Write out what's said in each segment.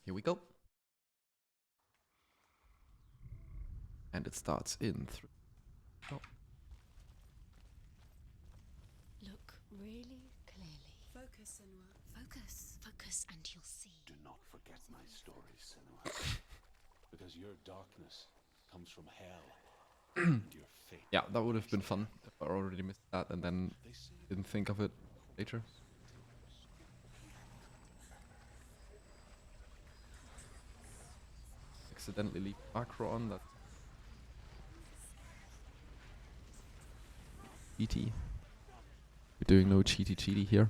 Here we go. And it starts in 3. Oh. Look really clearly. Focus, Senua. Focus. Focus and you'll see. Do not forget my stories, Senua. Because your darkness comes from hell. And your fate. Yeah, that would have been fun if I already missed that and then didn't think of it later. Accidentally leave macro on that. Cheaty. We're doing no cheaty here.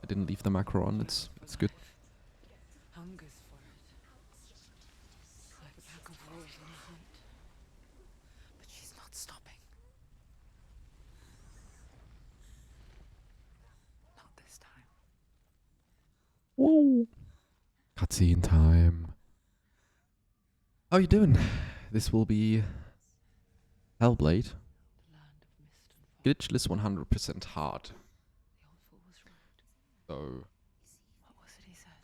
I didn't leave the macro on, it's good. Hungers for it. Like a pack of wolves on a hunt. But she's not stopping. Not this time. Whoa. Cutscene time. How you doing? This will be Hellblade. The land of mist and fog. Glitchless 100% hard. The old fool was right. So What was it he said?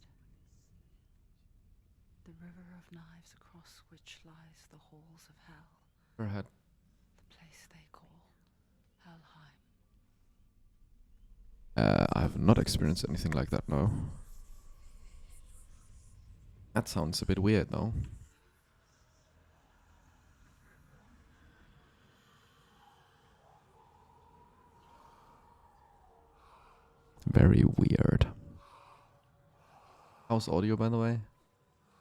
The river of knives across which lies the halls of hell. her head. The place they call Helheim. I have not experienced anything like that, no. That sounds a bit weird, though. Very weird. How's audio, by the way?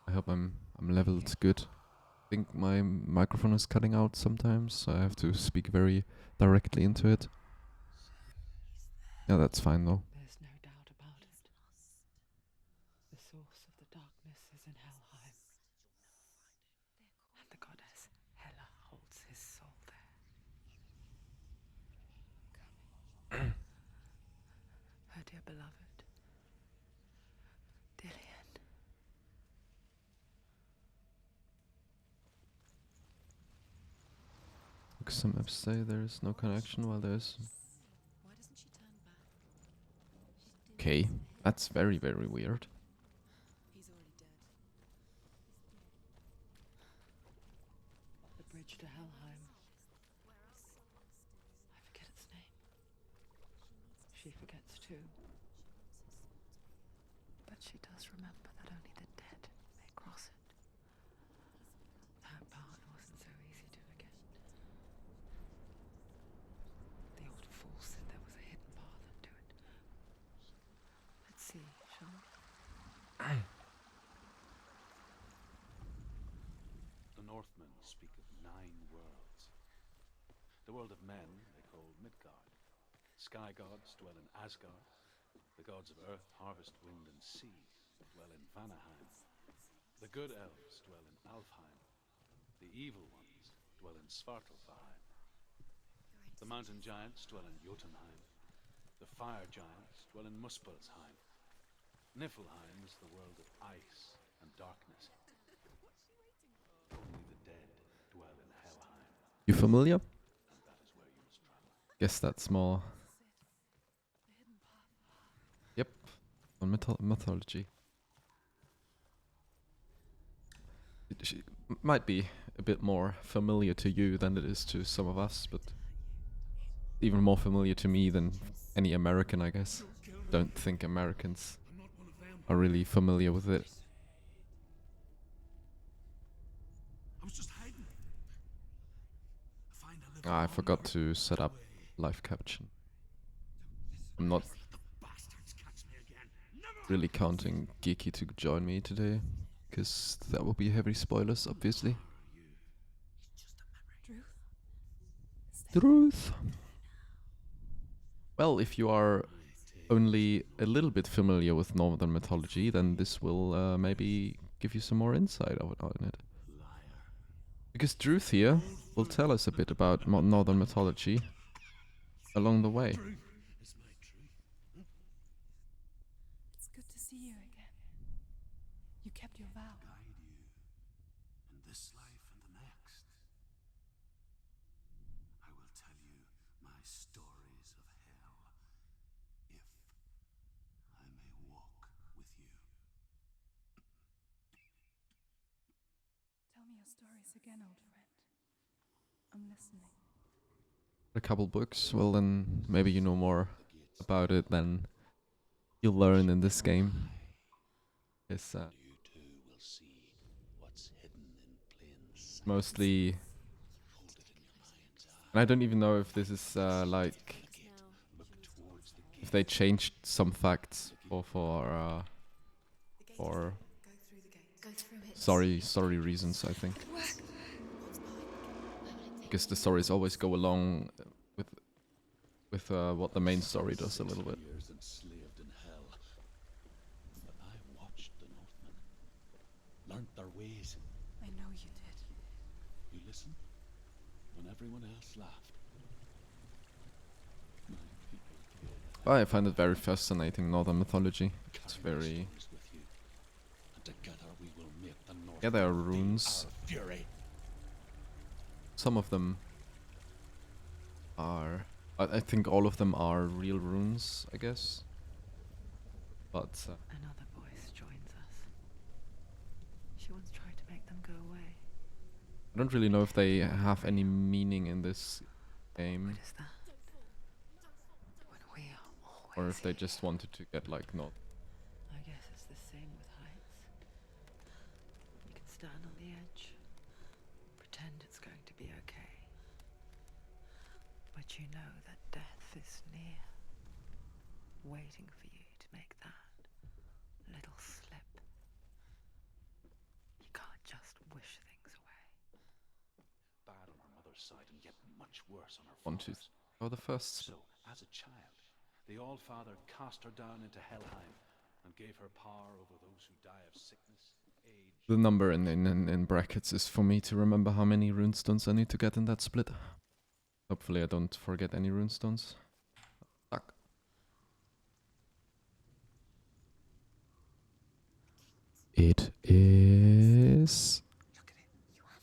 I hope I'm leveled good. I think my microphone is cutting out sometimes, so I have to speak very directly into it. Yeah, that's fine though. There's no doubt about it. The source of the darkness is in Helheim. And the goddess Hela holds his soul there. Her dear beloved, Dillian. Some apps say there is no connection while there's... Why doesn't she turn back? Okay, that's very, very weird. He's already dead. The bridge to Helheim. I forget its name. She forgets too. But she does remember that only the dead may cross it. That part wasn't so easy to forget. The old fool said there was a hidden path into it. Let's see, shall we? The Northmen speak of 9 worlds. The world of men they call Midgard. Sky gods dwell in Asgard. The gods of earth, harvest, wind, and sea dwell in Vanaheim. The good elves dwell in Alfheim. The evil ones dwell in Svartalfheim. The mountain giants dwell in Jotunheim. The fire giants dwell in Muspelheim. Niflheim is the world of ice and darkness. Only the dead dwell in Helheim, You familiar? and that is where you must travel. Guess that's more... Yep, on mythology. It might be a bit more familiar to you than it is to some of us, but even more familiar to me than any American, I guess. Don't think Americans are really familiar with it. I was just hiding. Find a little I forgot longer to set up away. live caption. I'm not The bastards catch me again. Never really counting Geeky to join me today, because that will be heavy spoilers, obviously. Truth. Well, if you are only a little bit familiar with Northern mythology, then this will maybe give you some more insight on it. Because Druth here will tell us a bit about Northern mythology along the way. Truth is my truth. It's good to see you again. You kept your vow. Guide you in this life and the next. I will tell you my stories of hell, if I may walk with you. stories again, old friend. I'm listening. A couple books, well then maybe you know more about it than you'll learn in this game. It's You too will see what's hidden in plain sight. mostly, Hold it in your mind's eye. and I don't even know if this is like Look towards the if they changed some facts for Go through it. story reasons, I think. Because the stories always go along with what the main story does a little bit. years enslaved in hell. But I watched the Northmen, learnt their ways. I know you did. You listened when everyone else laughed. My people killed I find it very fascinating, Northern mythology. It's carry their very... stories with you, and together we will make the North. Yeah, there are runes. Our fury. Some of them are... I think all of them are real runes, I guess. But... Another voice joins us. She once tried to make them go away. I don't really know if they have any meaning in this game, What is that? When we are always or if they here. just wanted to get like not. I guess it's the same with heights. You can stand on the edge, pretend it's going to be okay. But you know that death is near, waiting for you to make that little slip. You can't just wish things away. Bad on her mother's side and yet much worse on her Want to... father's. Oh, the first... So, as a child, the All-Father cast her down into Helheim and gave her power over those who die of sickness, age. The number in brackets is for me to remember how many runestones I need to get in that split. Hopefully I don't forget any runestones. Fuck. It is...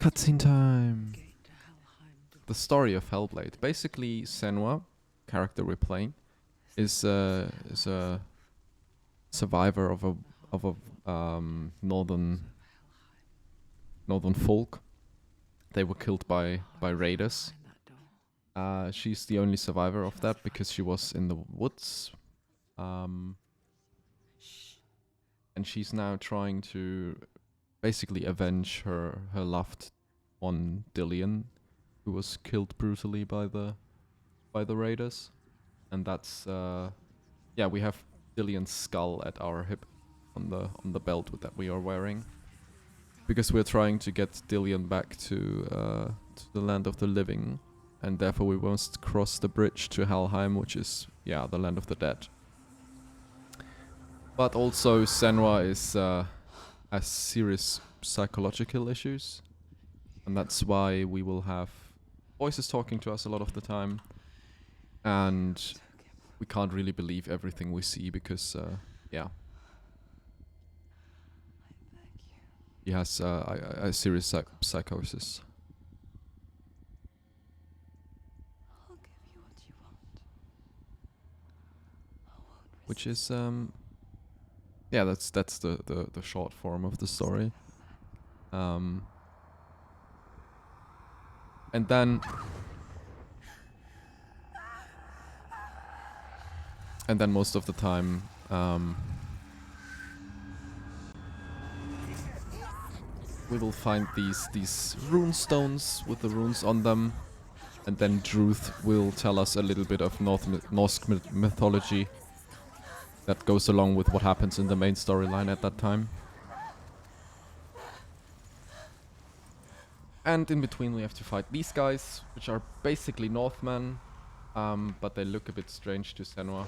cutscene time! Gate to Helheim. The story of Hellblade. Basically, Senua, character we're playing, is a survivor of a northern folk. They were killed by raiders. Behind that door. She's the only survivor of that because she was in the woods. And she's now trying to basically avenge her loved one, Dillion, who was killed brutally by the raiders. And that's yeah, we have Dillion's skull at our hip on the belt that we are wearing. Because we're trying to get Dillion back to the land of the living, and therefore we must cross the bridge to Helheim, which is, yeah, the land of the dead. But also Senua is has serious psychological issues, and that's why we will have voices talking to us a lot of the time, and we can't really believe everything we see because, yeah. He has a serious psychosis. I'll give you what you want. I won't Which is, yeah, that's the short form of the story. And then most of the time, we will find these rune stones with the runes on them, and then Druth will tell us a little bit of Norse mythology that goes along with what happens in the main storyline at that time. And in between we have to fight these guys, which are basically Northmen, but they look a bit strange to Senua.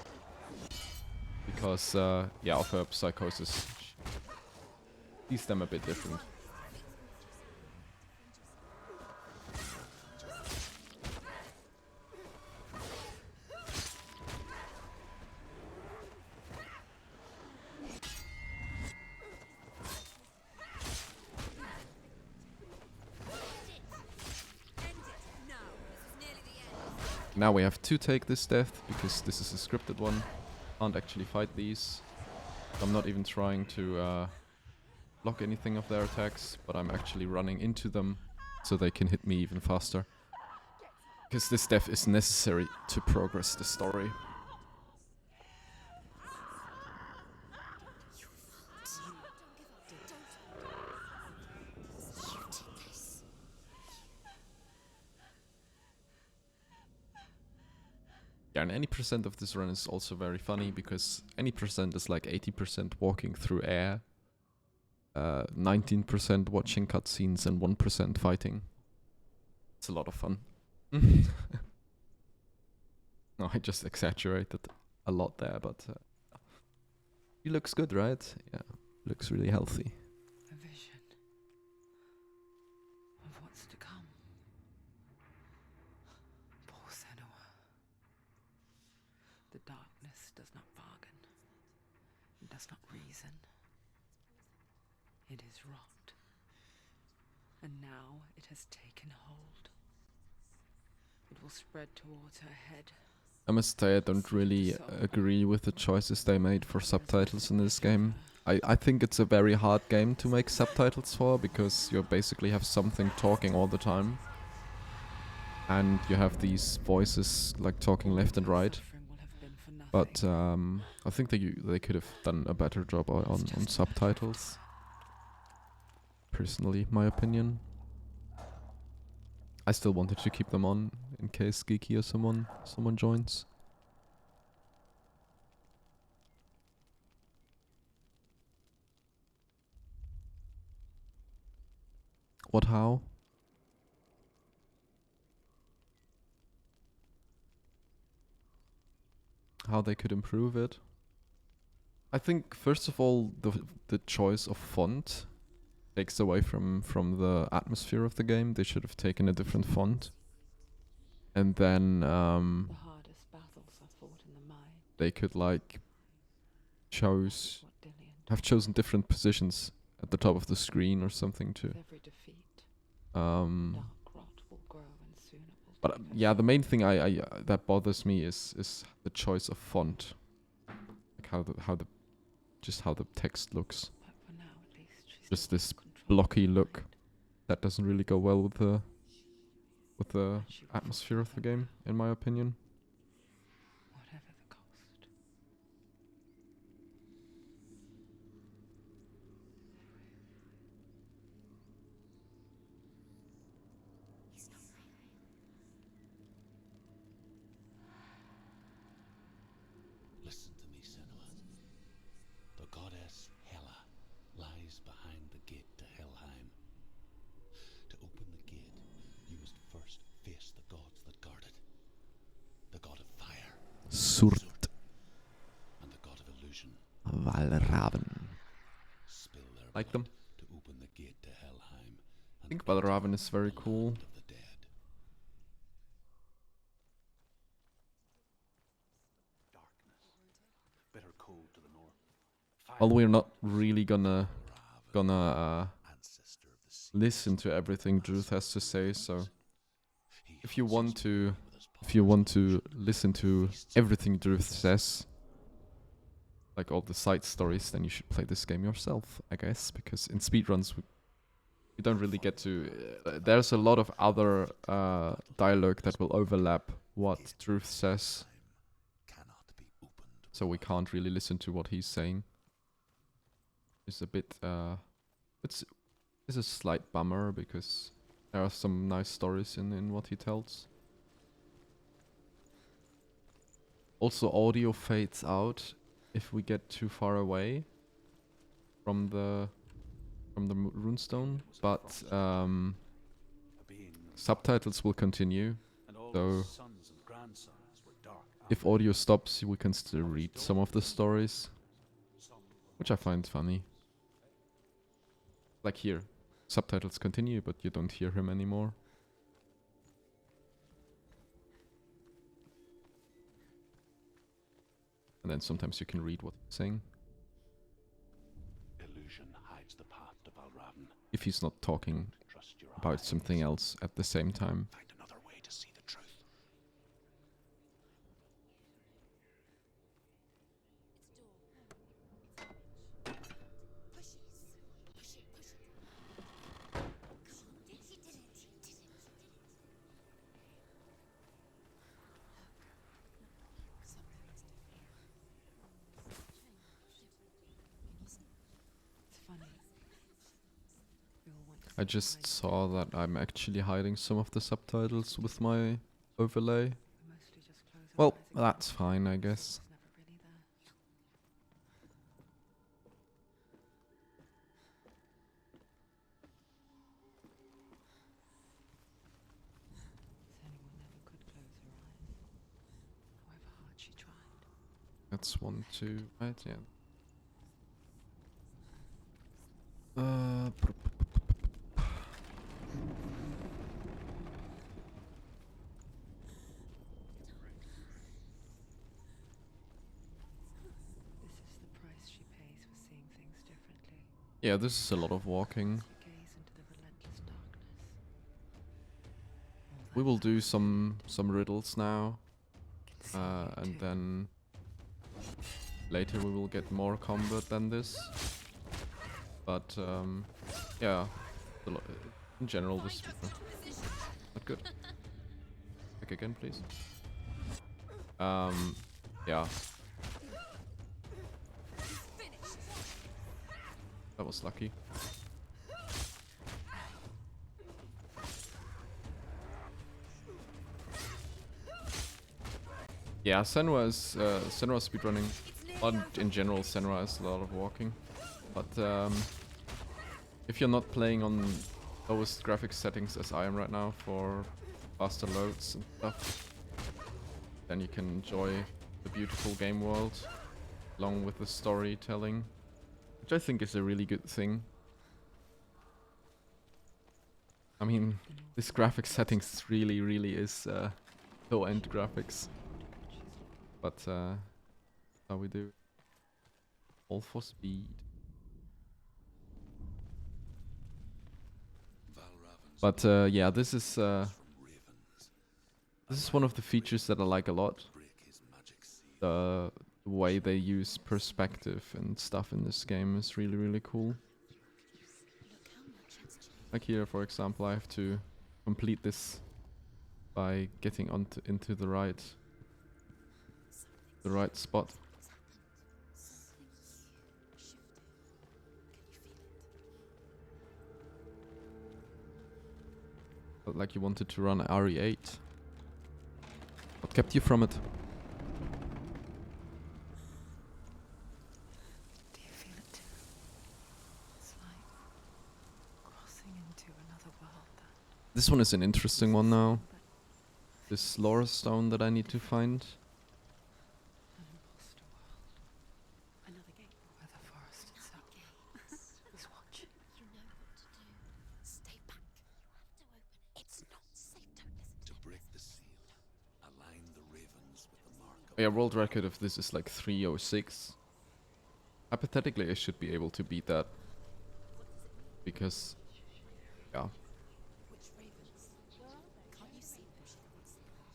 Because, yeah, of her psychosis. She sees them a bit different. Now we have to take this death, because this is a scripted one. Can't actually fight these. I'm not even trying to block anything of their attacks, but I'm actually running into them so they can hit me even faster. Because this death is necessary to progress the story. Yeah, and any percent of this run is also very funny because any percent is like 80% walking through air, 19% watching cutscenes, and 1% fighting. It's a lot of fun. No, I just exaggerated a lot there, but he looks good, right? Yeah, looks really healthy. A vision of what's to come. Poor Senua. The darkness does not bargain. It does not reason. It is rot. And now it has taken hold. It will spread towards her head. I must say I don't really agree with the choices they made for subtitles in this game. I think it's a very hard game to make subtitles for because you basically have something talking all the time. And you have these voices like talking left and right. But I think they could have done a better job on subtitles. Personally, my opinion. I still wanted to keep them on in case Geeky or someone joins. What, how? How they could improve it? I think first of all the choice of font takes away from the atmosphere of the game. They should have taken a different font. And then The hardest battles are fought in the mind. they could like What Dillian have chosen different positions at the top of the screen or something to with every defeat, um dark rot will grow and soon it will but take her yeah, the soul. main thing I that bothers me is the choice of font. Like how the text looks. But for now, at least, she's Just still this got control of blocky her look. mind. That doesn't really go well with the And she will atmosphere of the fulfill game, in my opinion. whatever the cost. Listen to me, Senua. The goddess Hela lies behind the gate to Helheim. To open the gate, you must first face the gods that guard it. The god of fire, Surt and the god of illusion. Valraven. Spill their Like blood them. to open the gate to Helheim. I think Valraven is very cool. Land of the dead. Darkness. Bitter cold to the north. Well, we're not really gonna Ancestor of the sea. listen to everything Druth has to say, so He if you holds want his to power with his if you powers want of to illusion. listen to everything Druth says, like all the side stories, then you should play this game yourself, I guess, because in speedruns we don't really get to there's a lot of other dialogue that will overlap what Druth says, Cannot be opened. so we can't really listen to what he's saying. It's a bit it's a slight bummer because there are some nice stories in what he tells. Also, audio fades out if we get too far away from the runestone, but A being subtitles will continue. and all so his sons and grandsons were dark. If audio stops, we can still read some of the stories, which I find funny. Like here, subtitles continue, but you don't hear him anymore. And then sometimes you can read what he's saying, Illusion hides the path to Valraven. if he's not talking Trust your about eyes. something else at the same time. Find another way to see the truth. Pushes. I just saw that I'm actually hiding some of the subtitles with my overlay. We mostly just close our Well, eyes and that's fine, I guess. it's never really there. Senua never could close her eyes, however hard she tried. That's 1, 2, right? Yeah. This is the price she pays for seeing things differently. Yeah, this is a lot of walking. As you gaze into the relentless darkness. All We that will do light some riddles now, can see you and too. then later we will get more combat than this. But yeah, in general this is not good. Back again, please. Yeah. That was lucky. Yeah, Senua speedrunning. But in general, Senua is a lot of walking. But if you're not playing on lowest graphics settings as I am right now for faster loads and stuff, then you can enjoy the beautiful game world along with the storytelling, which I think is a really good thing. I mean, this graphics settings really is low-end graphics. But how we do? All for speed. But yeah, this is one of the features that I like a lot. The way they use perspective and stuff in this game is really cool. Like here, for example, I have to complete this by getting into the right spot. Felt like you wanted to run RE8. What kept you from it? Do you feel it too? It's like crossing into another world that This one is an interesting one now. This lore stone that I need to find. an imposter world. Another gate. Where the forest itself is watching. You know what to do. Stay back. You have to open it. It's not safe. Don't listen to To him. break the seal, align the ravens with the mark of Yeah, world record of this is like 306. Hypothetically, I should be able to beat that. Because, yeah, Which ravens? Can't you see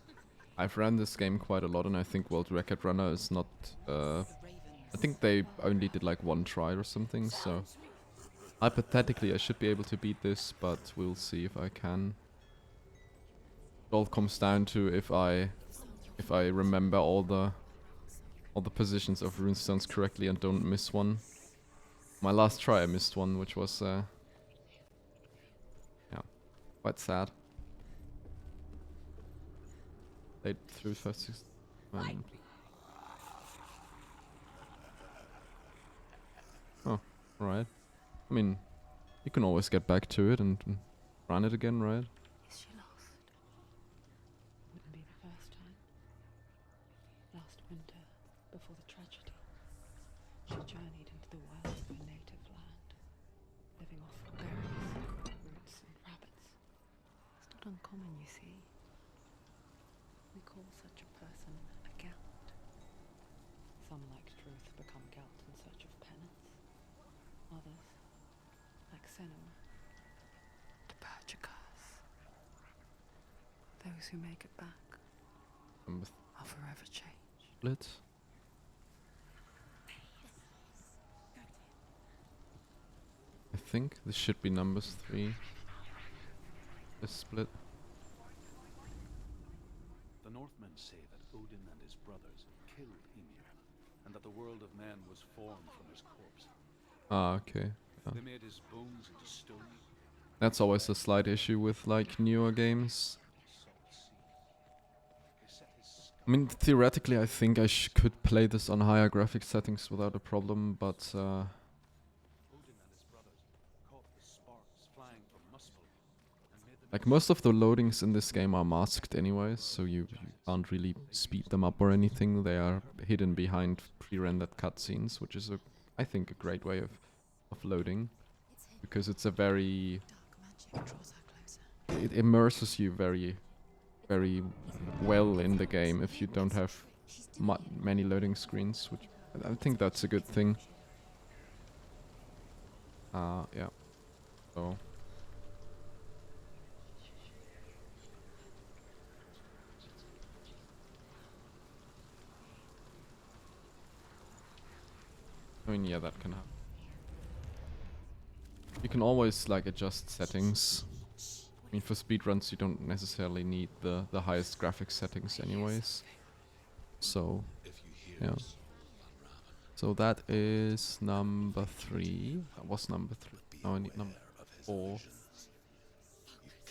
them? I've ran this game quite a lot and I think world record runner is not... Ravens. I think they only did like one try or something, so... Hypothetically, I should be able to beat this, but we'll see if I can. It all comes down to if I remember all the positions of runestones correctly and don't miss one. My last try I missed one, which was yeah, quite sad. Played through 36. Oh, alright. I mean, you can always get back to it and run it again, right? Is she lost? Wouldn't be the first time. Last winter, before the tragedy, she journeyed into the wilds of her native land, living off berries, roots, and rabbits. It's not uncommon, you see. We call such a person a Gelt. Some, like Truth, become Gelt in search of penance. Others, like Senua, to purge a curse. Those who make it back Number are forever changed. split. I think this should be numbers 3. This split. The Northmen say that Odin and his brothers killed Ymir, and that the world of men was formed from his corpse. Ah, okay. They made his bones into stone, That's always a slight issue with like newer games. I mean, theoretically, I think I could play this on higher graphic settings without a problem, but Odin and his brothers caught the sparks flying from Muspel and made them like most of the loadings in this game are masked anyways, so you can't really speed them up or anything. They are hidden behind pre-rendered cutscenes, which is I think a great way of loading, because it's a very it immerses you very well in the game if you don't have many loading screens, which I think that's a good thing. Yeah. So I mean, yeah, that can happen. You can always like adjust settings. I mean, for speedruns you don't necessarily need the highest graphics settings anyways. So, yeah. So that is number 3. That was number 3. Now I need number 4.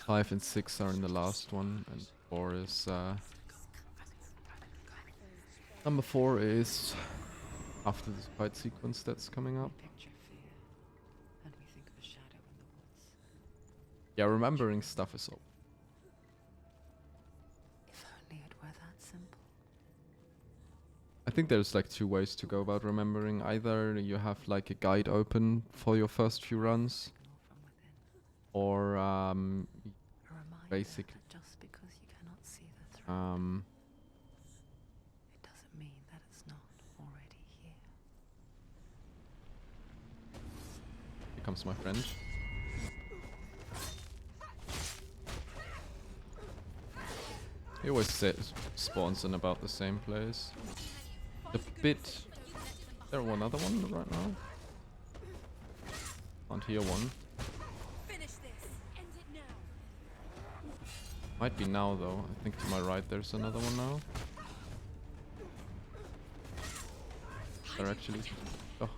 5 and 6 are in the last one, and 4 is number 4 is after this fight sequence that's coming up. We picture fear, and we think of a shadow in the woods. Yeah, remembering stuff is all. If only it were that simple. I think there's like 2 ways to go about remembering. Either you have like a guide open for your first few runs, Signal from within. or A reminder basically that just because you cannot see the threat, it doesn't mean that it's not already here. here comes my friend. He always spawns in about the same place. A bit. Is there another one right now? Can't hear one. Finish this. End it now. Might be now though. I think to my right there's another one now. There actually. Oh,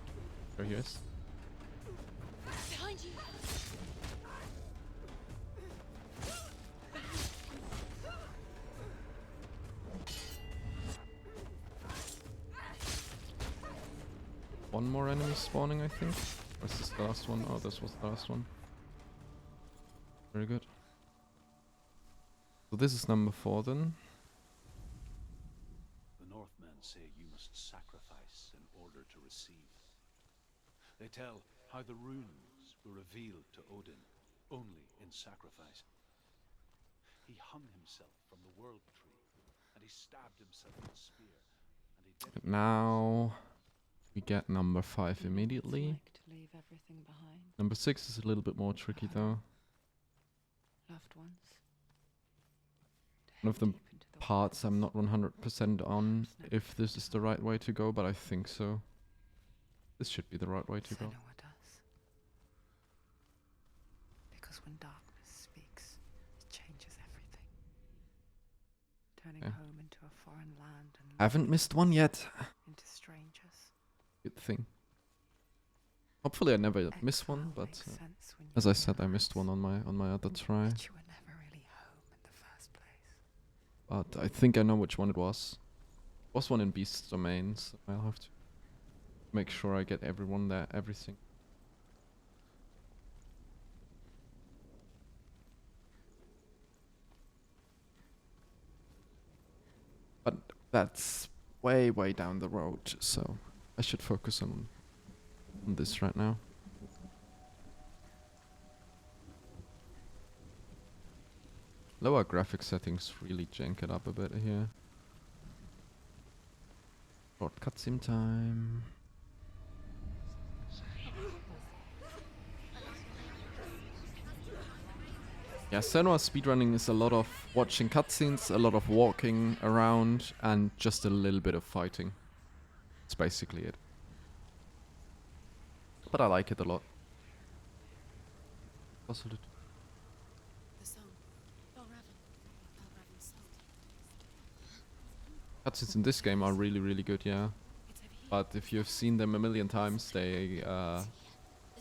there he is. Behind you. One more enemy spawning, I think. Or is this the last one? Oh, this was the last one. Very good. So this is number 4 then. The Northmen say you must sacrifice in order to receive. They tell how the runes were revealed to Odin only in sacrifice. He hung himself from the world tree, and he stabbed himself with a spear, and he did Now we get number 5 immediately. Like to leave everything behind. Number 6 is a little bit more tricky though. Loved ones. One of the Deep into the parts I'm not 100% on Perhaps if this is the right way to go, but I think so. This should be the right way to go. Senua does. Because when darkness speaks, it changes everything. Turning Okay. home into a foreign land and Haven't missed one yet. into strangers. Good thing. Hopefully I never miss one, Exile but makes sense when you as I said, I realise missed one on my other try. that you were never really home in the first place. But I think I know which one it was. It was one in Beast's Domain, so I'll have to make sure I get everyone there, everything. But that's way down the road, so I should focus on this right now. Lower graphic settings really jank it up a bit here. Short cutscene time. Yeah, Senua speedrunning is a lot of watching cutscenes, a lot of walking around, and just a little bit of fighting. That's basically it. But I like it a lot. Also, The song. Balraven's song. cutscenes in this game are really good, yeah. It's over here. But if you've seen them a million times, they There's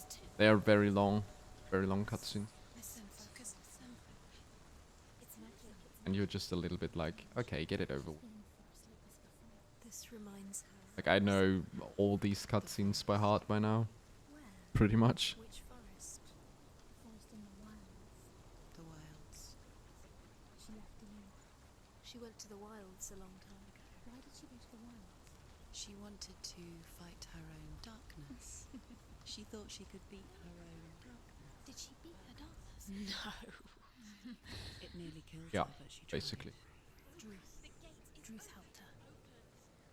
two. are very long cutscenes. Listen. and you're just a little bit like, okay, get it over with. This reminds her. Like, I know all these cutscenes by heart by now, Where? pretty much. Which forest? Forest in the wilds. The wilds. She left the youth. She went to the wilds a long time ago. Why did she go to the wilds? She wanted to fight her own darkness. She thought she could beat her own darkness. Did she beat her darkness? No. It nearly killed Yeah, her, but she tried. basically. Druth. Druth helped her.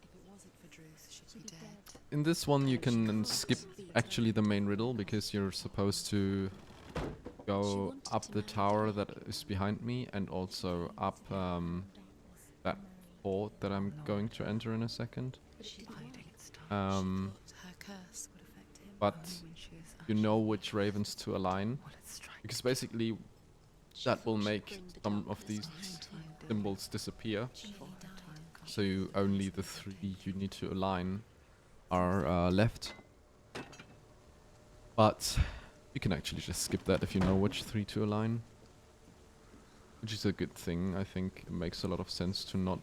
If it wasn't for Druth, she'd be dead. In this one, you can skip actually the main riddle because you're supposed to go up the tower that is behind me and also up that fort that I'm going to enter in a second. She's biding its time. She thought her curse would affect him But only when she is you know which ravens to align, Will it strike? because basically She that will thought she'd make bring the some of darkness these behind him symbols disappear. before her time comes. So only the 3 you need to align are left. But you can actually just skip that if you know which 3 to align. Which is a good thing, I think. It makes a lot of sense to not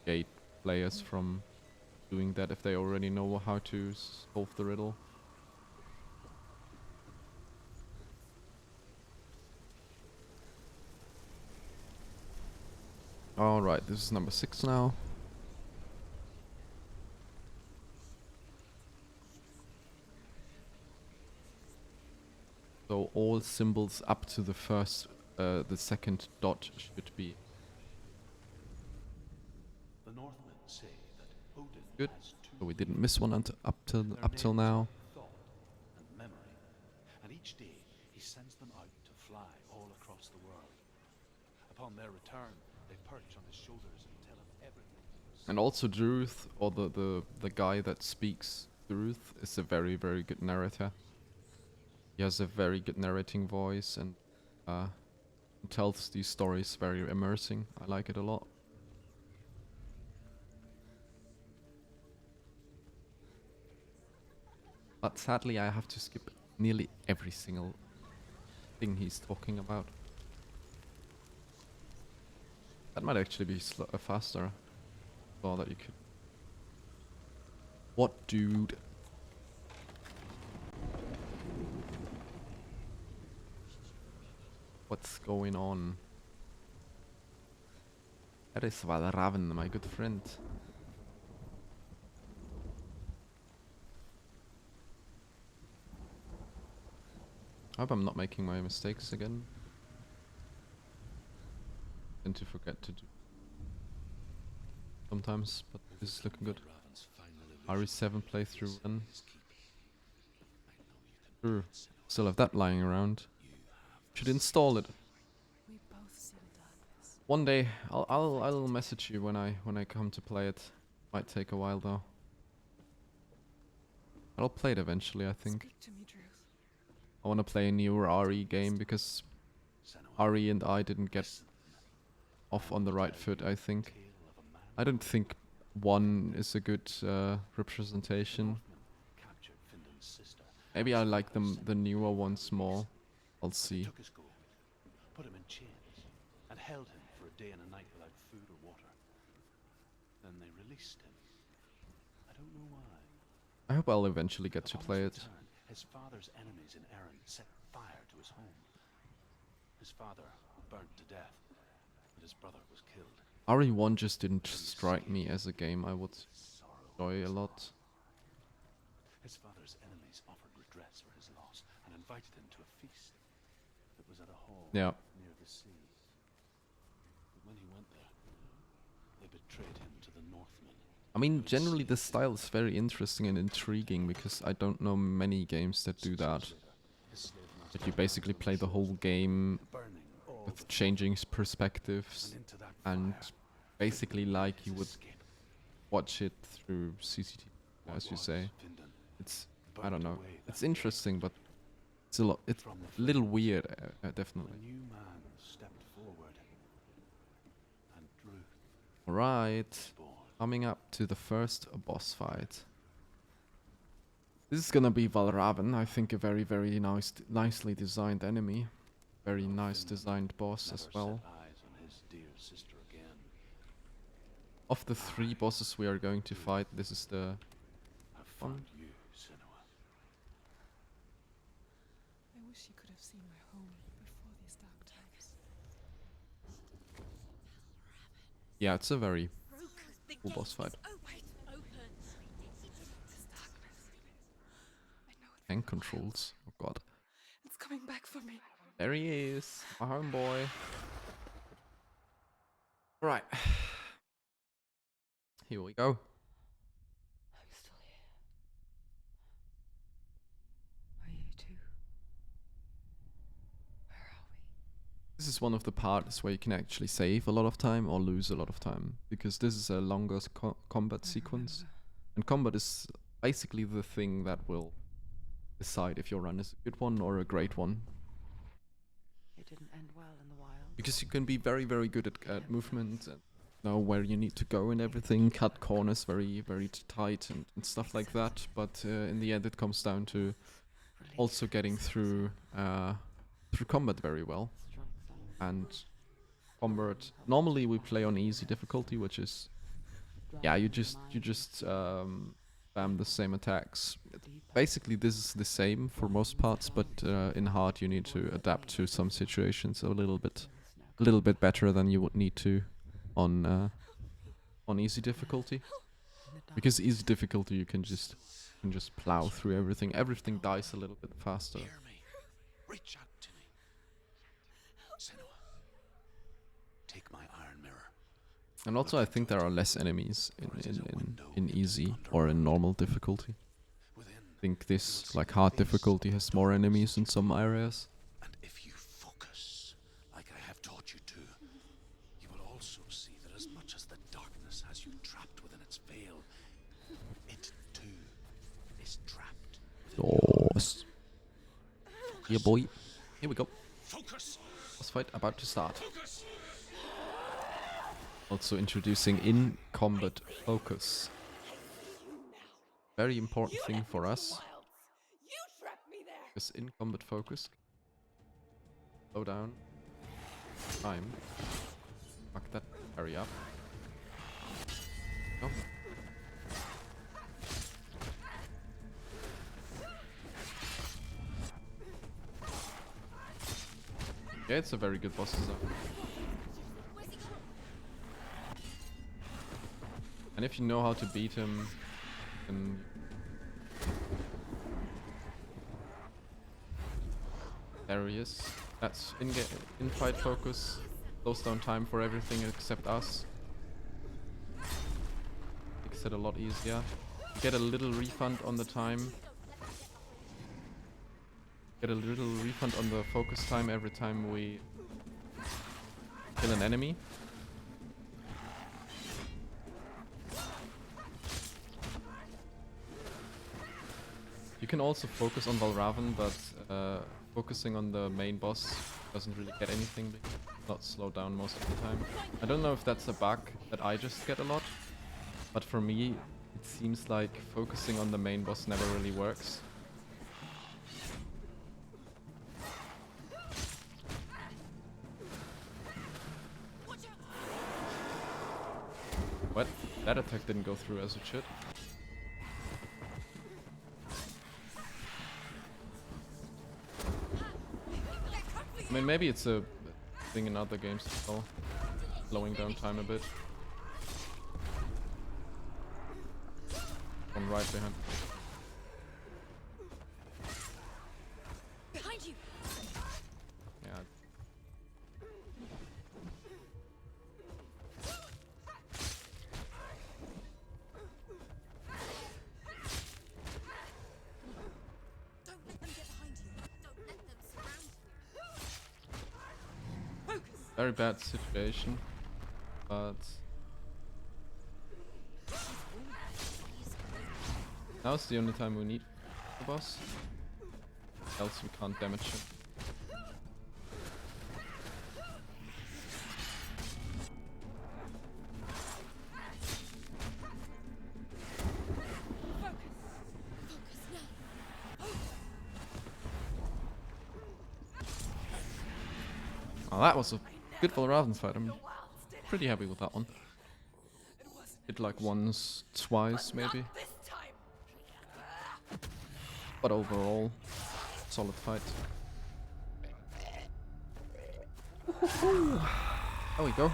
gate players from doing that if they already know how to solve the riddle. Alright, this is number 6 now. So all symbols up to the second dot should be The Northmen say that Odin good. has two So we didn't miss one up till Their now. names are Thought and Memory, and each day he sends them out to fly all across the world. Upon their return, they perch on his shoulders and tell him everything. And also Druth, or the guy that speaks Druth, is a very, very good narrator. He has a very good narrating voice and tells these stories very immersing. I like it a lot. But sadly I have to skip nearly every single thing he's talking about. That might actually be faster. Saw that you could. What, dude? What's going on? That is Valraven, my good friend. I hope I'm not making my mistakes again. Tend to forget to do sometimes, but this is looking good. Raven's final RE7 playthrough run. is keeping. I know you can Sure. Still have that lying around. Should install it. We both see the darkness. One day, I'll message you when I come to play it. Might take a while though. I'll play it eventually, I think. Speak to me, Druth. I want to play a newer RE game because Senua, RE and I didn't get listen. off on the right foot, I think. Tale of a man. I don't think 1 is a good representation. Northmen captured Finland's sister. Maybe I like the newer ones more. I'll see. Took his gold, put him in chains, and held him for a day and a night without food or water. Then they released him. I don't know why. I hope I'll eventually get to Upon play his it. return, his father's enemies in Erin set fire to his home. His father burnt to death, but his brother was killed. RE1 just didn't strike me as a game I would Sorrow enjoy a was lot. His father's enemies offered redress for his loss and invited him to a feast. It was at a hall Yeah. near the sea. But when he went there, they betrayed him to the Northmen. I mean, generally the style is very interesting and intriguing because I don't know many games that do that. His slave master That you basically play the whole game burning all with the changing perspectives and into that and fire, basically like you his would escape. watch it through CCTV, What as you was say. Finland It's, I burnt don't know, away it's that interesting, but it's from the a little flames. weird, A definitely. new man stepped forward, and Druth Alright, was born. coming up to the first boss fight. This is gonna be Valraven, I think a very, very nicely designed enemy. Very nice designed boss as Never well. set eyes on his dear sister of the 3 bosses we are going to fight, this is the Have found you, Senua. I wish you could have seen my home before these dark times. yeah, it's a very The cool boss gate fight. is open. This darkness. I know Tank controls. Oh god. it's coming back for me. There he is, my homeboy. Right. Here we go. I'm still here. Are you too? Where are we? This is one of the parts where you can actually save a lot of time or lose a lot of time, because this is a longer combat sequence. And combat is basically the thing that will decide if your run is a good one or a great one. It didn't end well in the wild. Because you can be very, very good at movement and know where you need to go and everything, cut corners very, very tight and stuff like that. But in the end, it comes down to also getting through combat very well. And combat, normally we play on easy difficulty, which is, yeah, you just spam the same attacks. Basically, this is the same for most parts, but in hard you need to adapt to some situations a little bit better than you would need to on easy difficulty. Because easy difficulty you can just plow through everything. Everything dies a little bit faster. Hear me. Reach out to me. Senua, take my iron mirror. And also, I think there are less enemies in easy or in normal difficulty. Within, I think this, like, hard difficulty has more enemies in some areas. and if you focus, like I have taught you to, you will also see that as much as the darkness has you trapped within its veil, it too is trapped. Yes. Yeah, boy. Here we go. Focus! Boss fight about to start. Focus! Also introducing in-combat focus. Very important thing for us. Is in-combat focus. Slow down. Time. Fuck that. Hurry up. Go. Yeah, it's a very good boss design. And if you know how to beat him, then there he is. That's in-fight focus. Slows down time for everything except us. Makes it a lot easier. Get a little refund on the time. Get a little refund on the focus time every time we kill an enemy. You can also focus on Valravan, but focusing on the main boss doesn't really get anything, because it's not slowed down most of the time. I don't know if that's a bug that I just get a lot, but for me it seems like focusing on the main boss never really works. What? That attack didn't go through as it should. I mean, maybe it's a thing in other games as well, slowing down time a bit. One right behind. Behind you. Yeah. Don't let them get behind you. Don't let them surround you. Very bad situation, but now's the only time we need the boss. Else we can't damage him. Oh, that was a good Valravan fight. I'm pretty happy with that one. It was Hit like once, twice maybe. But overall, solid fight. There we go.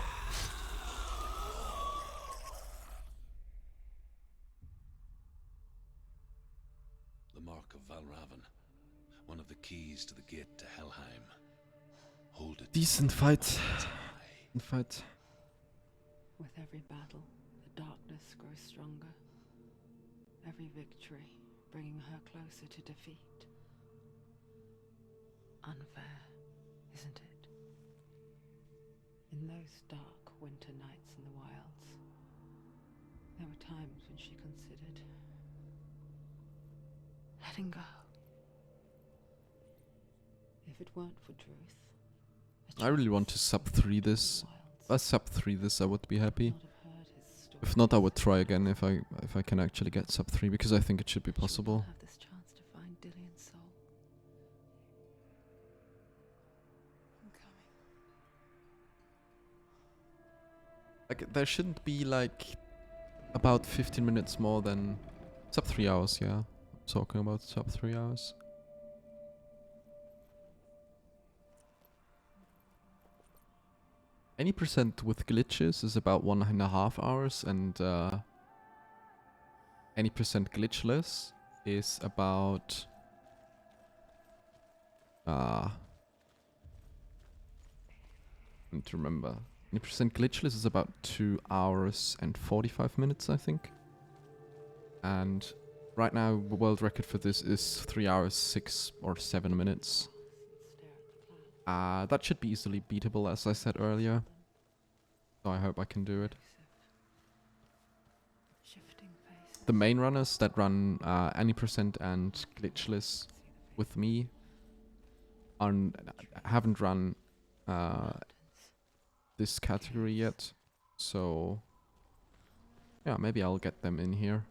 The mark of Valravan. One of the keys to the gate to Helheim. Hold it. Decent fight. Decent fight. With every battle, the darkness grows stronger. Every victory bringing her closer to defeat. Unfair, isn't it? In those dark winter nights in the wilds, there were times when she considered letting go. If it weren't for Druth, I really want to sub 3 this. If I sub 3 this, I would be happy. If not, I would try again if I can actually get sub 3, because I think it should be possible. Have this chance to find Dillion's soul. I'm coming. Like, there shouldn't be like about 15 minutes more than sub 3 hours, yeah. I'm talking about sub 3 hours. Any percent with glitches is about 1.5 hours, and any percent glitchless is about I need to remember. Any percent glitchless is about 2 hours and 45 minutes, I think. And right now the world record for this is 3 hours 6 or 7 minutes. That should be easily beatable, as I said earlier. So I hope I can do it. The main runners that run any percent and glitchless with me haven't run this category yet. So yeah, maybe I'll get them in here.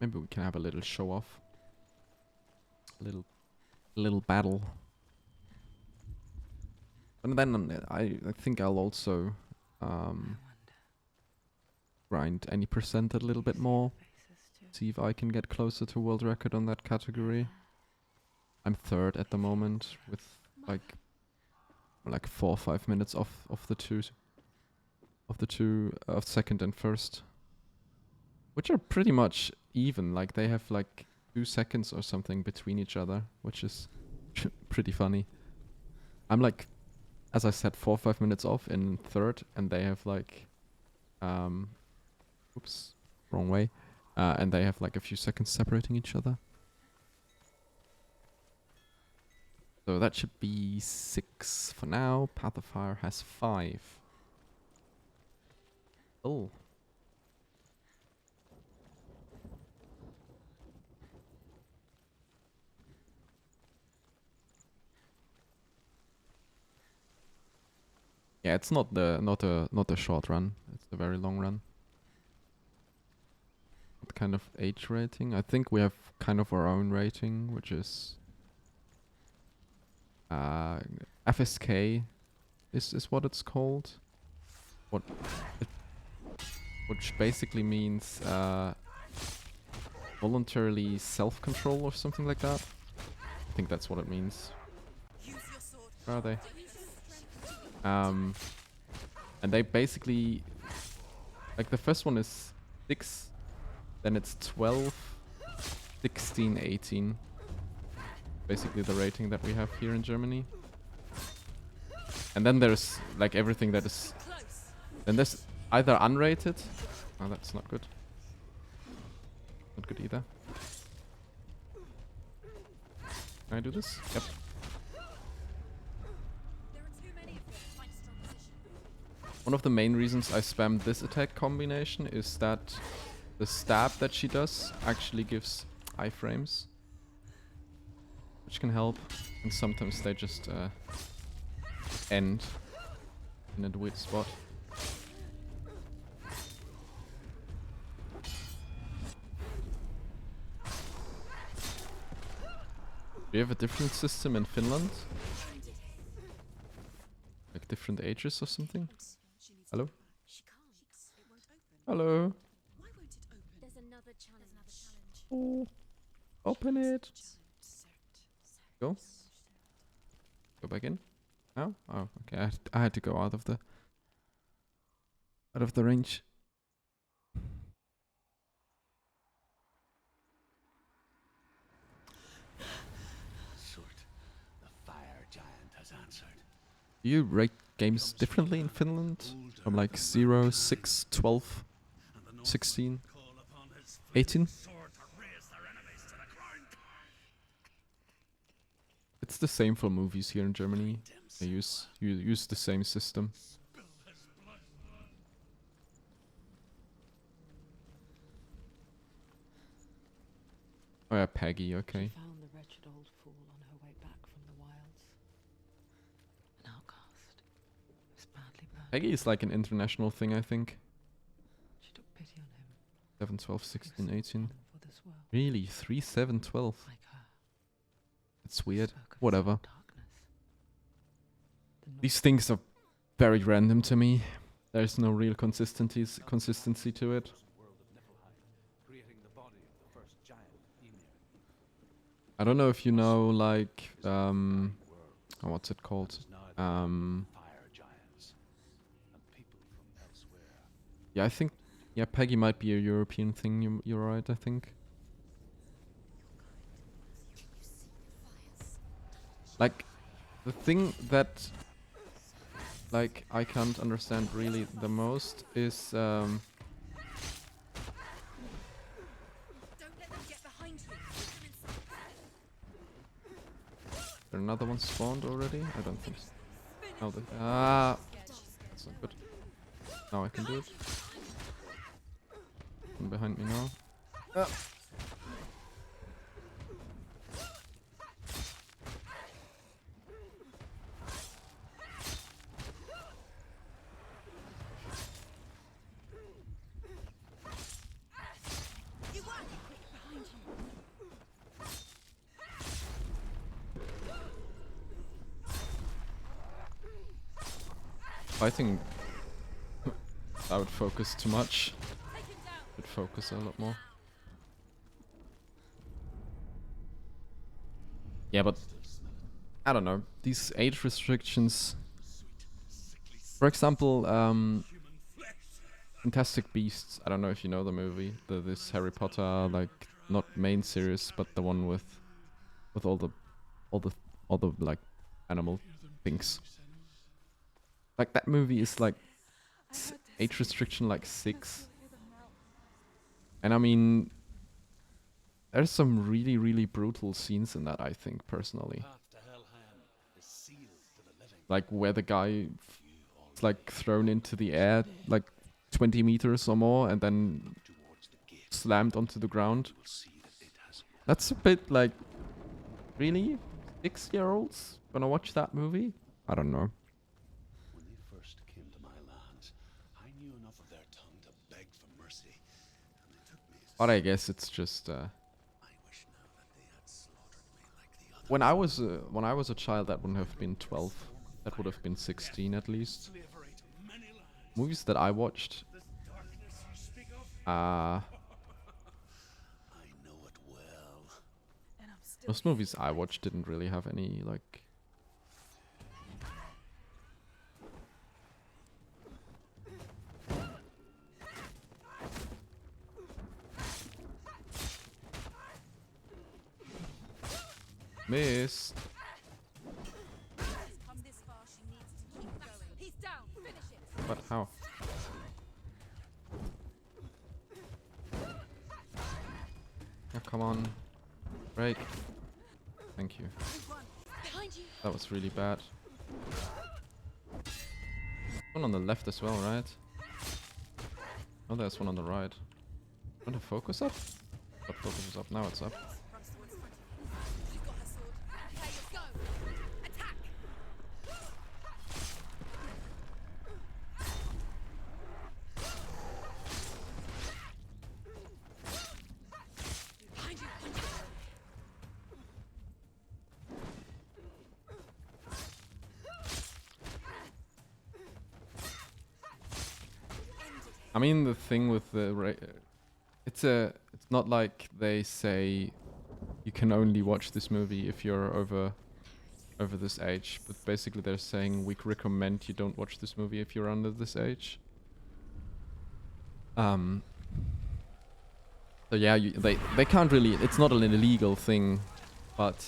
Maybe we can have a little show off. Little battle. And then I think I'll also grind any percent a little bit more. See if I can get closer to world record on that category. I'm third at the moment with like 4 or 5 minutes off of second and first, which are pretty much even. Like they have like 2 seconds or something between each other, which is pretty funny. I'm like, as I said, 4 or 5 minutes off in third, and they have like, oops, wrong way, and they have like a few seconds separating each other. So that should be 6 for now. Path of Fire has 5. Oh. Yeah, it's not a short run. It's a very long run. What kind of age rating? I think we have kind of our own rating, which is FSK is what it's called. Which basically means voluntarily self-control or something like that. I think that's what it means. Where are they? And they basically, like the first one is 6, then it's 12, 16, 18. Basically the rating that we have here in Germany. And then there's like everything that is, then there's either unrated. Oh, that's not good. Not good either. Can I do this? Yep. One of the main reasons I spammed this attack combination is that the stab that she does actually gives iframes, which can help, and sometimes they just end in a weird spot. Do you have a different system in Finland? Like different ages or something? Hello? Hello. Why won't it open? There's another challenge. Oh, open it. Go. Go back in. No? Oh, okay. I had to go out of the range. Sort, the fire giant has answered. Do you rate games differently in Finland? From like 0, 6, 12, 16, 18? It's the same for movies here in Germany. They use the same system. Oh yeah, Peggy, okay. She found the wretched old fool on her way back from the wilds. An outcast. Was badly burned. Peggy is like an international thing, I think. She took pity on him. 7, 12, He was 16, born 18. for this world, Really? 3, 7, 12? like her. It's weird. Spoke of Whatever. some darkness. The These things are very random to me. There's no real consistency to it. World of Niflheim, creating the body of the first giant Ymir. I don't know if you know, like, Worlds. what's it called? Now there are Um, fire giants and people from elsewhere. yeah, I think, yeah, Peggy might be a European thing. You're right, I think. Like, the thing that, like, I can't understand really the most is, Don't let them get behind you. Keep them inside. there another one spawned already? I don't think so. No, that's not good. Now I can do it. One behind me now. Fighting, I would focus too much. Would focus a lot more. Yeah, but I don't know. These age restrictions. For example, Fantastic Beasts. I don't know if you know the movie. This Harry Potter, like, not main series, but the one with all the like animal things. Like, that movie is like age restriction like 6. And I mean, there's some really, really brutal scenes in that, I think, personally. Path to Helheim is sealed to the living. Like, where the guy is like thrown into the air like 20 meters or more and then Towards the gate, slammed onto the ground. you will see that it has That's a bit like, really? 6-year-olds gonna watch that movie? I don't know. When they first came to my lands, I knew enough of their tongue to beg for mercy, and they took me as But I guess it's just I wish now that they had slaughtered me like the others. when I was a child, that wouldn't have been 12. That would have been 16 at least. Slavery to many lands. Movies that I watched, This darkness you speak of, uh, I know it well. And I'm still most movies I watched didn't really have any, like... Missed. She's come this far, she needs to keep going. He's down. Finish it. But how? Oh, come on. Break. Thank you. Behind you. That was really bad. One on the left as well, right? Oh, there's one on the right. Want to focus up? But focus is up. Now it's up. Runs towards front. She's got her sword. Okay, let's go. Attack. Behind you. Ended him. I mean, the thing with the it's not like they say you can only watch this movie if you're over this age, but basically they're saying we recommend you don't watch this movie if you're under this age. So yeah, they can't really. It's not an illegal thing, but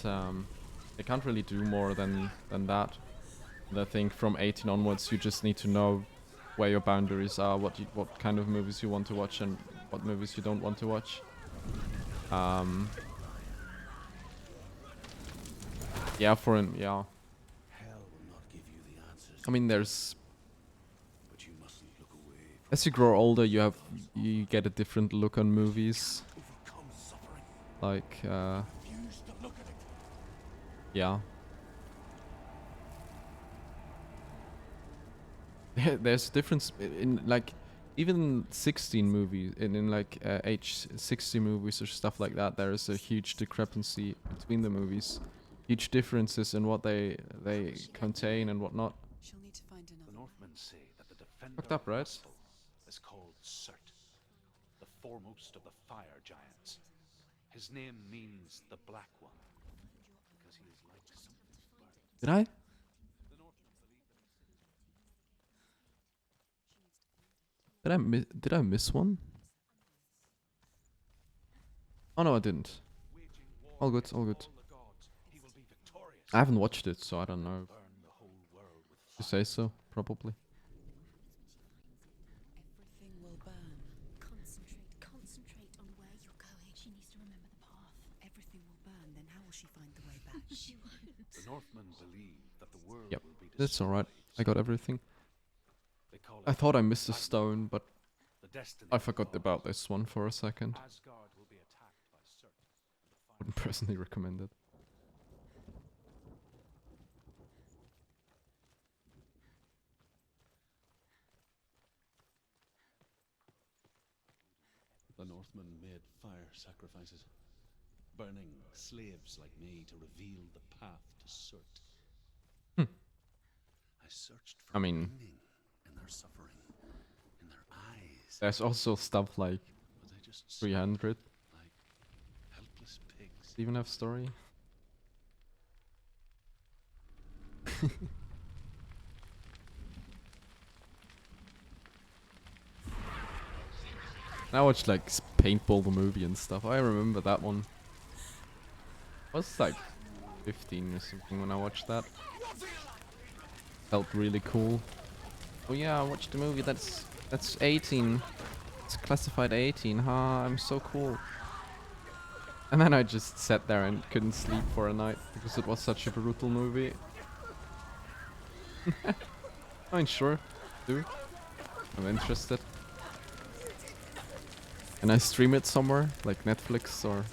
they can't really do more than that. And I think from 18 onwards, you just need to know where your boundaries are, what kind of movies you want to watch, and what movies you don't want to watch. Yeah, yeah. Hell will not give you the answers, I mean, there's but you mustn't look away. as you grow older, you get a different look on movies. Overcome suffering. Like, Refuse to look at it. yeah. There's a difference in like even 16 movies in like age 60 movies or stuff like that. There is a huge discrepancy between the movies, huge differences in what they contain and whatnot. She'll need to find The another way. Northmen say that the defender Fucked up, of right? Muspel is called Surt, the foremost of the fire giants. His name means the Black One, because he is like something burnt. Did I? The Northmen believe that Did I miss one? Oh no, I didn't. waging war All good, against all good. the gods, he will be victorious. I haven't watched it, so I don't know. Burn the whole world with You fire. say so, probably. Everything will burn. Concentrate on where you're going. She needs to remember the path. Everything will burn. Then how will she find the way back? She won't. The Northmen believe that the world Yep, will be destroyed. that's alright. I got everything. They call I it thought I missed a Black stone, but the destiny I of the forgot gods. about this one for a second. Asgard will be attacked by Surt and the fire. Wouldn't personally recommend it. The Northmen made fire sacrifices, burning slaves like me to reveal the path to Surt. Hmm. I searched for I mean- meaning in their suffering, in their eyes, There's also stuff like but they just 300. like helpless pigs. Do you even have story? I watched like Paintball the movie and stuff. I remember that one. I was like 15 or something when I watched that. Felt really cool. Oh yeah, I watched the movie. That's 18. It's classified 18. Ha, I'm so cool. And then I just sat there and couldn't sleep for a night because it was such a brutal movie. I mean, sure, do. I'm interested. Can I stream it somewhere, like Netflix or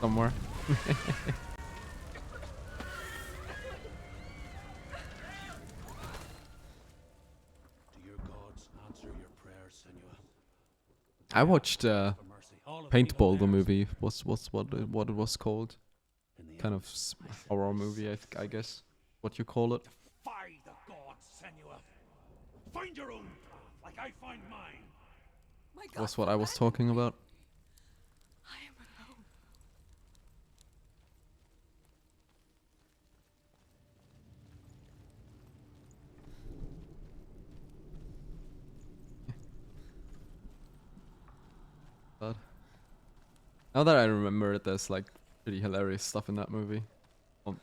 somewhere? Do your gods answer your prayers, Senua? I watched For mercy. All of Paintball, the evil movie. Was what it was called? in the Kind end, of horror movie, I guess. What you call it? defy the gods, Senua. Find your own path, like I find mine. My God, Was what I was talking about. I am alone. But now that I remember it, there's like pretty hilarious stuff in that movie,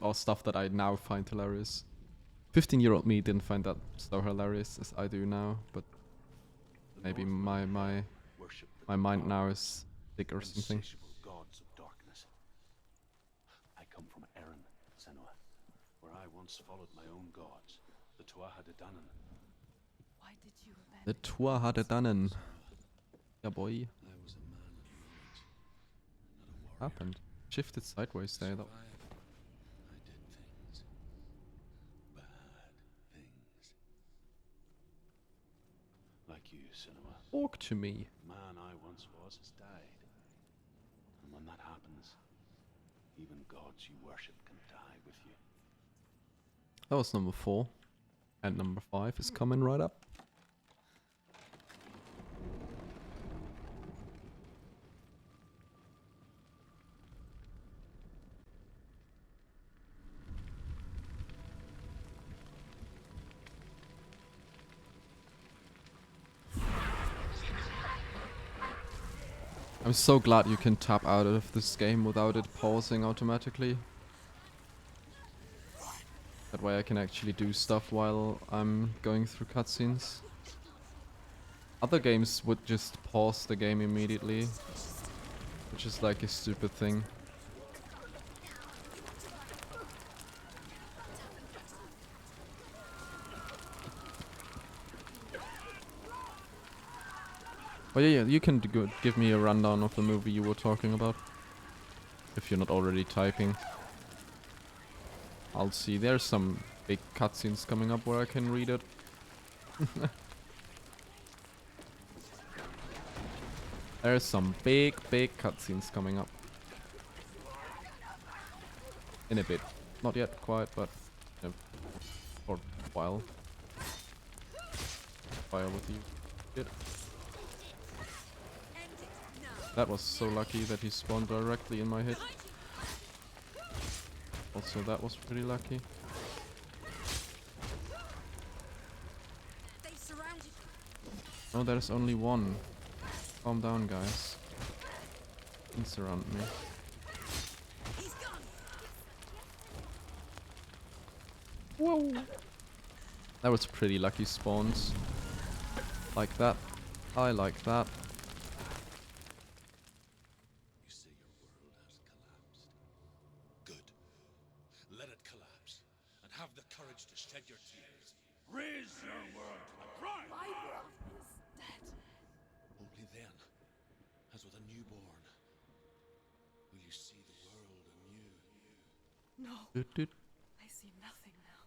or stuff that I now find hilarious. 15-year-old me didn't find that so hilarious as I do now, but The maybe Northmen my worship the my mind devoured, now is thick or something. insatiable gods of darkness. I come from Erin, Senua, where I once followed my own gods, the Tuatha De Danann. Why did you abandon The Tour hatte dannen. Yeah, boy. I was a man of knowledge, not a warrior. Happened. Shifted sideways there, though. Survived. I did things. Bad things. Like you, Senua, Talk to me. the man I once was has died. And when that happens, even gods you worship can die with you. That was number 4. And number 5 is coming right up. I'm so glad you can tap out of this game without it pausing automatically. That way I can actually do stuff while I'm going through cutscenes. Other games would just pause the game immediately, which is like a stupid thing. But yeah, you can give me a rundown of the movie you were talking about. If you're not already typing. I'll see. There's some big cutscenes coming up where I can read it. There's some big cutscenes coming up. In a bit. Not yet quite, but for a while. Fire with you. Good. That was so lucky that he spawned directly in my head. Also, that was pretty lucky. Oh, there's only one. Calm down, guys. Don't surround me. Whoa! That was pretty lucky spawns. Like that. I like that. You say your world has collapsed. Good. Let it collapse, and have the courage to shed your tears. Raise your world to the prime! My world is dead. Only then, as with a newborn, will you see the world anew. No, Doot, doot. I see nothing now.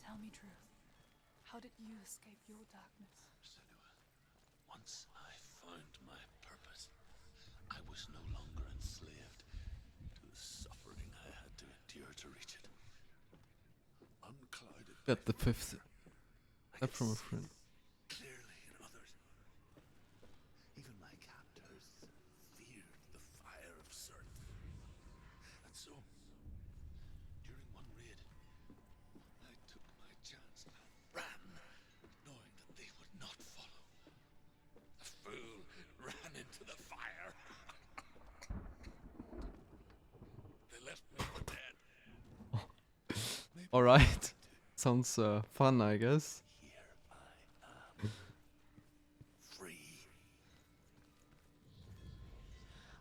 Tell me truth. How did you escape your darkness? Senua, once I found my purpose, I was no longer enslaved to the suffering I had to endure to reach it. Unclouded Got the fifth. I That could from a see friend. clearly in others. Even my captors feared the fire of Cert. And so, during one raid, I took my chance and ran, knowing that they would not follow. The fool ran into the fire. They left me for dead. Alright. Sounds fun, I guess. Here I am, free.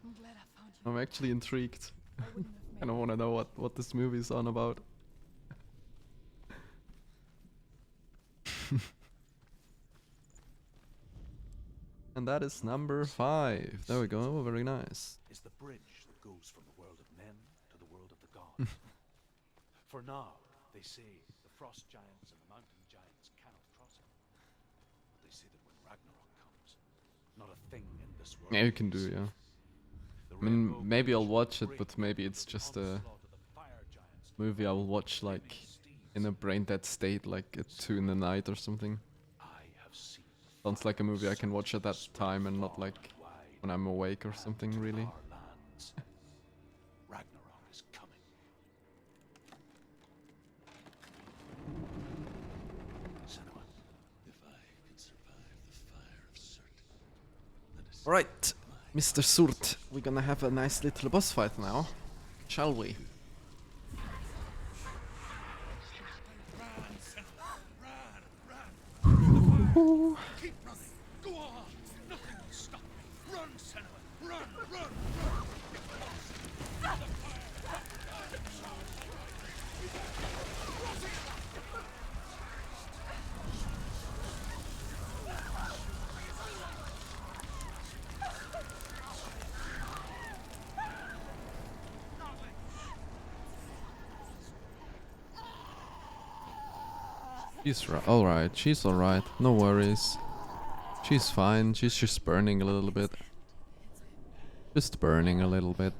I'm glad I found you. I'm actually intrigued. I wouldn't have made I don't want to know what this movie's on about. And that is number 5. There we go. Very nice. Is the bridge that goes from the world of men to the world of the gods. For now, they say the frost giants and the mountain giants cannot cross it. But they say that when Ragnarok comes, not a thing in this world. Yeah, you can do, will be yeah. safe. The I mean, rainbow maybe I'll bridge watch will it, but break maybe under it's the just a onslaught of the fire giants. movie I will watch like in a brain dead state, like at 2 in the night or something. I have seen the Sounds like a fire movie I can suns watch at that spread time and not far like and wide when I'm awake or something, and really. our lands. Ragnarok is coming. Senua, If I can survive the fire of Cert, and escape Alright, Mr. Surt, we're gonna have a nice little boss fight now, shall we? keep running, go on, nothing will stop me. Run, Senua, run, run, run. She's alright, she's alright, no worries. She's fine, she's just burning a little bit. Just burning a little bit.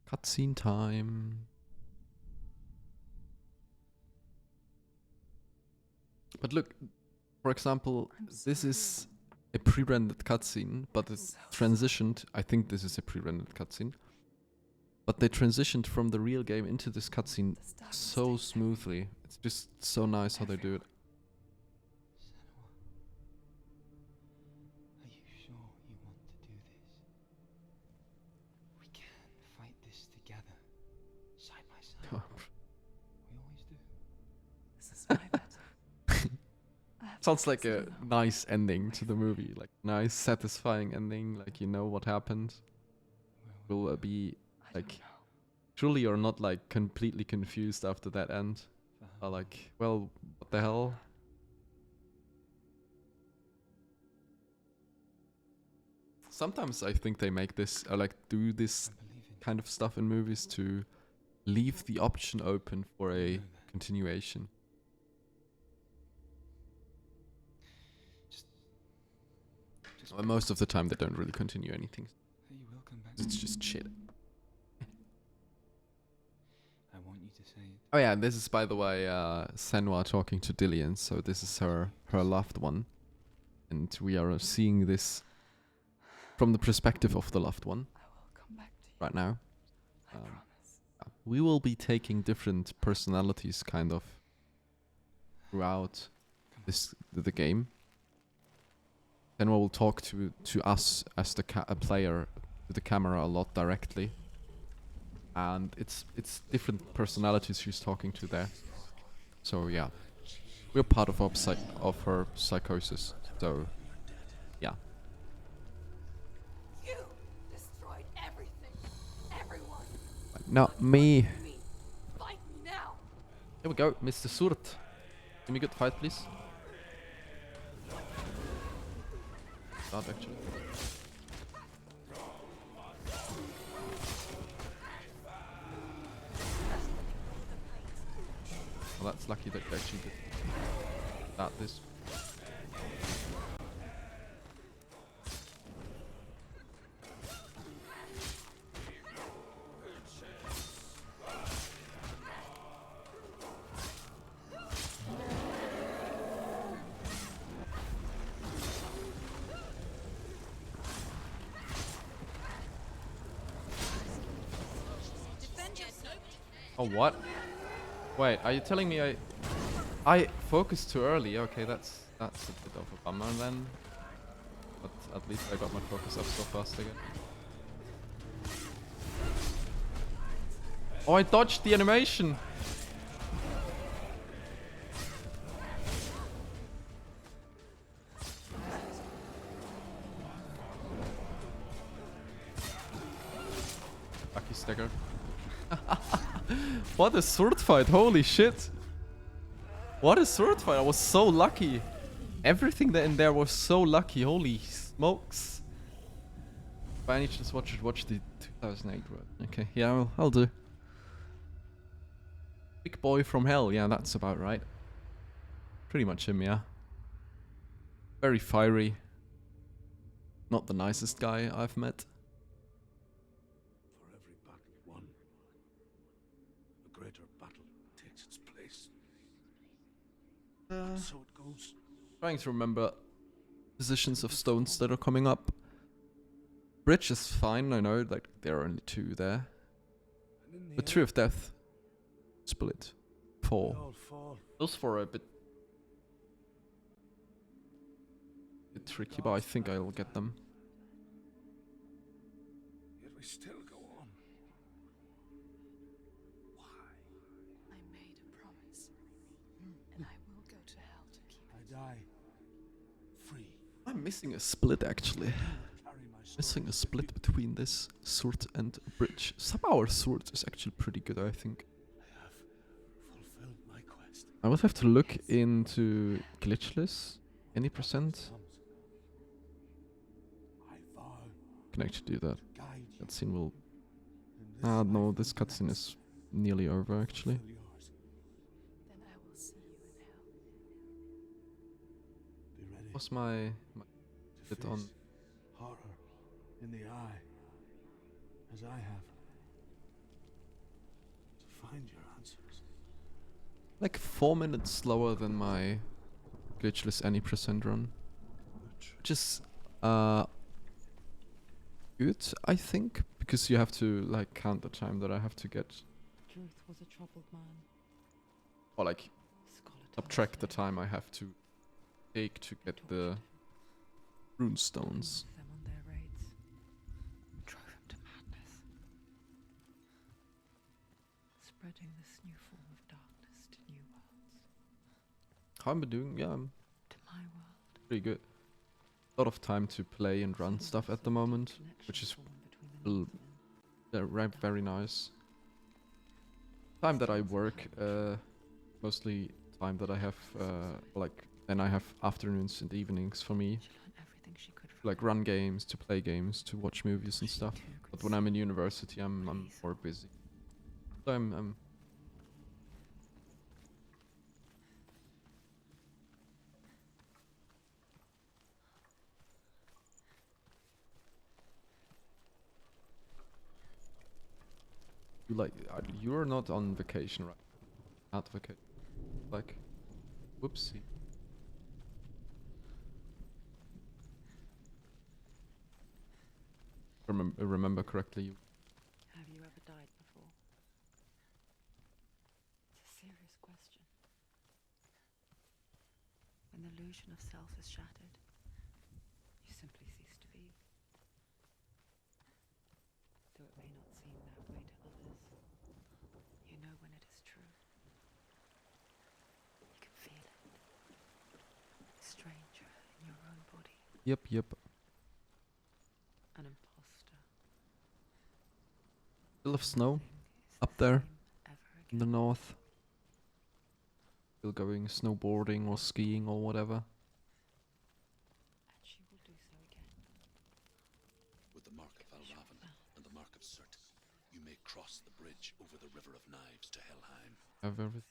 Cutscene time. But look, for example, this is a pre-rendered cutscene, but it's transitioned. I think this is a pre-rendered cutscene. But they transitioned from the real game into this cutscene so smoothly. It's just so nice how they do it. Senua, are you sure you want to do this? We can fight this together, side by side. We always do. This is my battle. Sounds like a nice ending to the movie, like nice, satisfying ending. Like you know what happened. Will be like, surely you're not like completely confused after that end. Or like, well, what the hell? Sometimes I think they make this, or like do this kind of stuff in movies to leave the option open for a continuation. Well, most of the time they don't really continue anything. You will come back. It's just shit. I want you to say it. Oh yeah, this is by the way Senua talking to Dillian, so this is her loved one. And we are seeing this from the perspective of the loved one I will come back to you. right now. I promise. We will be taking different personalities kind of throughout the game. Senua will talk to us as the player, to the camera a lot directly. And it's different personalities she's talking to there. So yeah, we're part of her psychosis. So yeah. You destroyed everything. Everyone. Not me. Me. Fight now. Here we go, Mr. Surt. Give me a good fight, please. Not actually. Well, that's lucky that you actually did that this. Defend yourself. Oh, what? Wait, are you telling me I focused too early? Okay, that's a bit of a bummer then. But at least I got my focus up so fast again. Oh, I dodged the animation! Lucky stagger. What a sword fight, holy shit! What a sword fight, I was so lucky! Everything that in there was so lucky, holy smokes! If I need to just watch the 2008 one. Okay, yeah, I'll do. Big boy from hell, yeah, that's about right. Pretty much him, yeah. Very fiery. Not the nicest guy I've met. For every battle won, a greater battle takes its place. And so it goes. Trying to remember positions of stones that are coming up. Bridge is fine, I know, like there are only 2 there. And in the But end, Tree of Death, split, we 4. all fall. Those 4 are a bit tricky, but I think I'll get them. Yet we still go on. Why? I made a promise, and I will go to hell to keep I it. die free. I'm missing a split actually. Carry my sword Missing a with split me. between this sword and bridge. Somehow our sword is actually pretty good, I think. I have fulfilled my quest. I would have to look into Glitchless. Any percent? I vow Can actually do that. to guide you. That scene will. in this Ah, no, life this and the cutscene next. is nearly over actually. Fulfill yours. Then I will see you in hell. Be ready What's my to bit on? face horror in the eye, as I have. find your answers. Like 4 minutes slower than my glitchless any percent run. Which is good, I think, because you have to like count the time that I have to get, Druth was a troubled man. or like Scholar subtract the time I have to take to get the rune stones. them on their raids. Drove him to madness. Spreading this new form of darkness to new worlds. How am I doing? Yeah, I'm To my world. pretty good. A lot of time to play and run stuff at the moment, which is very nice. Time that I work, mostly time that I have, like, then I have afternoons and evenings for me, She learned everything she could from like him. run games, to play games, to watch movies and stuff. But when I'm in university, I'm more busy. So I'm you like you're not on vacation, right? Not vacation. Like, whoopsie. Remember correctly, you Have you ever died before? It's a serious question. When the illusion of self is shattered, you simply cease to be. Though it may not seem that way to others, you know when it is true. You can feel it. Stranger in your own body. Yep. An imposter. Still of snow Nothing is up the there same ever in the again. north. Still going snowboarding or skiing or whatever. And she will do so again. With the mark of Valravan and the mark of Surt, you may cross the bridge over the River of Knives to Helheim. Have everything.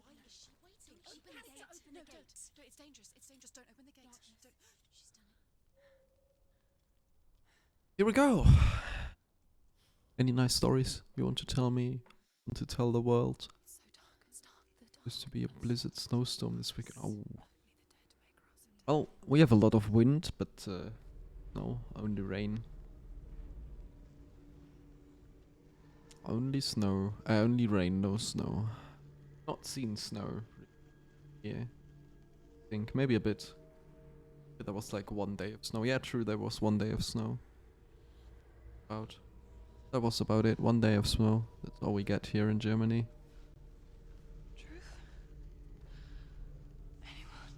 Why is she waiting? Open the gate. Open the gate. Don't. It's dangerous. It's dangerous. Don't open the gate. Don't. She's done it. Here we go. Any nice stories you want to tell me? Want to tell the world? It's so dark. It's dark. The dark. Used to be a blizzard snowstorm this weekend. Oh. Only the dead may cross it. Well, we have a lot of wind, but no, only rain. Only snow. Only rain, no snow. Not seen snow. Yeah. I think maybe a bit. But there was like 1 day of snow. Yeah, true, there was 1 day of snow. That was about it. 1 day of snow. That's all we get here in Germany. Truth? Anyone?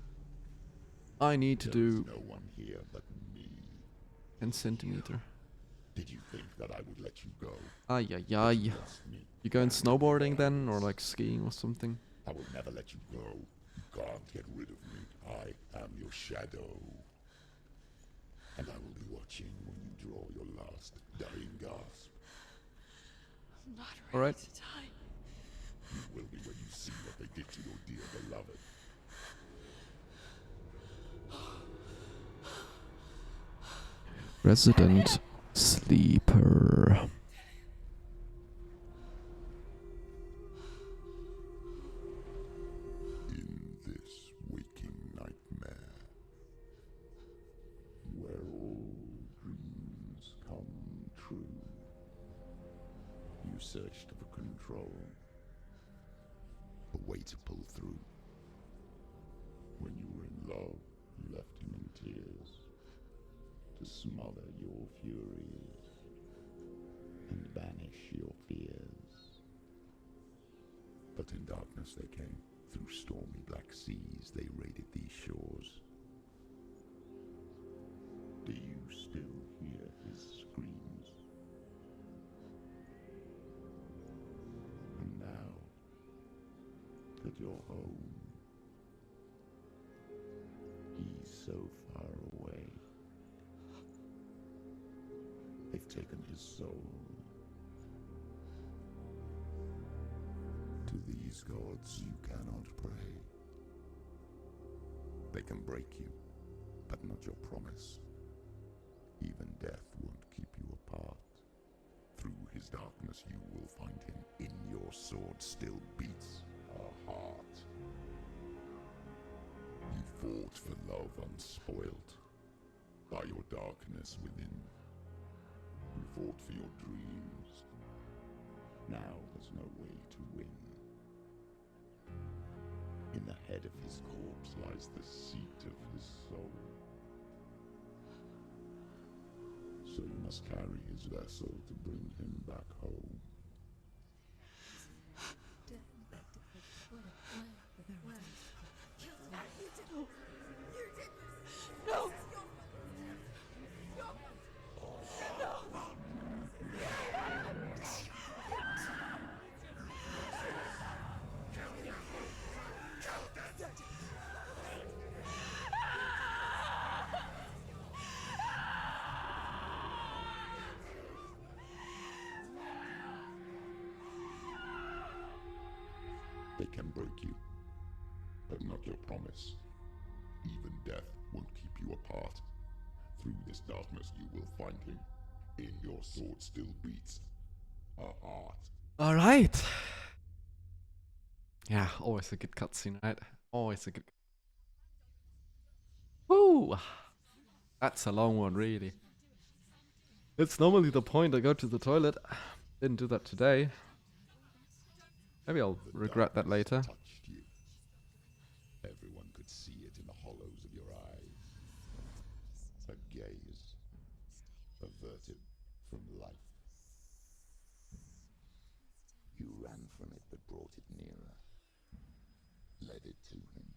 I need to There is do no one here but me. 10 centimeter. Did you think that I would let you go? Ay. But you lost me. You going snowboarding then, or like skiing or something? I will never let you go. You can't get rid of me. I am your shadow. And I will be watching when you draw your last dying gasp. I'm not ready All right. to die. You will be when you see what they did to your dear beloved. Resident Sleeper. In this waking nightmare, where all dreams come true, you searched for control, a way to pull through. When you were in love, you left him in tears, to smother your furies and banish your fears. But in darkness they came, through stormy black seas they raided these shores. Do you still hear his screams? And now that you're home, he's so far away. They've taken his soul. To these gods you cannot pray. They can break you, but not your promise. Even death won't keep you apart. Through his darkness you will find him. In your sword still beats a heart. You fought for love unspoilt by your darkness within. You fought for your dreams. Now there's no way to win. In the head of his corpse lies the seat of his soul. So you must carry his vessel to bring him back home. They can break you, but not your promise. Even death won't keep you apart. Through this darkness you will find him. In your sword still beats a heart. Alright. Yeah, always a good cutscene, right? Always a good... Woo! That's a long one, really. It's normally the point I go to the toilet. Didn't do that today. Maybe I'll regret that later. Touched you. Everyone could see it in the hollows of your eyes. A gaze averted from life. You ran from it but brought it nearer. Led it to him.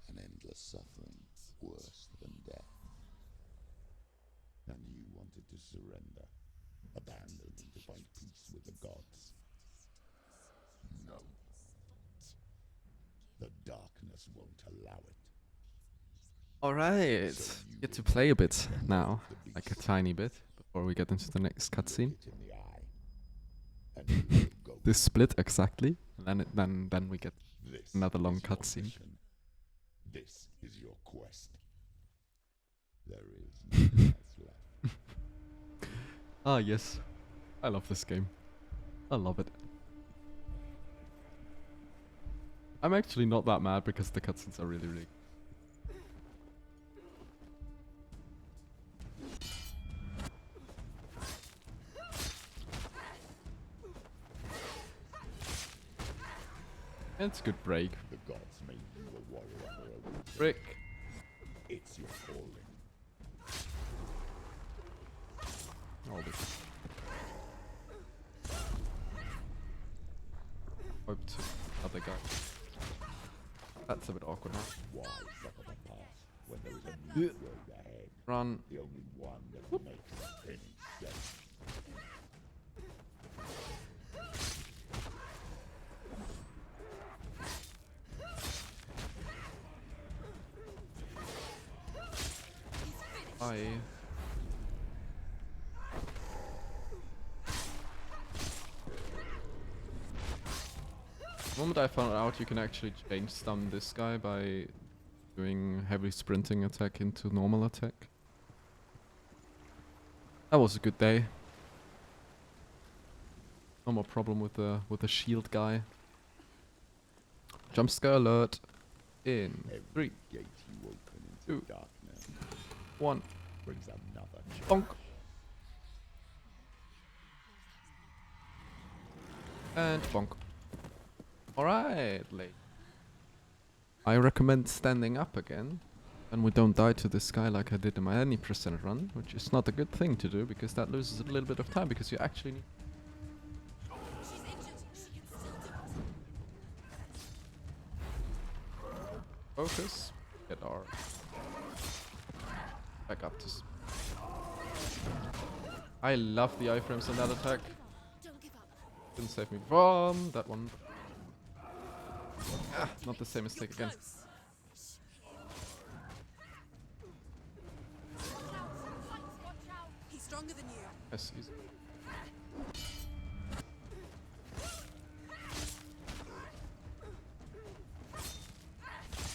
An endless suffering, worse than death. And you wanted to surrender, abandon him to find peace with the gods. No. The darkness won't allow it. Alright. So you Get to will play a bit become now. the Like a beast. tiny bit. Before we get into the next cutscene. Look it in the eye, and you will go. This split exactly. And then we get This another long is your cutscene. mission. This is your quest. There is nothing else left. Ah, yes. I love this game. I love it. I'm actually not that mad because the cutscenes are really, really... It's a good break. The gods made you a warrior for a reason. Brick. It's your calling. All this. Hope to other guy. That's a bit awkward now. Why suffer the past when there is a new Yeah. road ahead? Run. The only one that makes any sense. I... The moment I found out you can actually change stun this guy by doing heavy sprinting attack into normal attack. That was a good day. No more problem with the shield guy. Jump scare alert. In Every 3, gate you open into 2, darkness 1. brings another Bonk. challenge. And bonk. Alright, late. I recommend standing up again. And we don't die to this guy like I did in my any percent run, which is not a good thing to do because that loses a little bit of time because you actually need... She's injured. She can still do it. Focus. Get our... Back up to... I love the iframes on that attack. Don't give up. Didn't save me from that one. Ah, not the same mistake again. Close. He's stronger than you. Yes, easy.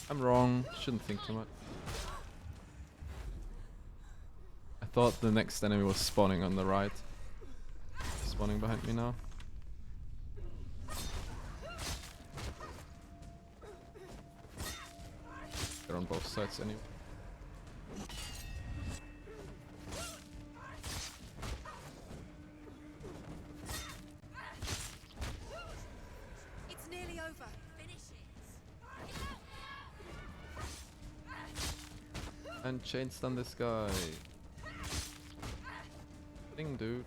I'm wrong. Shouldn't think too much. I thought the next enemy was spawning on the right. spawning behind me now. They're on both sides anyway. It's nearly over. Finish it. And chain stun this guy. Ding, dude.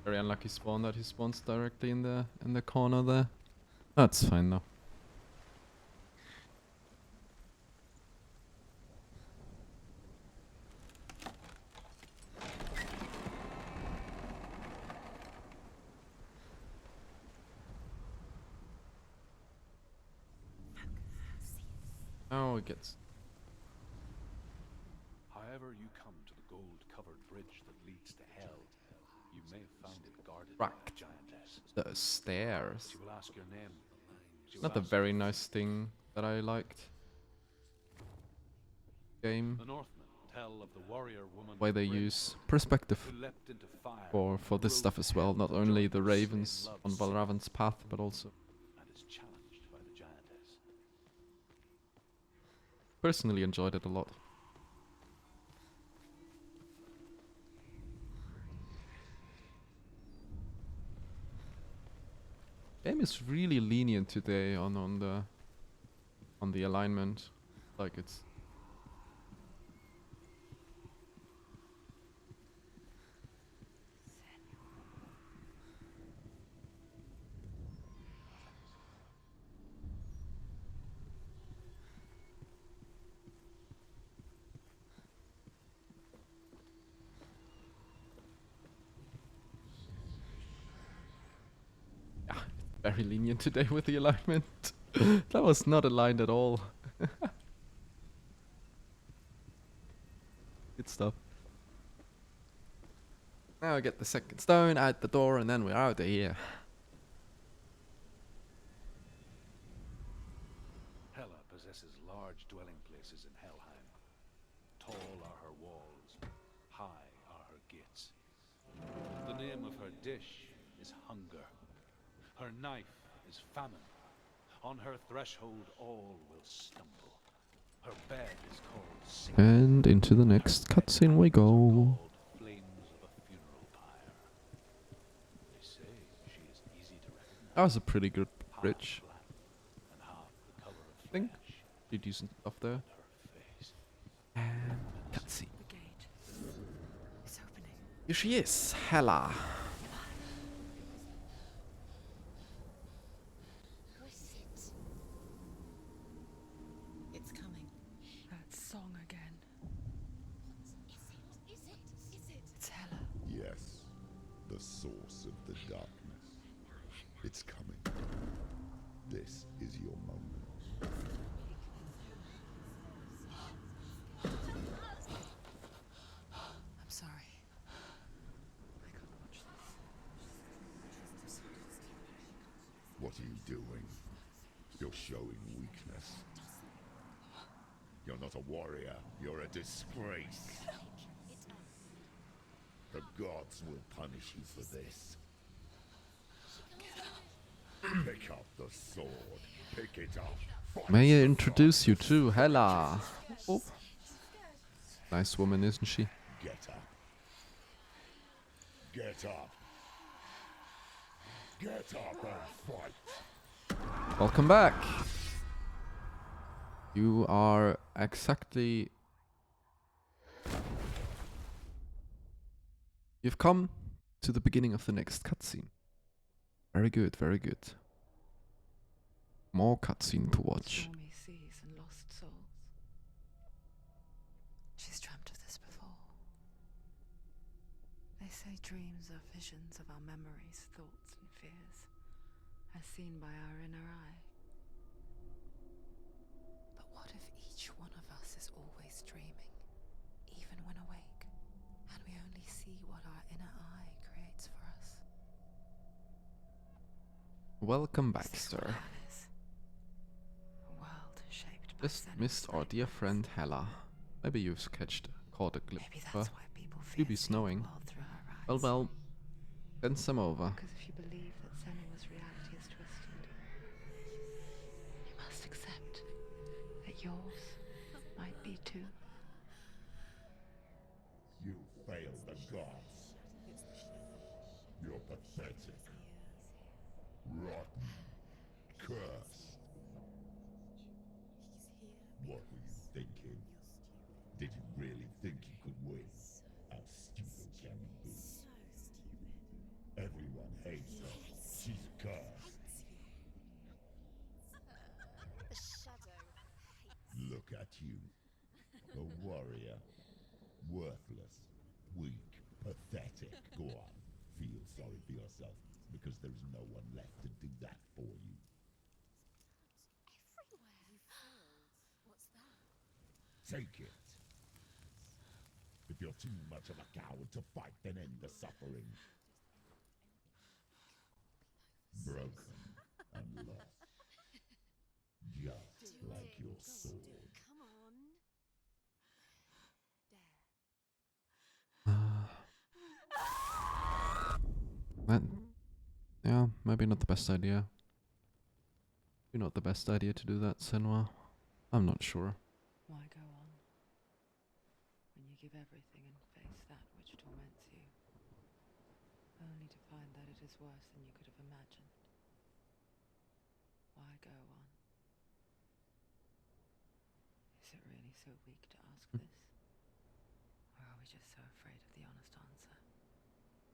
Very unlucky spawn that he spawns directly in the corner there. That's fine though. Oh, it gets. However you come to the gold-covered bridge that leads to hell, you may have found it guarded by a Racked. giantess. The stairs. She will ask your name. She will Not a ask very nice thing that I liked. Game. The Northmen tell of the warrior woman Why they Bryn, use perspective who leapt into fire for this stuff as well. Not only the ravens on Valravan's path, but also and is challenged by the giantess. personally enjoyed it a lot. Game is really lenient today on the alignment. Like it's very lenient today with the alignment. That was not aligned at all. Good stuff. Now I get the second stone out the door and then we're out of here. Hela possesses large dwelling places in Helheim. Tall are her walls, high are her gates. The name of her dish is hunger. Her knife is famine. On her threshold all will stumble. Her bed is called sin. And into the next cutscene we go. Called flames of a funeral pyre. They say she is easy to recognize. That was a pretty good bridge. Half black and half the color of Think. flesh. Did decent stuff there. Her face. And cutscene. The gate. It's opening. Here she is, Hela. Who is it? It's coming. That song again. Is it? It's Hela. Yes, the source of the darkness. It's coming. This is your moment. I'm sorry. I can't watch this. What are you doing? You're showing weakness. You're not a warrior. You're a disgrace. The gods will punish you for this. Pick up the sword. Pick it up. Fight May I the introduce you to Hela? Oh. Nice woman, isn't she? Get up. Get up. Get up and fight. Welcome back. You are exactly... You've come to the beginning of the next cutscene. Very good, very good. More cutscene to watch. Stormy seas and lost souls. She's dreamt of this before. They say dreams are visions of our memories, thoughts, and fears, As seen by our inner eye. But what if each one of us is always dreaming, even when awake, and we only see what our inner eye creates for us? Welcome Is back, this sir. what hell is? A world shaped by Just Senua's missed our dear nightmares. friend Hela. Maybe you've caught a glimpse Maybe of her. that's why people Could fear be seeing the snowing. world through her eyes. Well, Send some over. Because if you believe that Senua's reality is twisted, you must accept that yours might be too. You failed the gods. You're pathetic. Rotten. Cursed. What were you thinking? Did you really think you could win? How stupid can you be? Everyone hates her. She's cursed. The shadow hates. Look at you. A warrior. Worthless. Weak. Pathetic. Go on. Feel sorry for yourself, because there's no one left to do that for you. Everywhere. You failed. What's that? Take it. If you're too much of a coward to fight, then end the suffering. Broken and lost. Just like your sword. Come on. That, yeah, maybe not the best idea. Maybe not the best idea to do that, Senua. I'm not sure. Why go on when you give everything and face that which torments you, only to find that it is worse than you could have imagined? Why go on? Is it really so weak to ask this? Or are we just so afraid of the honest answer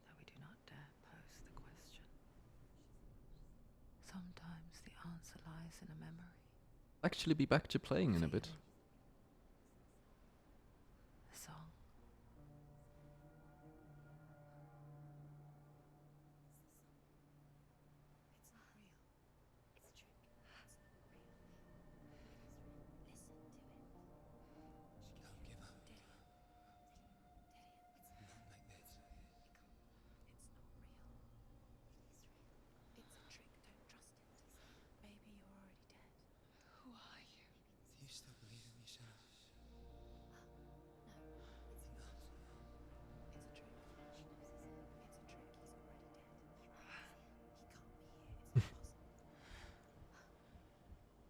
that we do not dare pose the question? Sometimes the answer lies in a memory. Actually be back to playing in a bit. A song. It's not real. It's a trick. It's not real. Listen to it. Don't give up. Daddy. It's Not like this. It's not real. It is real. It's a trick. Don't trust it. Maybe you're already dead. Who are you? Do you still believe in me, Senua? No, it's not. It's a trick. She knows it's a trick. He's already dead. He can't be here.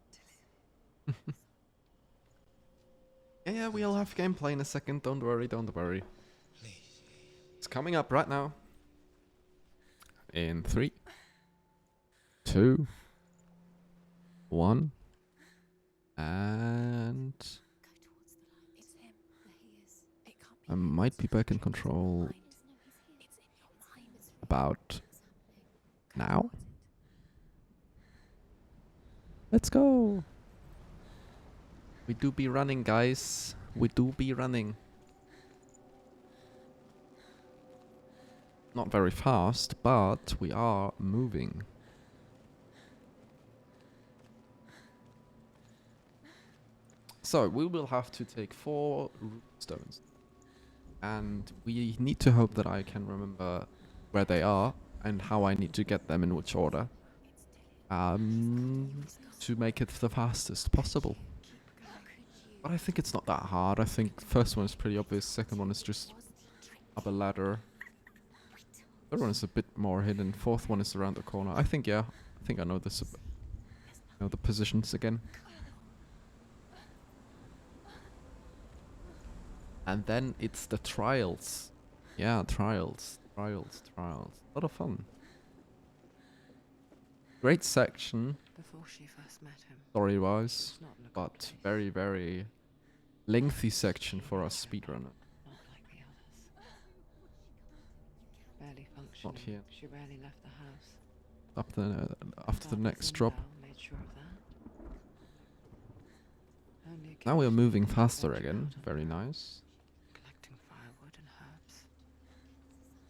It's impossible. Yeah, we'll have gameplay in a second. Don't worry, don't worry. Please. It's coming up right now. In 3, 2, 1, and Go towards the light. It's him. There he is. It can't be I him. might be back in control Mind. It's in your mind. It's real. about What's happening? Go now. towards it. Let's go. We do be running, guys. We do be running. Not very fast, but we are moving. So we will have to take 4 stones. And we need to hope that I can remember where they are and how I need to get them in which order. To make it the fastest possible. But I think it's not that hard. I think the first one is pretty obvious. Second one is just up a ladder. Third one is a bit more hidden. Fourth one is around the corner. I think, yeah. I think I know this. Know the positions again. And then it's the trials. Yeah, trials. Trials. A lot of fun. Great section, Before she first met him, story-wise. does not look But okay. very, very lengthy section for a speedrunner. Not like the others. Barely functioning. here. She rarely left the house. After the Father next drop. Zendao made sure of that. Only Now we are occasionally moving did she faster venture again. out on Very her own, nice. collecting firewood and herbs.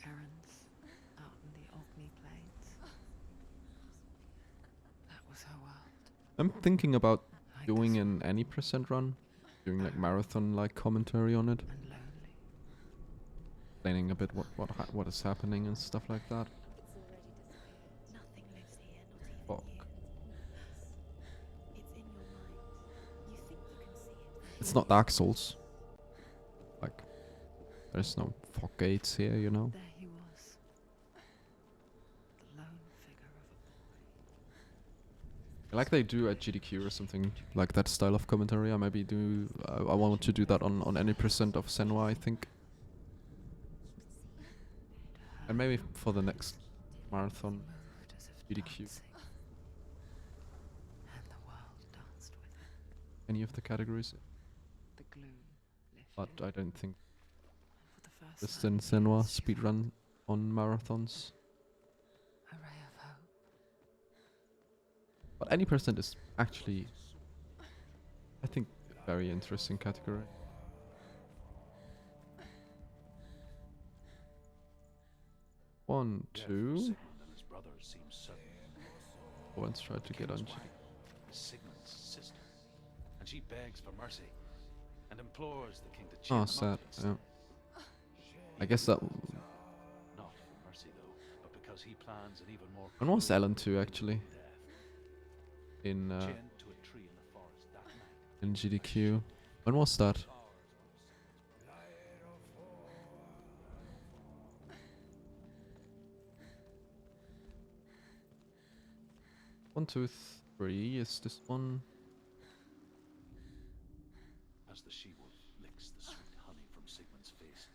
Errands out in the Orkney Plains. That was her world. I'm thinking about Like doing this an any percent run. Doing like marathon like commentary on it. and lonely. Explaining a bit what is happening and stuff like that. It's already disappeared. Nothing lives here, not even Fuck. you. It's in your mind. You think you can see it. It's not Dark Souls. Like, there's no fog gates here, you know. There he was. Like they do at GDQ or something, like that style of commentary. I maybe do. I want to do that on any percent of Senua, I think. And maybe for the next marathon, Moved as if GDQ. dancing, and the world danced with him. Any of the categories, The gloom but lifted, I don't think and for the first this time in Senua speedrun on marathons. A ray of hope. But any percent is actually, I think, a very interesting category. One, Death for two. Sigmund and his brothers seems certain. Once tried to get on. King's wife is Sigmund's sister, and she begs for mercy and implores the king to chain Oh, them sad. up instead. Yeah. I guess that. Not for mercy though, but because he plans an even more When was cruel Ellen 2 actually? death. In Chained to a tree in the forest that night. in GDQ. When was that? One, two, three. Is this one? As the she-wolf licks the sweet honey from Sigmund's face,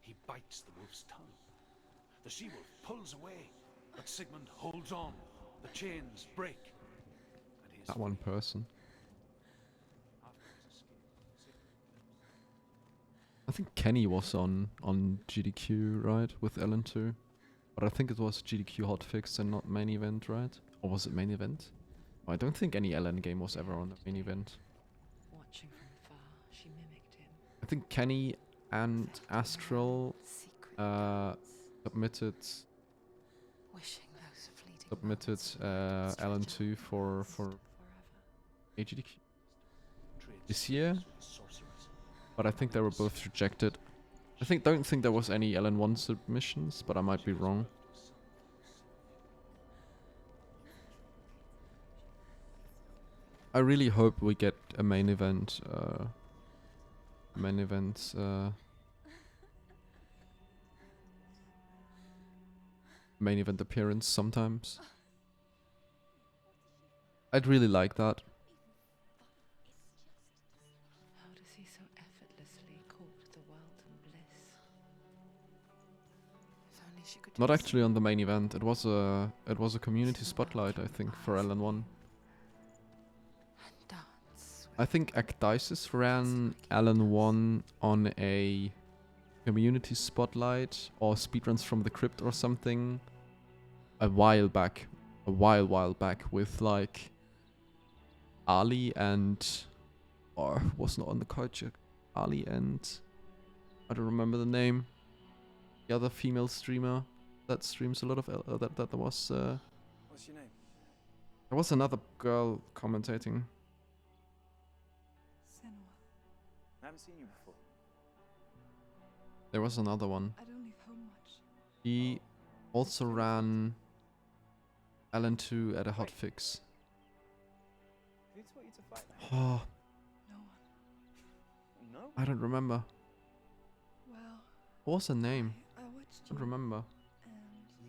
he bites the wolf's tongue. The she-wolf pulls away, but Sigmund holds on. The chains break, and he is That one free. person. After his escape, I think Kenny was on GDQ, right, with Ellen 2. But I think it was GDQ hotfix and not main event, right? Or was it main event? I don't think any Ellen game was ever on the main event. watching from afar, she mimicked him. I think Kenny and Astral Secret uh, dance, submitted wishing those fleeting Ellen 2 for Forever. AGDQ trades this year, with the sorceress. but I think they were both rejected. Don't think there was any Ellen 1 submissions, but I might be wrong. I really hope we get a main event appearance sometimes. I'd really like that. How does he so effortlessly court the world and bliss? If only she could Not do actually on the main event. It was a community spotlight, I think, for Ellen 1. and dance I think Actisis ran Ellen 1 on a community spotlight or speedruns from the crypt or something a while back with like Ali and or was not on the card check. Ali and I don't remember the name. The other female streamer that streams a lot of that was What's your name? there was another girl commentating. Senua, I haven't seen you before. There was another one. I don't leave home much. He also ran Ellen 2 at a hotfix. Who taught you to fight? Oh, No one. No? I don't remember. Well, What was her name? I watched I you don't remember. You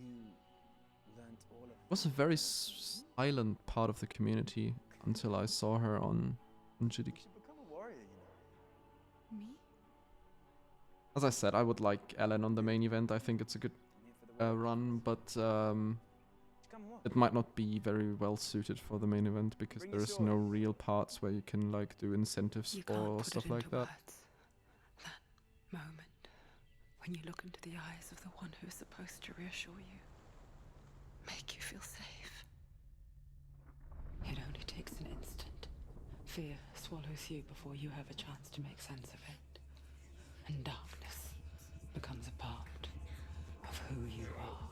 learnt all of It was a very silent part of the community until I saw her on GDQ. You should become a warrior, you know. me. As I said, I would like Ellen on the main event. I think it's a good I'm here for the world. run, but Come on. it might not be very well suited for the main event because Bring your there's no sword. real parts where you can like do incentives You can't or put stuff it like into that. words. That moment when you look into the eyes of the one who is supposed to reassure you, make you feel safe. It only takes an instant. Fear swallows you before you have a chance to make sense of it. And darkness becomes a part of who you are.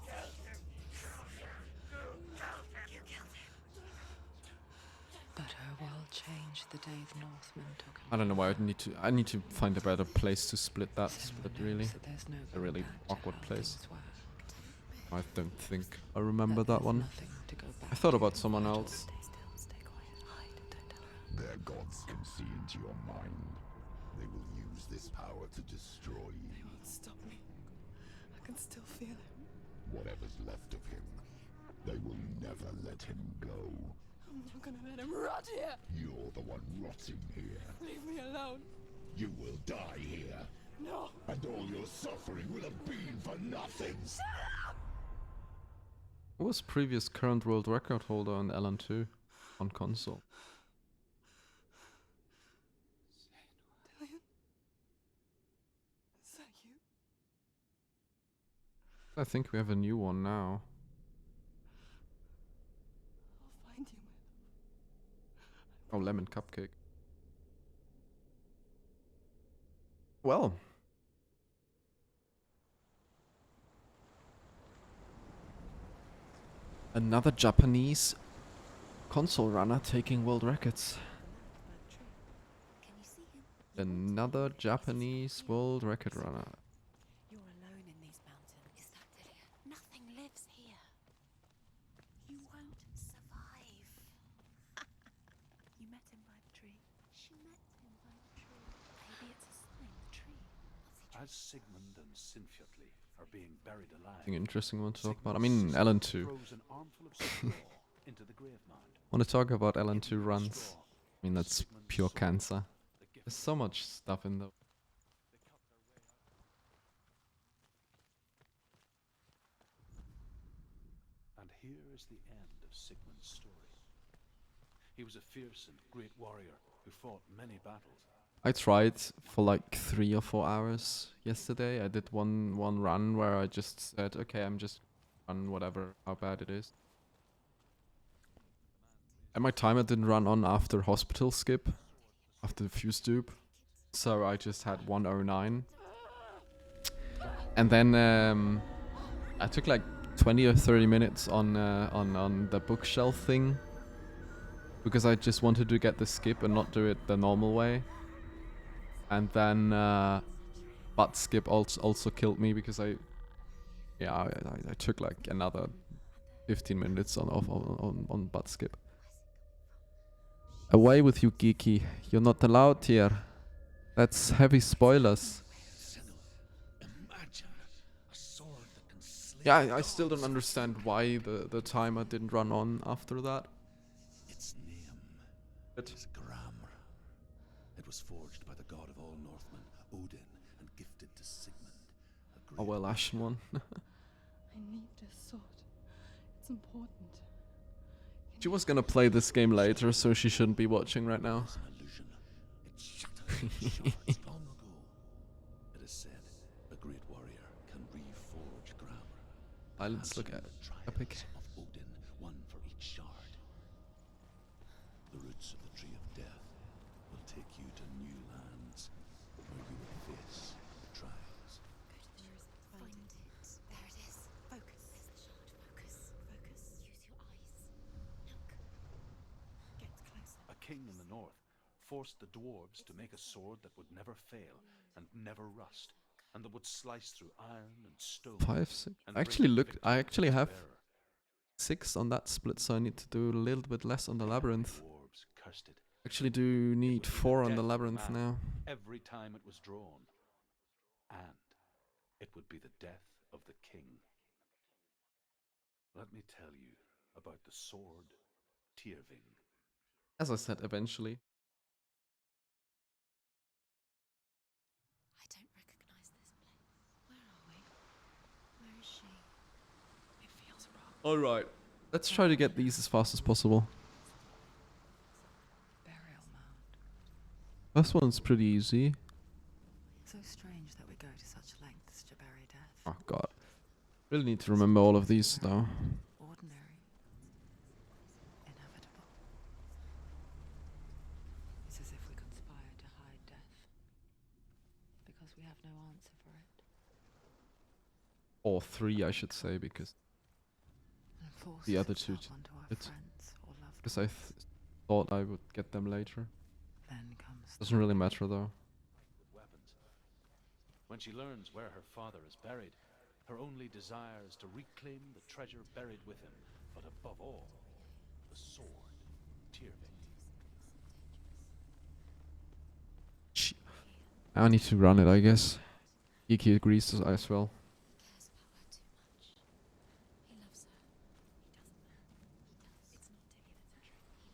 But her world changed the day the Northmen took I don't know why I need to find a better place to split that Senua split knows really. that there's no A really going back to awkward how place. things were. I don't think I remember that There's one. nothing to go I back thought to. about someone else. Stay still, stay quiet, hide, don't tell her. Their gods can see into your mind. They will use this power to destroy you. They won't stop me. I can still feel it. Whatever's left of him, they will never let him go. I'm not gonna let him rot here. You're the one rotting here. Leave me alone. You will die here. No. And all your suffering will have been for nothing. Who was previous current world record holder on LN2 on console? Dillion? Is that you? I think we have a new one now. I'll find you, Oh, lemon cupcake. Well. Another Japanese console runner taking world records. Can you see him? Another Japanese world record runner. You're alone in these mountains. Is that Dillion? Nothing lives here. You won't survive. You met him by the tree. She met him by the tree. Maybe it's a sign, the tree. As Sigmund and Sinfjotli are being buried alive, An interesting one to talk about. I Sigmund's mean, sister LN2. throws an armful of straw into the grave mound. Want to talk about In LN2 the runs? straw I mean, is that's Sigmund's pure sword, cancer. the gift There's so much stuff in the. they cut their way out. And here is the end of Sigmund's story. He was a fierce and great warrior who fought many battles. I tried for like 3 or 4 hours yesterday. I did one run where I just said, okay, I'm just run whatever, how bad it is. And my timer didn't run on after hospital skip, after the fuse tube. So I just had 109. And then I took like 20 or 30 minutes on the bookshelf thing. Because I just wanted to get the skip and not do it the normal way. And then butt skip also killed me because I took like another 15 minutes on butt skip. Away with you, geeky! You're not allowed here. That's heavy spoilers. Imagine a sword that can slay. Yeah, I still don't understand why the timer didn't run on after that. Its name But is Gramr. It was forged by the god of all Northmen, Odin, and gifted to Sigmund. A oh great well, Ashen one. I need this sword. It's important. She was gonna play this game later, so she shouldn't be watching right now. was an illusion. It shattered into shards long ago. It is said a great warrior can reforge Gramr. Let's look at Epic. Of Odin, one for each shard. The roots of the tree of death will take you to new lands where you will face the trials. Find it. There it is. Focus. There's the shard. Focus. Focus. Use your eyes. Look. Get closer. A king in the north forced the dwarves to make a sword that would never fail and never rust, and that would slice through iron and stone. 5, 6. and I actually bring looked. I victory actually to the have bearer. 6 on that split, so I need to do a little bit less on the labyrinth. Dwarves cursed it Actually, do need would be the 4 on death the of labyrinth man now. every time it was drawn, and it would be the death of the king. Let me tell you about the sword Tyrving. As I said, eventually. I don't recognize this place. Where are we? Where is she? It feels wrong. Alright. Let's try to get these as fast as possible. Burial mound. First one's pretty easy. So strange that we go to such lengths to bury death. Oh god. Really need to remember all of these though. Ordinary. Inevitable. It's as if we conspire to hide death. Because we have no answer for it. Or 3, I should say, because And force the other two itself onto our it's- friends or loved because I ones. thought I would get them later. Then comes Doesn't really matter though. With weapons. When she learns where her father is buried, her only desire is to reclaim the treasure buried with him, but above all, the sword Tyrving. I need to run it, I guess. Iki agrees as well. He cares about her too much. He loves her. He doesn't know. He does. It's not Dillion, it's a trick. He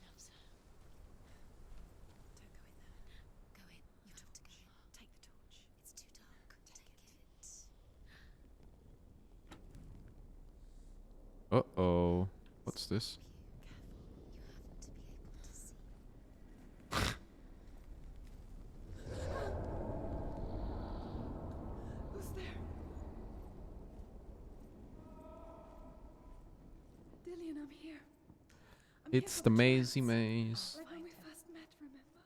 Uh-oh. What's this? Who's there? Dillian, I'm here. I'm here It's for the the Mazy trance. Maze. Like when we first met, remember?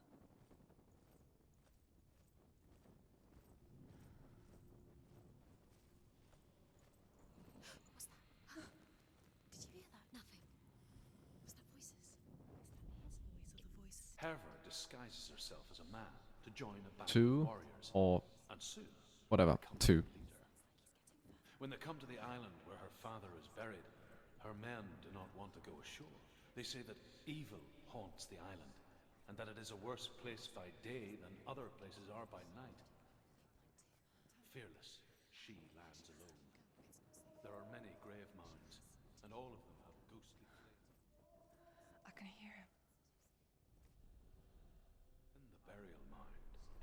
What's that? Did you hear that? Nothing. Was that voices? Is that his voice or the voice? Herver disguises herself as a man to join a band of Two warriors, or and soon whatever. becomes Two. their leader. When they come to the island where her father is buried, her men do not want to go ashore. They say that evil haunts the island, and that it is a worse place by day than other places are by night. Fearless, she lands alone. There are many grave mounds, and all of them have ghostly flames. I can hear him. In the burial mound,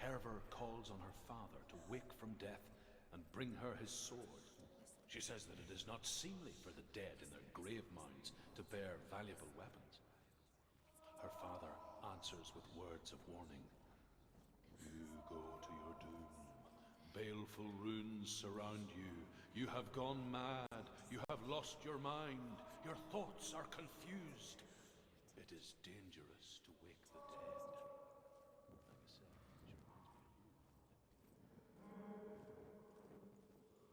Herver calls on her father to wake from death and bring her his sword. She says that it is not seemly for the dead in their grave mounds to bear valuable weapons. Her father answers with words of warning. You go to your doom. Baleful runes surround you. You have gone mad. You have lost your mind. Your thoughts are confused. It is dangerous to wake the dead. Like I said, she reminds me of you.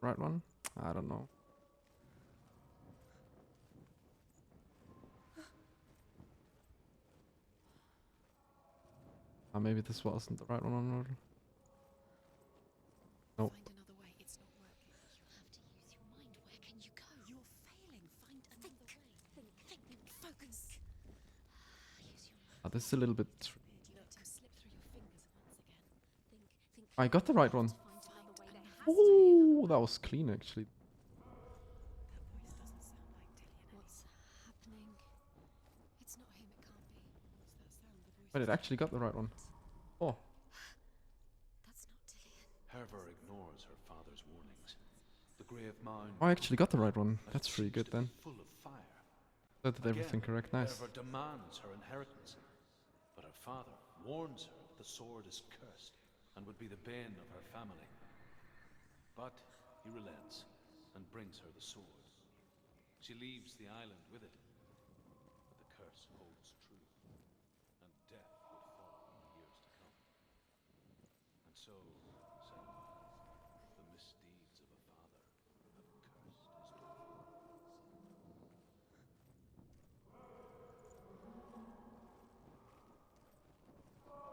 Right one? I don't know. Maybe this wasn't the right one on order. Nope. Find another way. It's not working. You have to use your mind. Where can you go? You're failing. Find another way. Think. Focus. Use your mind. This is a little bit. You let him slip through your fingers once again. Think. I got the right one. Find another way. There has to be. Oh, that was clean actually. That voice doesn't sound like Dillian. What's happening? It's not him. It can't be. What's that sound? The voice. But it actually got the right one. Oh, That's not Dillian. Herver ignores her father's warnings. The grave mound. I actually got the right one. as That's it pretty seems good to be then. Full of fire. I did everything Again, correct. Nice. Herver demands her inheritance, but her father warns her that the sword is cursed and would be the bane of her family. But he relents and brings her the sword. She leaves the island with it, but the curse holds true, and death would follow in the years to come. And so, Senua, the misdeeds of a father have cursed his daughter.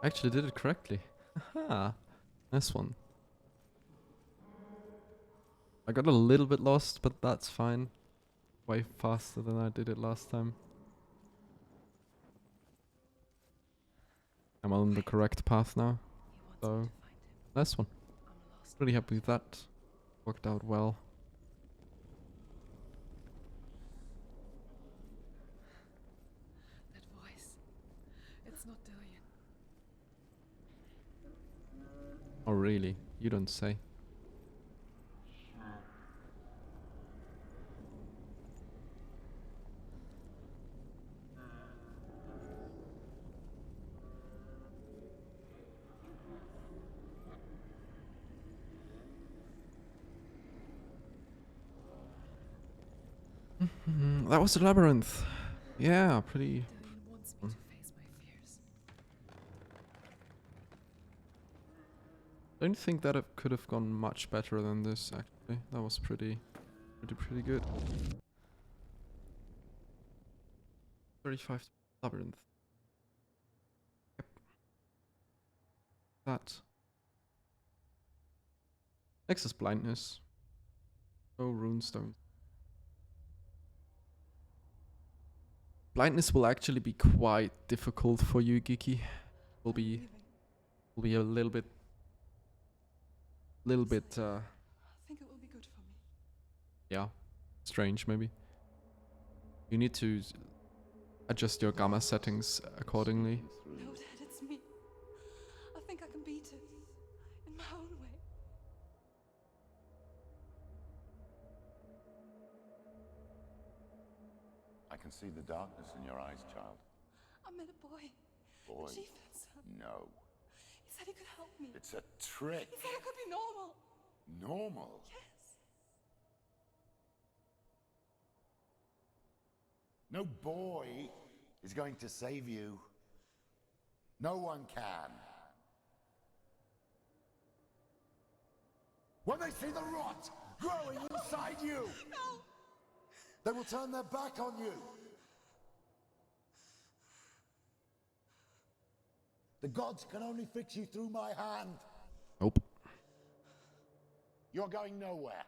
I actually did it correctly. Haha. Nice one. I got a little bit lost, but that's fine. Way faster than I did it last time. I'm on the correct path now. He wants me So, to find him. nice one. I'm a lost Really happy with that. Worked out well. That voice. It's not Dillian. Oh really? You don't say. That was a labyrinth. Yeah, pretty. Dillian wants me to face my fears. Don't think that it could have gone much better than this. Actually, that was pretty good. 35 labyrinth. Yep. That. Next is blindness. Oh, runestone. Blindness will actually be quite difficult for you, Geeky. Will be a little bit. I think it will be good for me. Yeah, strange maybe. You need to adjust your gamma settings accordingly. No, Dad, it's me. I think I can beat it. In my own way. I can see the darkness in your eyes, child. I met a boy. Boy, The chief said so. no. He said he could help me. It's a trick. He said I could be normal. Normal? Yes. No boy is going to save you. No one can. When they see the rot growing inside you, No. they will turn their back on you. The gods can only fix you through my hand. Nope. You're going nowhere.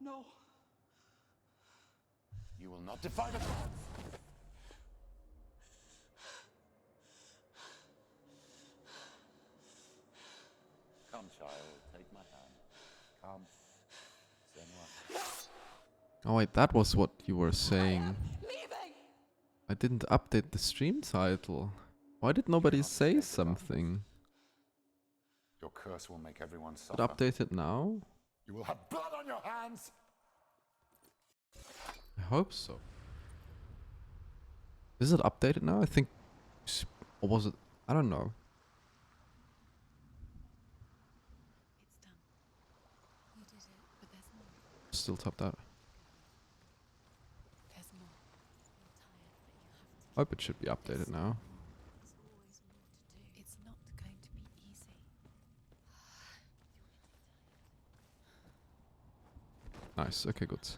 No. You will not defy the gods. Come, child, take my hand. Come. Senua. Oh wait, that was what you were saying. Leaving. I didn't update the stream title. Why did nobody say something? Your curse will make everyone But suffer. update it now? You will have blood on your hands. I hope so. Is it updated now? I think... Or was it... I don't know. It's done. You did it, but there's more. Still topped out. There's more. You're tired, but you have to. Hope it should be updated now. There's always more to do. It's not going to be easy. Nice, okay, good.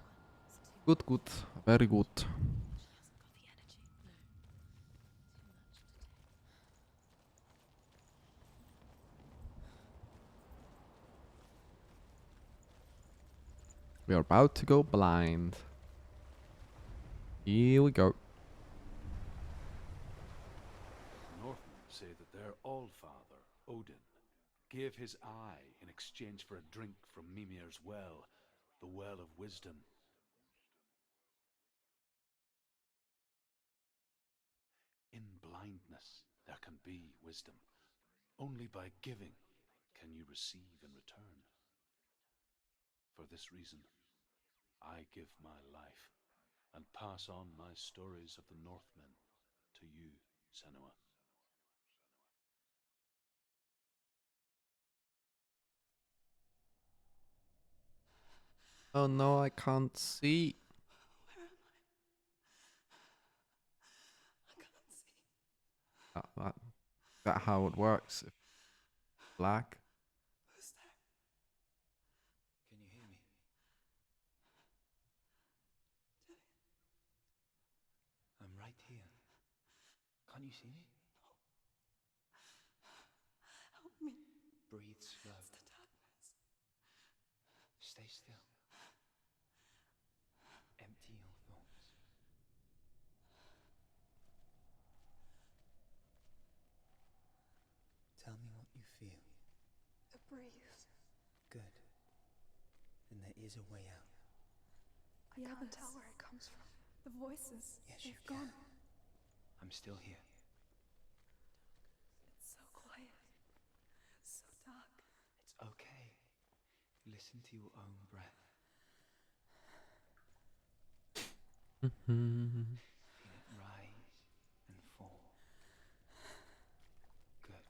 Good, good. Very good. She hasn't got the energy. No. Too much to do. We are about to go blind. Here we go. Northmen say that their Allfather, Odin, gave his eye in exchange for a drink from Mimir's well, the Well of Wisdom. In blindness, there can be wisdom. Only by giving can you receive in return. For this reason, I give my life and pass on my stories of the Northmen to you, Senua. Oh no, I can't see. Where am I? I can't see. That how it works. If black. Who's there? Can you hear me? I'm right here. Can't you see me? Help me. Breathe slow. It's the darkness. Stay still. Empty your thoughts. Tell me what you feel. A breeze. Good. Then there is a way out. I can't tell where it comes from. The voices. Yes, you They've can. gone. I'm still here. It's so quiet. So dark. It's okay. Listen to your own breath. Feel it rise and fall. Good.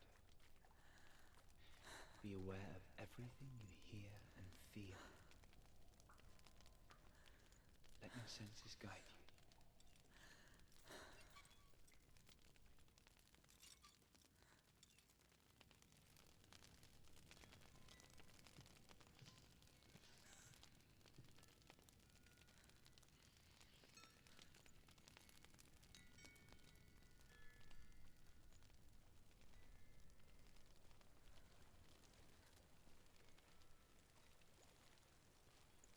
Be aware of everything you hear and feel. Let your senses guide you.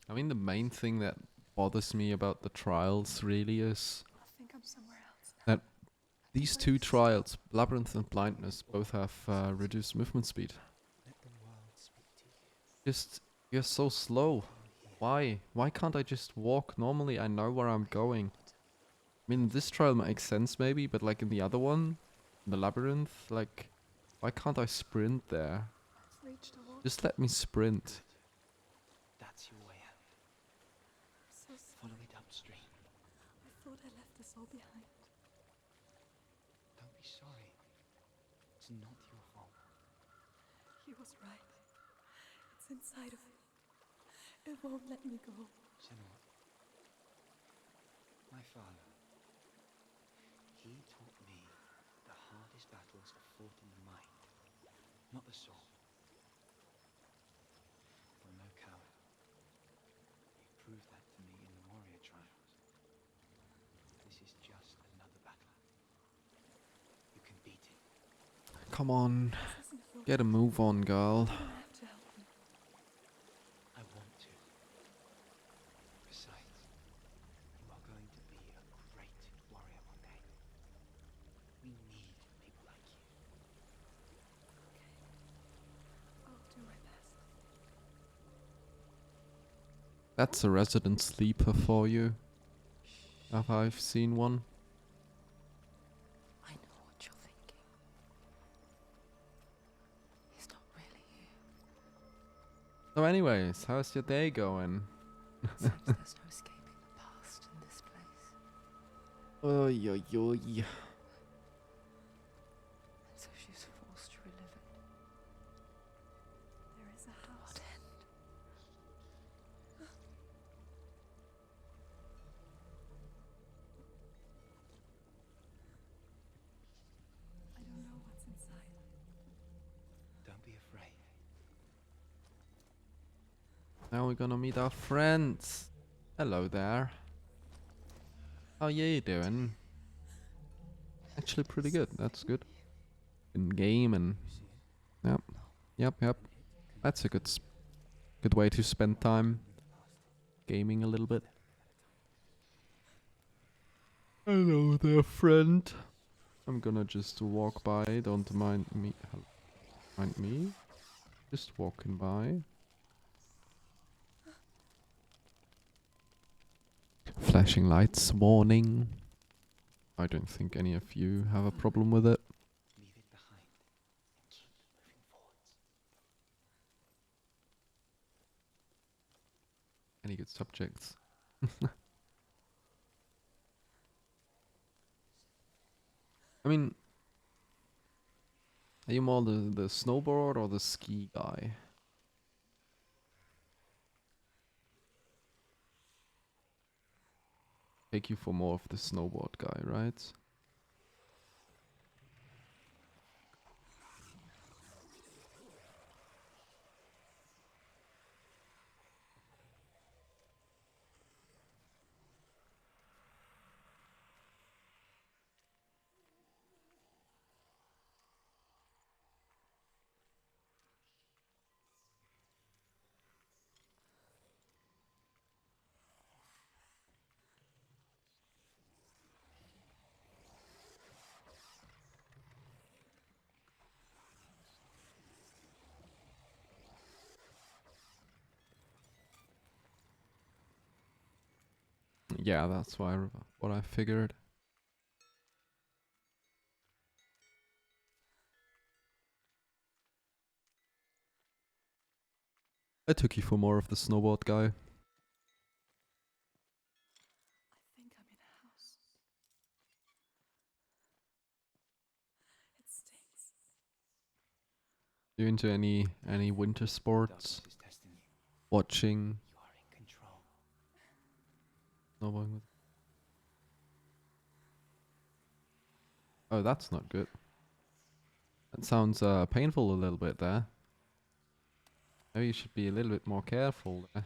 I mean, the main thing that bothers me about the trials really is I think I'm somewhere else now. that these two trials, Labyrinth and Blindness, both have reduced movement speed. Let the world speak to you. Just, you're so slow. Why? Why can't I just walk normally? I know where I'm going. I mean, this trial makes sense maybe, but like in the other one, the Labyrinth, like, why can't I sprint there? I've reached a wall. Just let me sprint. That's your way out. so sorry. Follow it upstream. I thought I left us all behind. Don't be sorry. It's not your fault. He was right. It's inside of me. It won't let me go. Senua, my father, he taught me the hardest battles are fought in the mind, not the sword. You're no coward. You proved that to me in the warrior trials. This is just another battle. You can beat it. Come on. This isn't your Get a move on, girl. You don't have to help me. I want to. Besides, you are going to be a great warrior one day. We need people like you. I'll do my best. That's a resident sleeper for you. Have I've seen one. I know what you're thinking. He's not really here. So anyways, how's your day going? Seems there's no escaping the past in this place. Oy, oy, oy. And so she's forced to relive it. There is a house. What end? I don't know what's inside. Don't be afraid. Now we're gonna meet our friends. Hello there. How you doing? Actually pretty good, that's good. In game and... Yep, yep. That's a good way to spend time. Gaming a little bit. Hello there, friend. I'm gonna just walk by, don't mind me. Mind me? Just walking by. Flashing lights, warning. I don't think any of you have a problem with it. Leave it behind and keep moving forwards. Any good subjects? I mean, are you more the snowboard or the ski guy? Take you for more of the snowboard guy, right? Yeah, that's what I figured. I took you for more of the snowboard guy. I think I'm in a house. It stinks. You into any winter sports? Darkness is testing you. Watching, You are in control. snowboarding with. Oh, that's not good. That sounds painful a little bit there. Maybe you should be a little bit more careful there.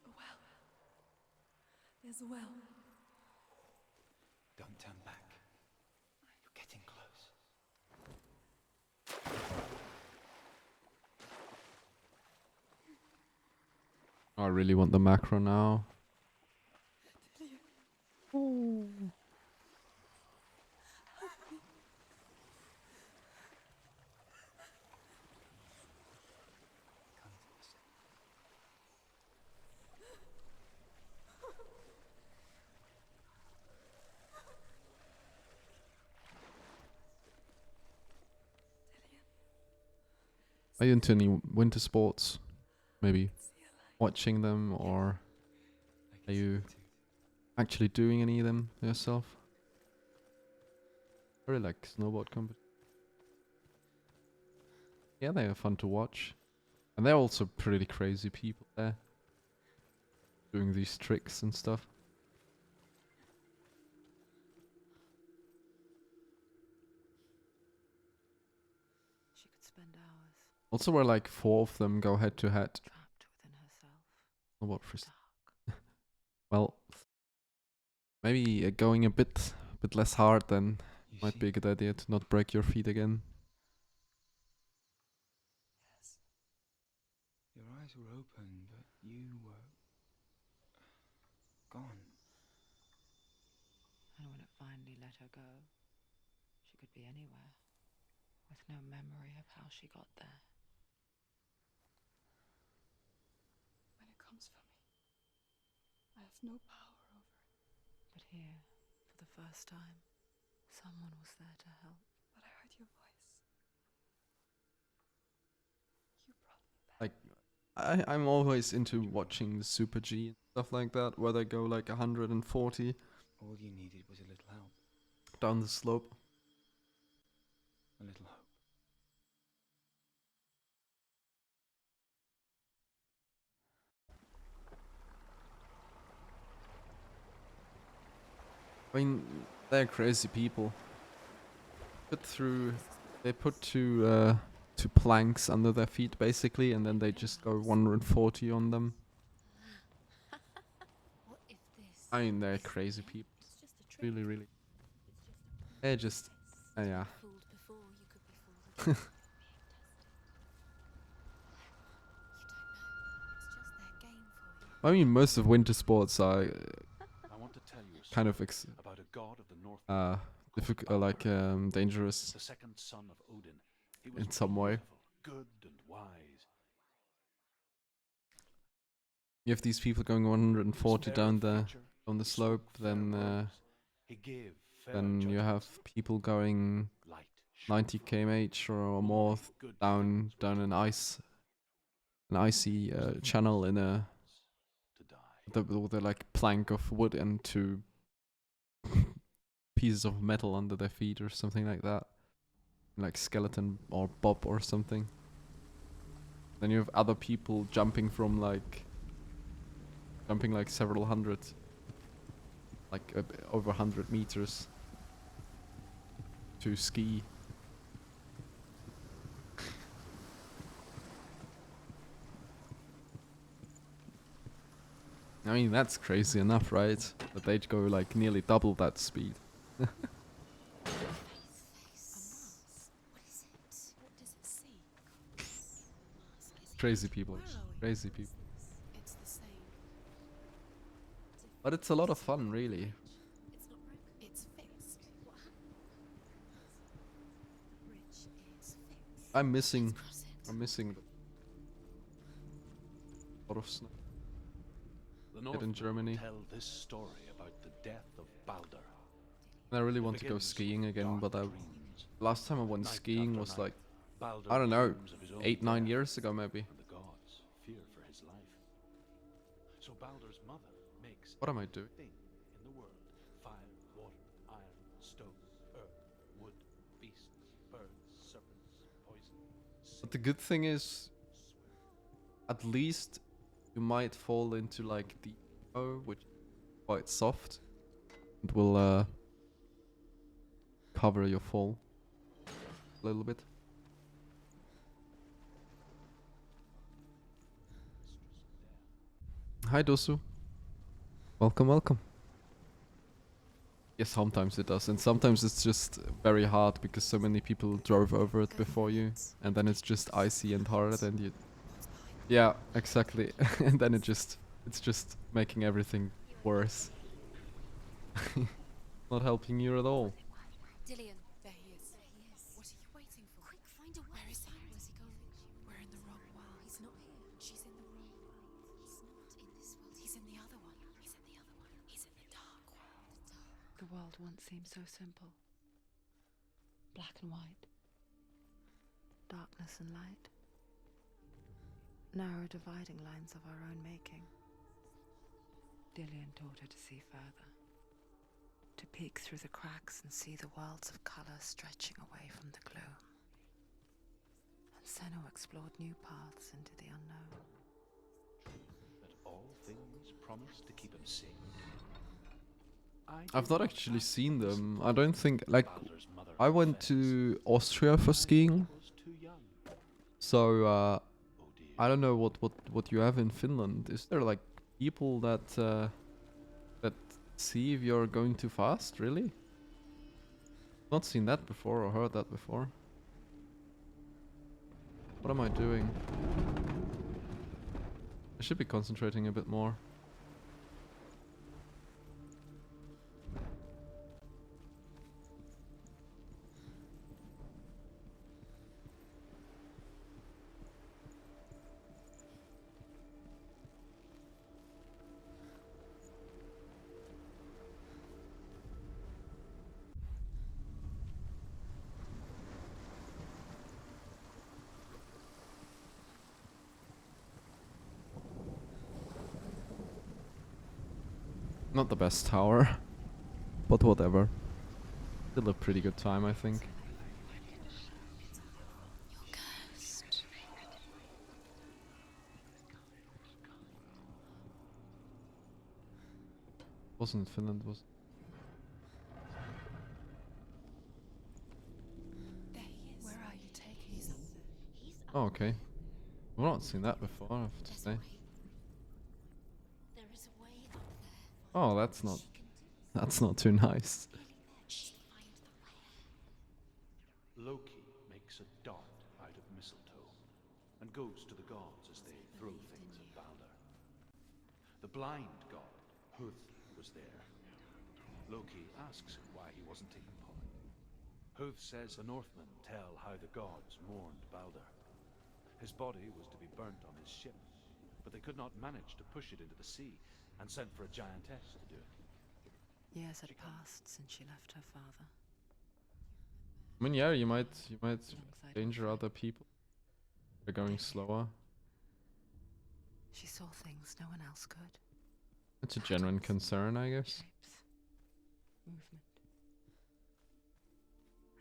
A well. There's a well. Don't turn back. You're getting close. I really want the macro now. Come to the center. Are you into any winter sports? Maybe watching them, or are you actually doing any of them yourself? I really like snowboard competition. Yeah, they are fun to watch. And they're also pretty crazy people there. Doing these tricks and stuff. She could spend hours Also where like 4 of them go head to head. trapped within herself. Snowboard freestyle. Dark. Well, maybe going a bit less hard then You might see? be a good idea to not break your feet again. Yes. Your eyes were open, but you were gone. And when it finally let her go, she could be anywhere, with no memory of how she got there. When it comes for me, I have no power over it. But here, for the first time, someone was there to help. But I heard your voice. You brought me back. Like I'm always into watching the Super G and stuff like that, where they go like 140 All you needed was a little help, down the slope. a little hope. I mean, they're crazy people. They put two planks under their feet basically, and then they just go 140 on them. What if this I mean, they're is crazy the end? people. It's just a trick. Really, really. It's just a They're just, yeah. fooled before, you could be fooled again. You don't know. It's just their game for you. I mean, most of winter sports are I want to tell you a kind of story about a god of the north, dangerous the second son of Odin. He in some way. beautiful, good and wise. You have these people going 140 down the on the He slope, spoke fair then words. He gave fair then you have judgments. people going Light, 90 shrewd km/h or Only more good down things will an icy channel in a to die. with a like plank of wood and 2 pieces of metal under their feet or something like that, like skeleton or bob or something. Then you have other people jumping like several hundred, like over 100 meters to ski. I mean, that's crazy enough, right? But they'd go like nearly double that speed. Face. A mask. What is it? What does it see? Mask is Crazy people. Where are we? Crazy people. It's the same. But it's a lot of fun, really. It's not broken. It's fixed. What happened? The bridge is fixed. I'm missing Cross it. a lot of snow. The in Northmen Germany. tell this story about the death of Balder. And I really It want to go begins skiing with again, dark but dreams. last time I went Night skiing after was night, like, Balder I don't know, dreams of his own 8-9 death, years ago maybe. and the gods fear for his life. So Balder's mother makes What am I doing? everything in the world: fire, water, iron, stone, earth, wood, beasts, birds, serpents, poison. But the good thing is, at least you might fall into like the snow, which is quite soft. It will cover your fall a little bit. Hi Dosu. Welcome, welcome. Yes, sometimes it does, and sometimes it's just very hard because so many people drove over it before you, and then it's just icy and hard, and you. Yeah, exactly, and then it's just making everything worse. Not helping you at all. Dillion, there he is. There he is. What are you waiting for? Quick, find a way. Where is he? Where's he going? We're in the wrong world. He's not here. She's in the wrong world. He's not in this world. He's in the other one. He's in the other one. He's in the dark world. The dark. The world once seemed so simple. Black and white. Darkness and light. narrow dividing lines of our own making. Dillian taught her to see further. To peek through the cracks and see the worlds of colour stretching away from the gloom. And Senua explored new paths into the unknown. That all things promise to keep him safe. I've not actually seen them. I don't think, like, I went to Austria for skiing, so I don't know what you have in Finland. Is there like people that that see if you're going too fast? Really? Not seen that before or heard that before. What am I doing? I should be concentrating a bit more. Not the best tower, but whatever. Still a pretty good time, I think. You're cursed. Wasn't Finland, was? There he is. Where are you taking us? He's up Oh, okay. I've not seen that before, I have to There's a say. way. There is a way up there. Oh, that's not She can do that's not too nice. really there. She find the way. Loki makes a dart out of mistletoe and goes to the gods as they throw things at Balder. The blind god, Huth, was there. Loki asks him why he wasn't taking part. Huth says the Northmen tell how the gods mourned Balder. His body was to be burnt on his ship, but they could not manage to push it into the sea and sent for a giantess to do it. Years had passed since she left her father. I mean, yeah, you might Alongside danger her other people. They're going slower. She saw things no one else could. It's a genuine concern, I guess. shapes, movement.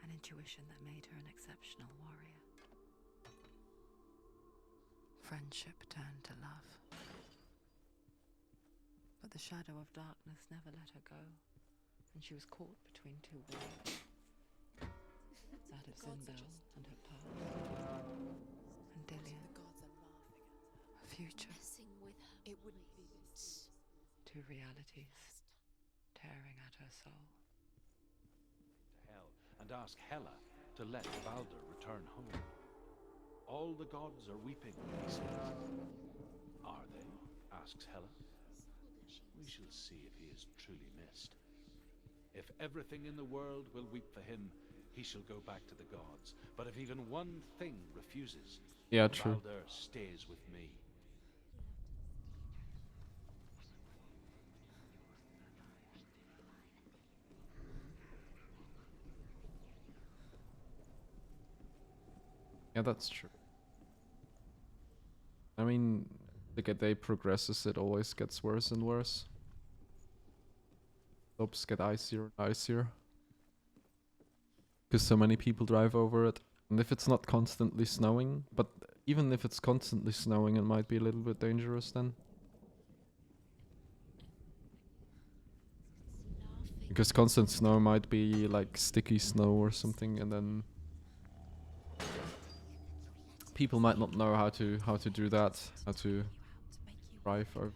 An intuition that made her an exceptional warrior. Friendship turned to love. But the shadow of darkness never let her go, and she was caught between two worlds. That of Zindel and her past. And Dillian, The gods are laughing at her future. messing with her. It wouldn't be this. Two realities tearing at her soul. To Hell and ask Hela to let Balder return home. All the gods are weeping, he says. Are they? Asks Hela. We shall see if he is truly missed. If everything in the world will weep for him, he shall go back to the gods. But if even one thing refuses, Yeah, true. Balder stays with me. Yeah, that's true. I mean, the day progresses, it always gets worse and worse. Slopes get icier and icier. Because so many people drive over it. And if it's not constantly snowing, but even if it's constantly snowing, it might be a little bit dangerous then. Because constant snow might be like sticky snow or something, and then people might not know how to do that, how to drive over.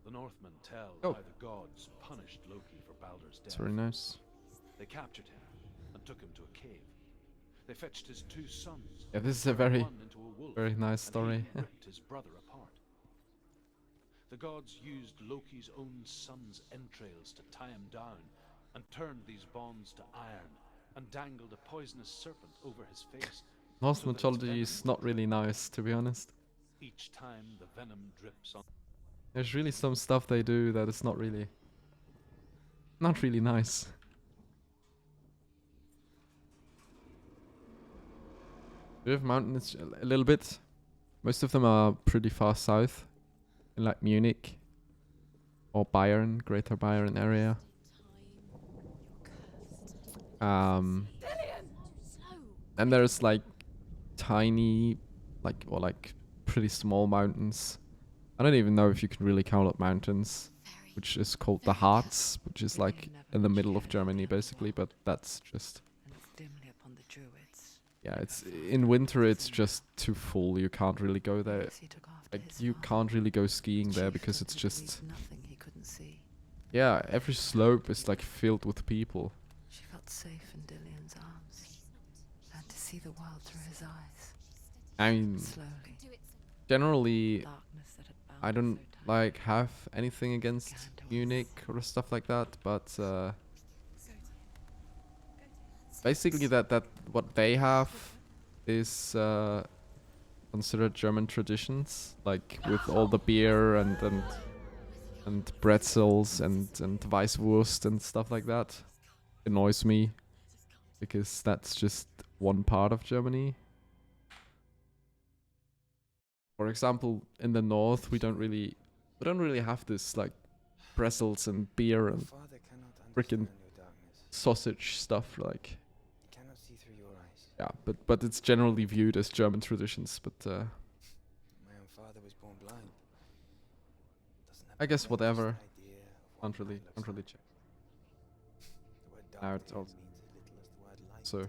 The Northmen tell Oh. how the gods punished Loki for Balder's It's death. very nice. They captured him and took him to a cave. They fetched his two sons. Yeah, this is a turned very, one into a wolf, very nice and story. he ripped his brother apart. The gods used Loki's own son's entrails to tie him down, and turned these bonds to iron, and dangled a poisonous serpent over his face. Norse so that its mythology venom is not would really drip. nice, to be honest. Each time the venom drips on. There's really some stuff they do that is not really nice. We have mountains a little bit. Most of them are pretty far south, in like Munich or Bayern, Greater Bayern area. And there's like tiny, like pretty small mountains. I don't even know if you can really count up mountains, which is called the Harz, which is like in the middle of Germany basically, but that's just, And looked dimly upon the druids. yeah, it's in winter it's just too full. You can't really go there. Yes, he took after Like his you father. can't really go skiing there Chief because that it's there was just, nothing he couldn't see. yeah, every slope is like filled with people. She felt safe in Dillion's arms. Learned to see the world through his eyes. I mean, Slowly. generally Darkness that had bound I her don't so tight like have anything against began to Munich or stuff like that, but basically that what they have is considered German traditions, like with all the beer and pretzels and Weisswurst and stuff like that. Annoys me because that's just one part of Germany. For example, in the north we don't really have this like pretzels and beer and Father cannot frickin' understand your darkness. sausage stuff, like, He cannot see through your eyes. yeah, but it's generally viewed as German traditions, but My own father was born blind. Doesn't have I the guess faintest whatever. idea of what Can't blind really looks check. like. The word Now dark it's to him all means as little as the word light. so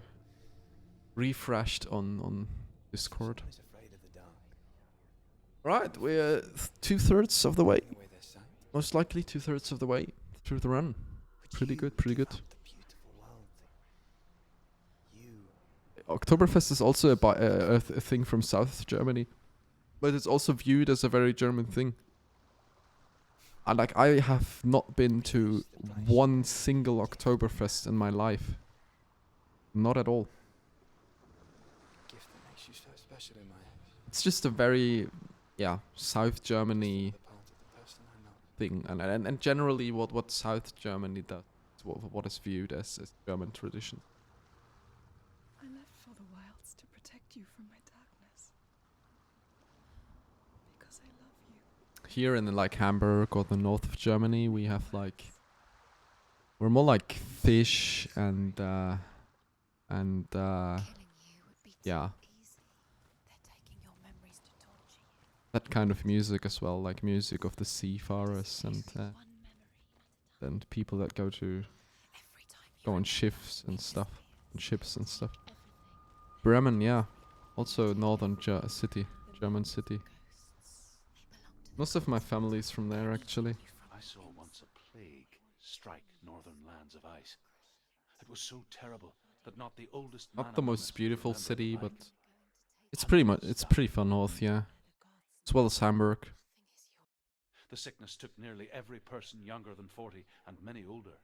refreshed on Discord. Someone is afraid of the dark. Right, we're 2/3 of the way. Taking away their sight. Most likely 2/3 of the way through the run. Would Pretty you good, pretty give good. up the beautiful world that you Oktoberfest is also a thing from South Germany, but it's also viewed as a very German thing. And like I have not been to one single Oktoberfest in my life. Not at all. gift that makes you so special in my eyes. It's just a very, yeah, South Germany The part of the person I know. thing, and generally what South Germany does, what is viewed as German tradition. I left for the wilds to protect you from my darkness. Because I love you. Here in like Hamburg or the north of Germany, we have like, we're more like fish and Killing you would be yeah, too easy. They're taking your memories to torture you. that kind of music as well, like music of the seafarers One memory at a time. and people that go Every time you on remember, ships and it stuff, on disappears. ships and stuff. Everything. Bremen, yeah, also northern city, German city. Ghosts. They belong to the Most of my family's from there actually. I saw once a plague strike northern lands of ice. It was so terrible that not the oldest man Not the among most us beautiful remembered city, the but night. it's pretty far north, yeah, as well as Hamburg. The sickness took nearly every person younger than 40 and many older.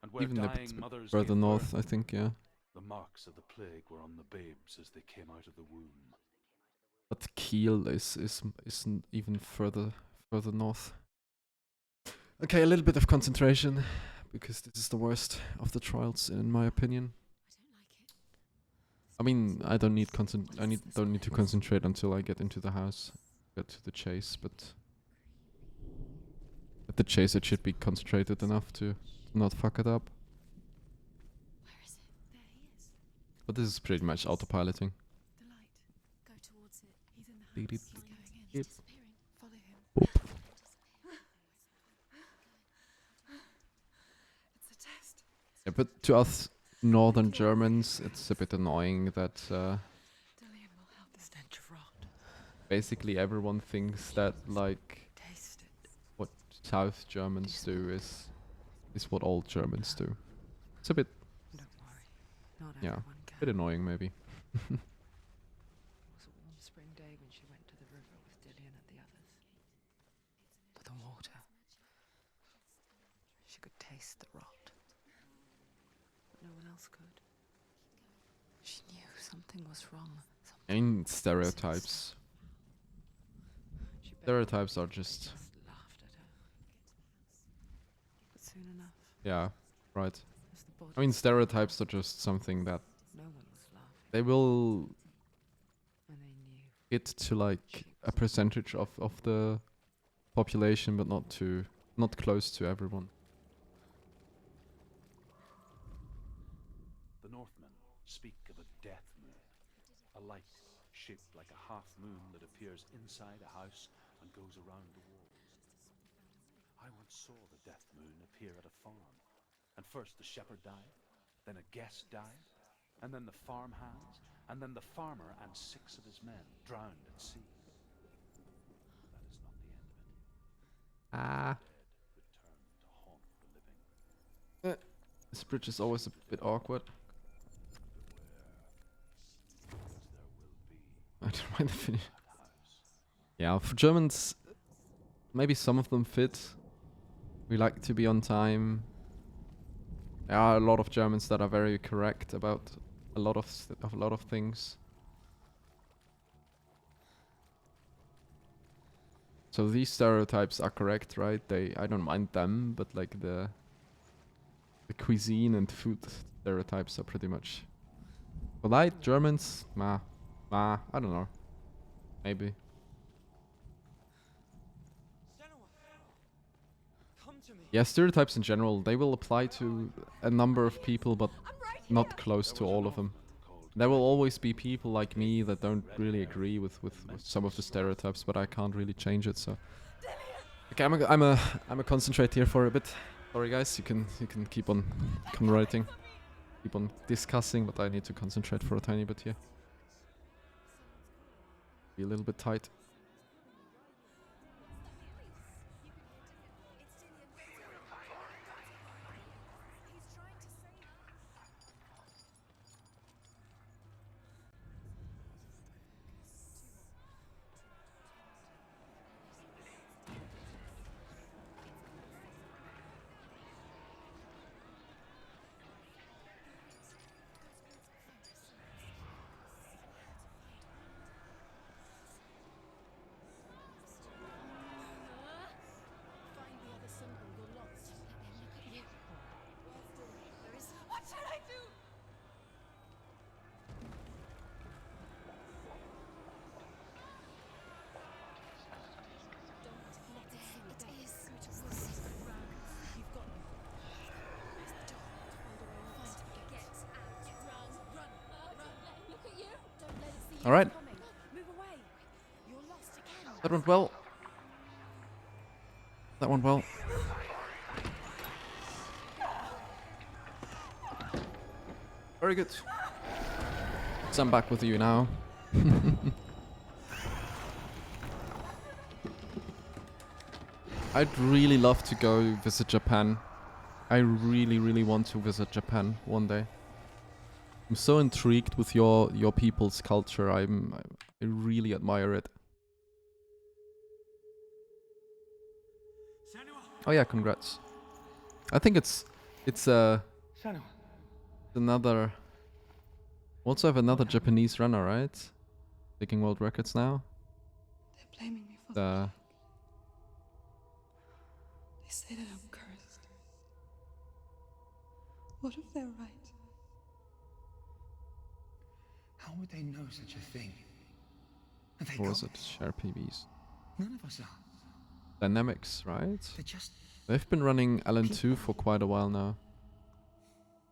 And where Even a dying bit mothers further gave north, birth, I think, yeah. the marks of the plague were on the babes as they came out of the womb. But Kiel is even further north. Okay, a little bit of concentration, because this is the worst of the trials in my opinion. I mean, I don't need to concentrate until I get into the house, get to the chase, but at the chase it should be concentrated enough to not fuck it up. Where is it? There he is. But this is pretty much autopiloting. The light. Go towards it. He's in the house. Beep, beep, He's going in. He's disappearing. Follow him. It's a test. Yeah, but to us northern Germans, it's a bit annoying that Dillian will help The us. stench of rot. basically everyone thinks that like Taste it. what South Germans do is what all Germans do. It's a bit Don't worry. Not Yeah, everyone can. bit annoying maybe. It was a warm spring day when she went to the river with Dillian and the others. But the water. She could taste the rot. But no one else could. She knew something was wrong. I mean stereotypes. She begged Stereotypes are they just laughed at her. But soon enough, yeah, right. as the body I mean stereotypes are just something that no one was laughing. they will it to like a percentage of the population, but not close to everyone. The Northmen speak of a death moon, a light shaped like a half moon that appears inside a house and goes around the walls. I once saw the death moon appear at a farm, and first the shepherd died, then a guest died, and then the farm hands, and then the farmer and 6 of his men drowned at sea. That is not the end of it. Ah. The dead return to haunt the living. This bridge is always a bit awkward. I don't mind the finish. Yeah, for Germans, maybe some of them fit. We like to be on time. There are a lot of Germans that are very correct about a lot of things. So these stereotypes are correct, right? I don't mind them, but like the cuisine and food stereotypes are pretty much polite. Germans, I don't know. Maybe. Yeah, stereotypes in general, they will apply to a number of people, but not close to all of them. There will always be people like me that don't really agree with some of the stereotypes, but I can't really change it. So, okay, I'm a concentrate here for a bit. Sorry, guys, you can keep on writing, keep on discussing, but I need to concentrate for a tiny bit here. Be a little bit tight. All right. That went well. That went well. Very good. So I'm back with you now. I'd really love to go visit Japan. I really, really want to visit Japan one day. I'm so intrigued with your people's culture. I really admire it. Oh yeah, congrats. I think it's another. Also have another Japanese runner, right? Taking world records now. They're blaming me for the plague. They say that I'm cursed. What if they're right? How would they know such a thing? Are they Or was it gods? share PVs? None of us are. Dynamics, right? They're just They've been running LN2 for quite a while now.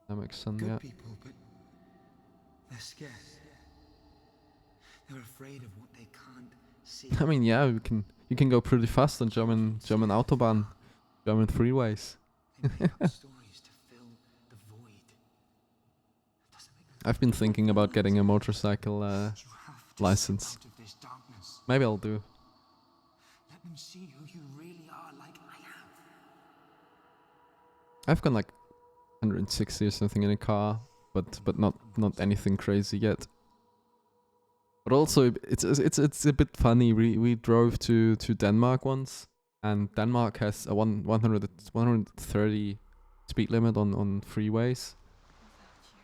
Dynamics and good yeah. people, but they're scared. They're afraid of what they can't see. I mean, yeah, you can go pretty fast on German Autobahn, German freeways. They make up stories to fill the void. Doesn't make them I've been thinking about getting a motorcycle You have to license. step out of this darkness. Maybe I'll do. Let them see who you really are, like I have. I've gone like 160 or something in a car, but not anything crazy yet. But also it's a bit funny. We drove to Denmark once, and Denmark has a 130 speed limit on freeways.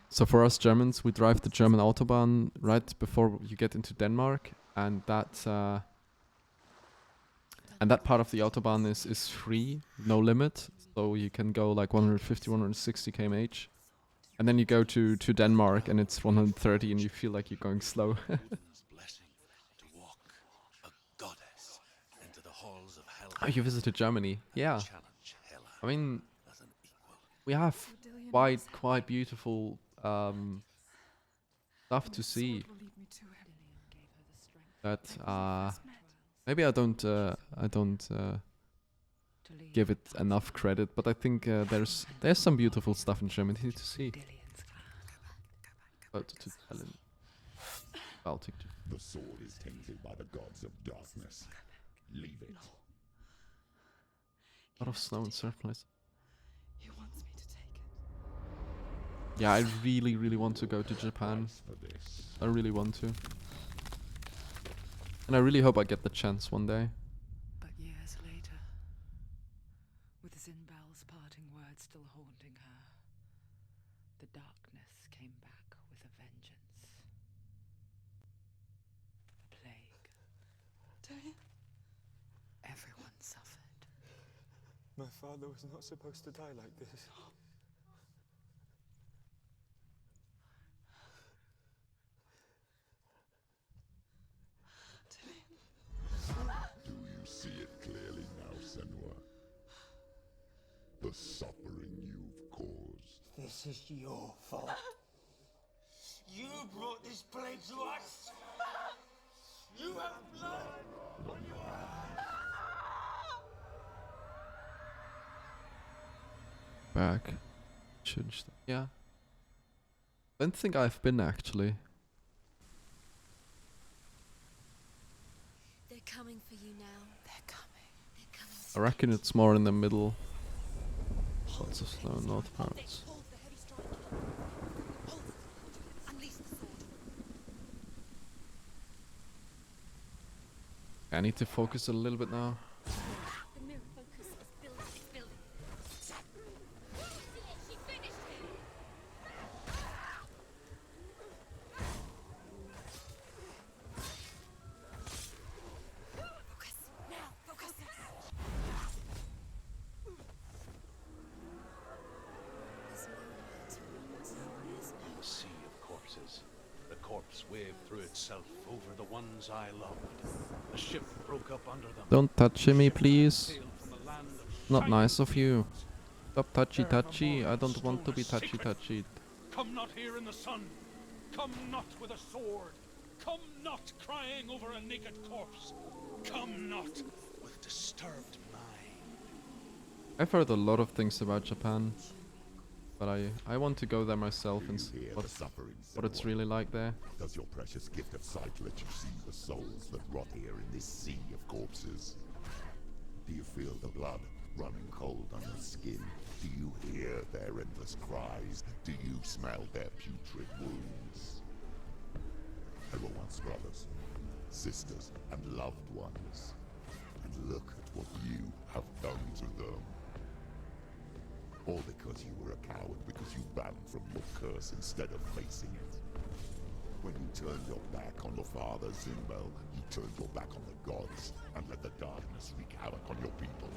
So for us Germans, we drive the German Autobahn right before you get into Denmark, and that part of the Autobahn is free, no limit. So you can go like 150, 160 km/h. And then you go to Denmark and it's 130 and you feel like you're going slow. Blessing to walk halls of hell. Oh, you visited Germany? Yeah. Challenge Hela I mean, as an equal. we have Dillion quite beautiful stuff to see. will lead me to him. Dillion gave her the strength That Met. maybe I don't To lead give it enough credit, but I think there's some beautiful stuff in Germany to see. Dillion's clan. Oh, to Tallinn. Baltic. The sword is tainted by the gods of darkness. Leave it. A lot of snow and surplus. He wants me to take it. Yeah, I really want to go to Japan. Price for this. I really want to. And I really hope I get the chance one day. But years later, with Zinbel's parting words still haunting her, the darkness came back with a vengeance. A plague. Dillion? Everyone suffered. My father was not supposed to die like this. Do you see it clearly now, Senua? The suffering you've caused. This is your fault. You brought this plague to us. You have blood on your hands. Back. Changed. Yeah. Don't think I've been actually. They're coming for you now. They're coming. They're coming. I reckon it's more in the middle. Lots of snow, north parts. Hold the heavy strike. Hold it. Unleash the sword. I need to focus a little bit now. The mirror focus is building. It's building. She finished him. Focus. Now. Focus. This mirror turns. There's no Sea of corpses. The corpse waved through itself over the ones I loved. The ship broke up under them. Don't touch me, Ship please. sailed from a land of Not shining nice of you. fields. Stop touchy. I don't want to be touchy. Come not here in the sun. Come not with a sword. Come not crying over a naked corpse. Come not with disturbed mind. I've heard a lot of things about Japan, but I want to go there myself and see Hear the suffering, what it's Senua? really like there. Does your precious gift of sight let you see the souls that rot here in this sea of corpses? Do you feel the blood running cold on your skin? Do you hear their endless cries? Do you smell their putrid wounds? They were once brothers, sisters, and loved ones. And look at what you have done to them. All because you were a coward, because you ran from your curse instead of facing it. When you turned your back on your father, Zinbel, you turned your back on the gods and let the darkness wreak havoc on your people.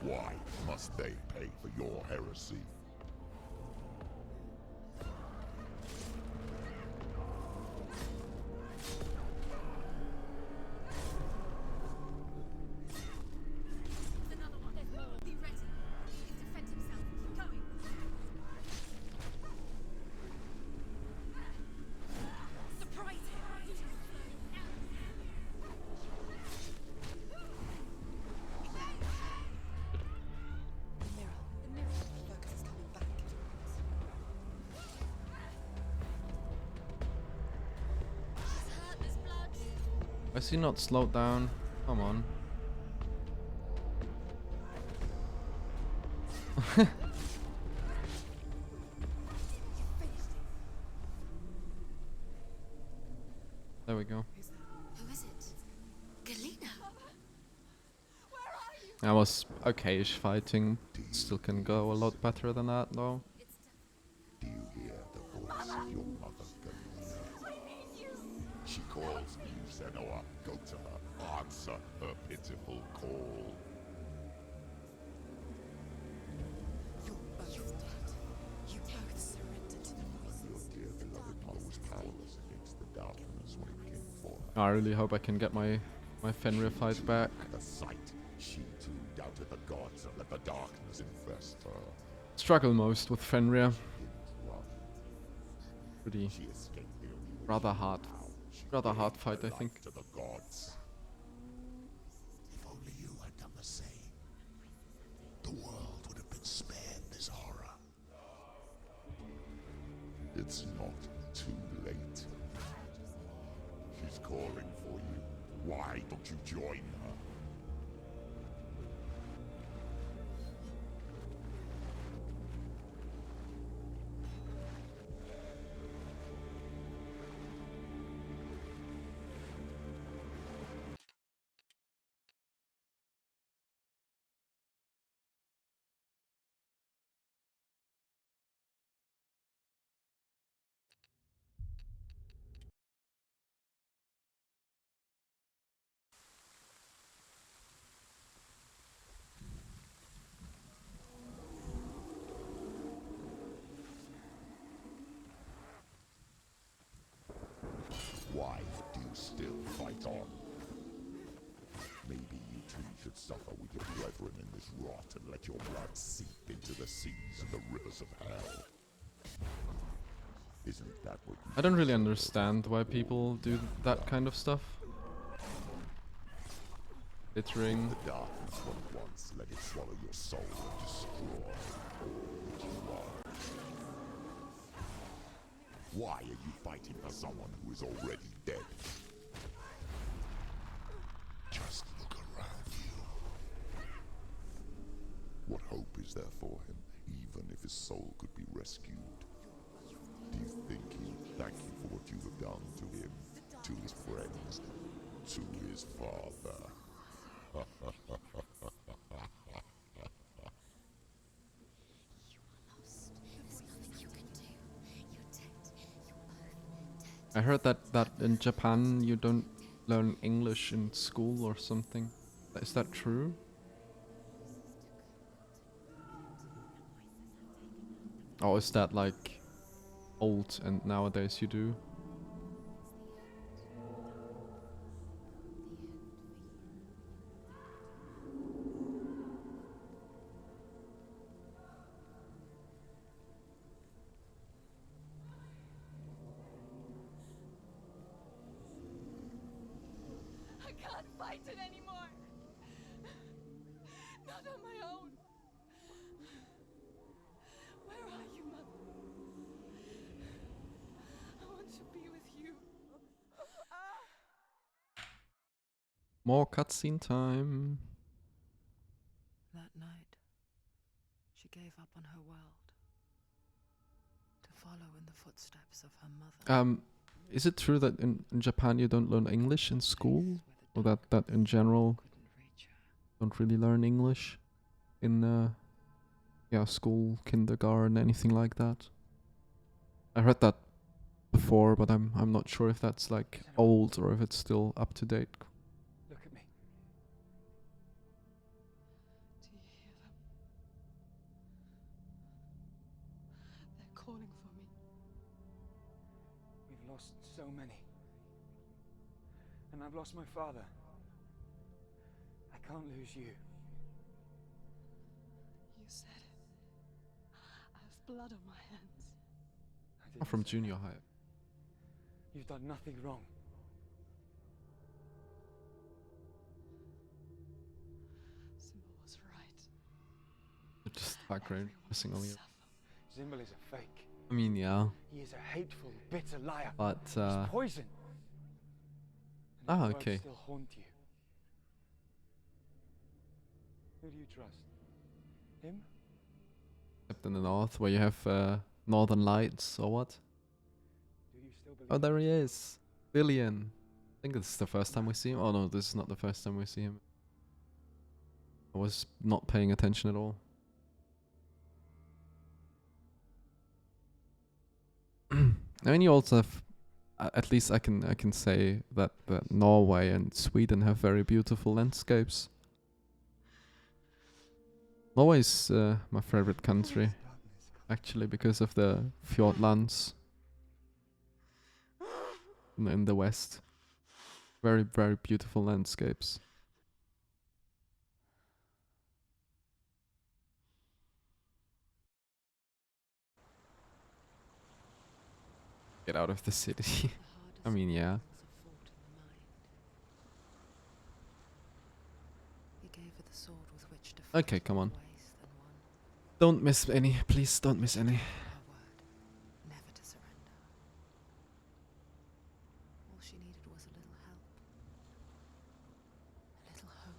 Why must they pay for your heresy? There's another one. There's more. Be ready. He can defend himself. Keep going. Surprise him. The mirror focus is coming back. He's hurt. There's blood. Is he not slowed down? Come on. There we go. Who is it? Galena. I was okay-ish fighting. Still can go a lot better than that though. Do you hear the voice of your mother, Galena? She calls you, Senua. Go to her. Answer her pitiful call. You're both dead. You both surrendered to the voices. Your dear beloved mother was powerless against the darkness when it came for her. I really hope I can get my My Fenrir fight back. The sight, she too doubted the gods and let the darkness infest her. Struggle most with Fenrir. Well, Pretty she escaped the only way rather she knew hard. how. She Rather gave hard her fight, I life think. to the gods. If only you had done the same, the world would have been spared this horror. It's not too late. She's calling for you. Why don't you join her? Why do you still fight on? Maybe you too should suffer with your brethren in this rot and let your blood seep into the seas and the rivers of hell. Isn't that what you I don't really deserve? understand why people do that kind of stuff. Glittering. The darkness won't once let it swallow your soul and destroy all that you are. Why are you fighting for someone who is already dead? Just look around you. What hope is there for him, even if his soul could be rescued? Do you think he would thank you for what you have done to him, to his friends, to his father? I heard that in Japan you don't learn English in school or something. Is that true? Or is that like old and nowadays you do? I can't fight it anymore. Not on my own. Where are you, Mother? I want to be with you. More cutscene time. That night, she gave up on her world to follow in the footsteps of her mother. Is it true that in Japan you don't learn English in school? Or that in general Couldn't reach her. don't really learn English in yeah, school, kindergarten, anything like that? I heard that before, but I'm not sure if that's like old or if it's still up to date. Look at me. Do you hear them? They're calling for me. We've lost so many. And I've lost my father. I can't lose you. You said it. I have blood on my hands. I I'm didn't from say junior that. high. You've done nothing wrong. Symbol was right. Just background Everyone missing will only. suffer. Zimbel is a fake. I mean, yeah, He is a hateful, bitter liar. but He's poison. And Ah, his words okay. still haunt you. Who do you trust? Him? except in the north where you have northern lights or what? Do you still believe? Oh, there he is, Billion. I think this is the first time we see him. Oh no, this is not the first time we see him. I was not paying attention at all. I mean, you also have, at least I can say that Norway and Sweden have very beautiful landscapes. Norway is my favorite country, actually, because of the fjordlands in the west. Very, very beautiful landscapes. Get out of the city. I mean, yeah. Was a fault in the mind. He gave her the sword with which to fight Okay, come on. more ways than one. Don't miss any. Please don't miss any. Her word, never to surrender. All she needed was a little help. A little hope.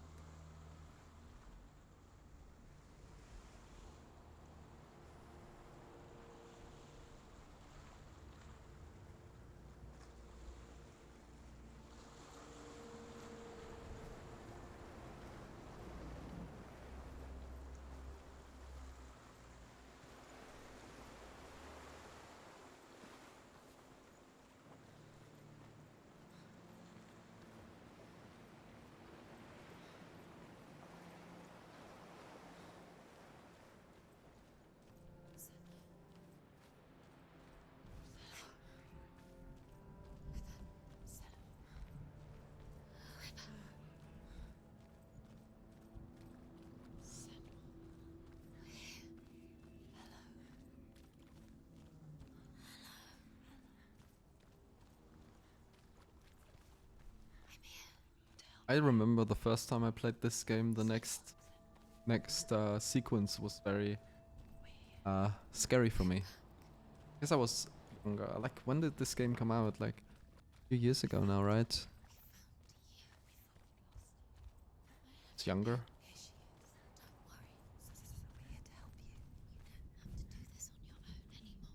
I remember the first time I played this game, the next sequence was very scary for me. Because I was younger. Like, when did this game come out? Like, a few years ago now, right? It's younger. Here she is. Don't worry. We're here to help you. You don't have to do this on your own anymore.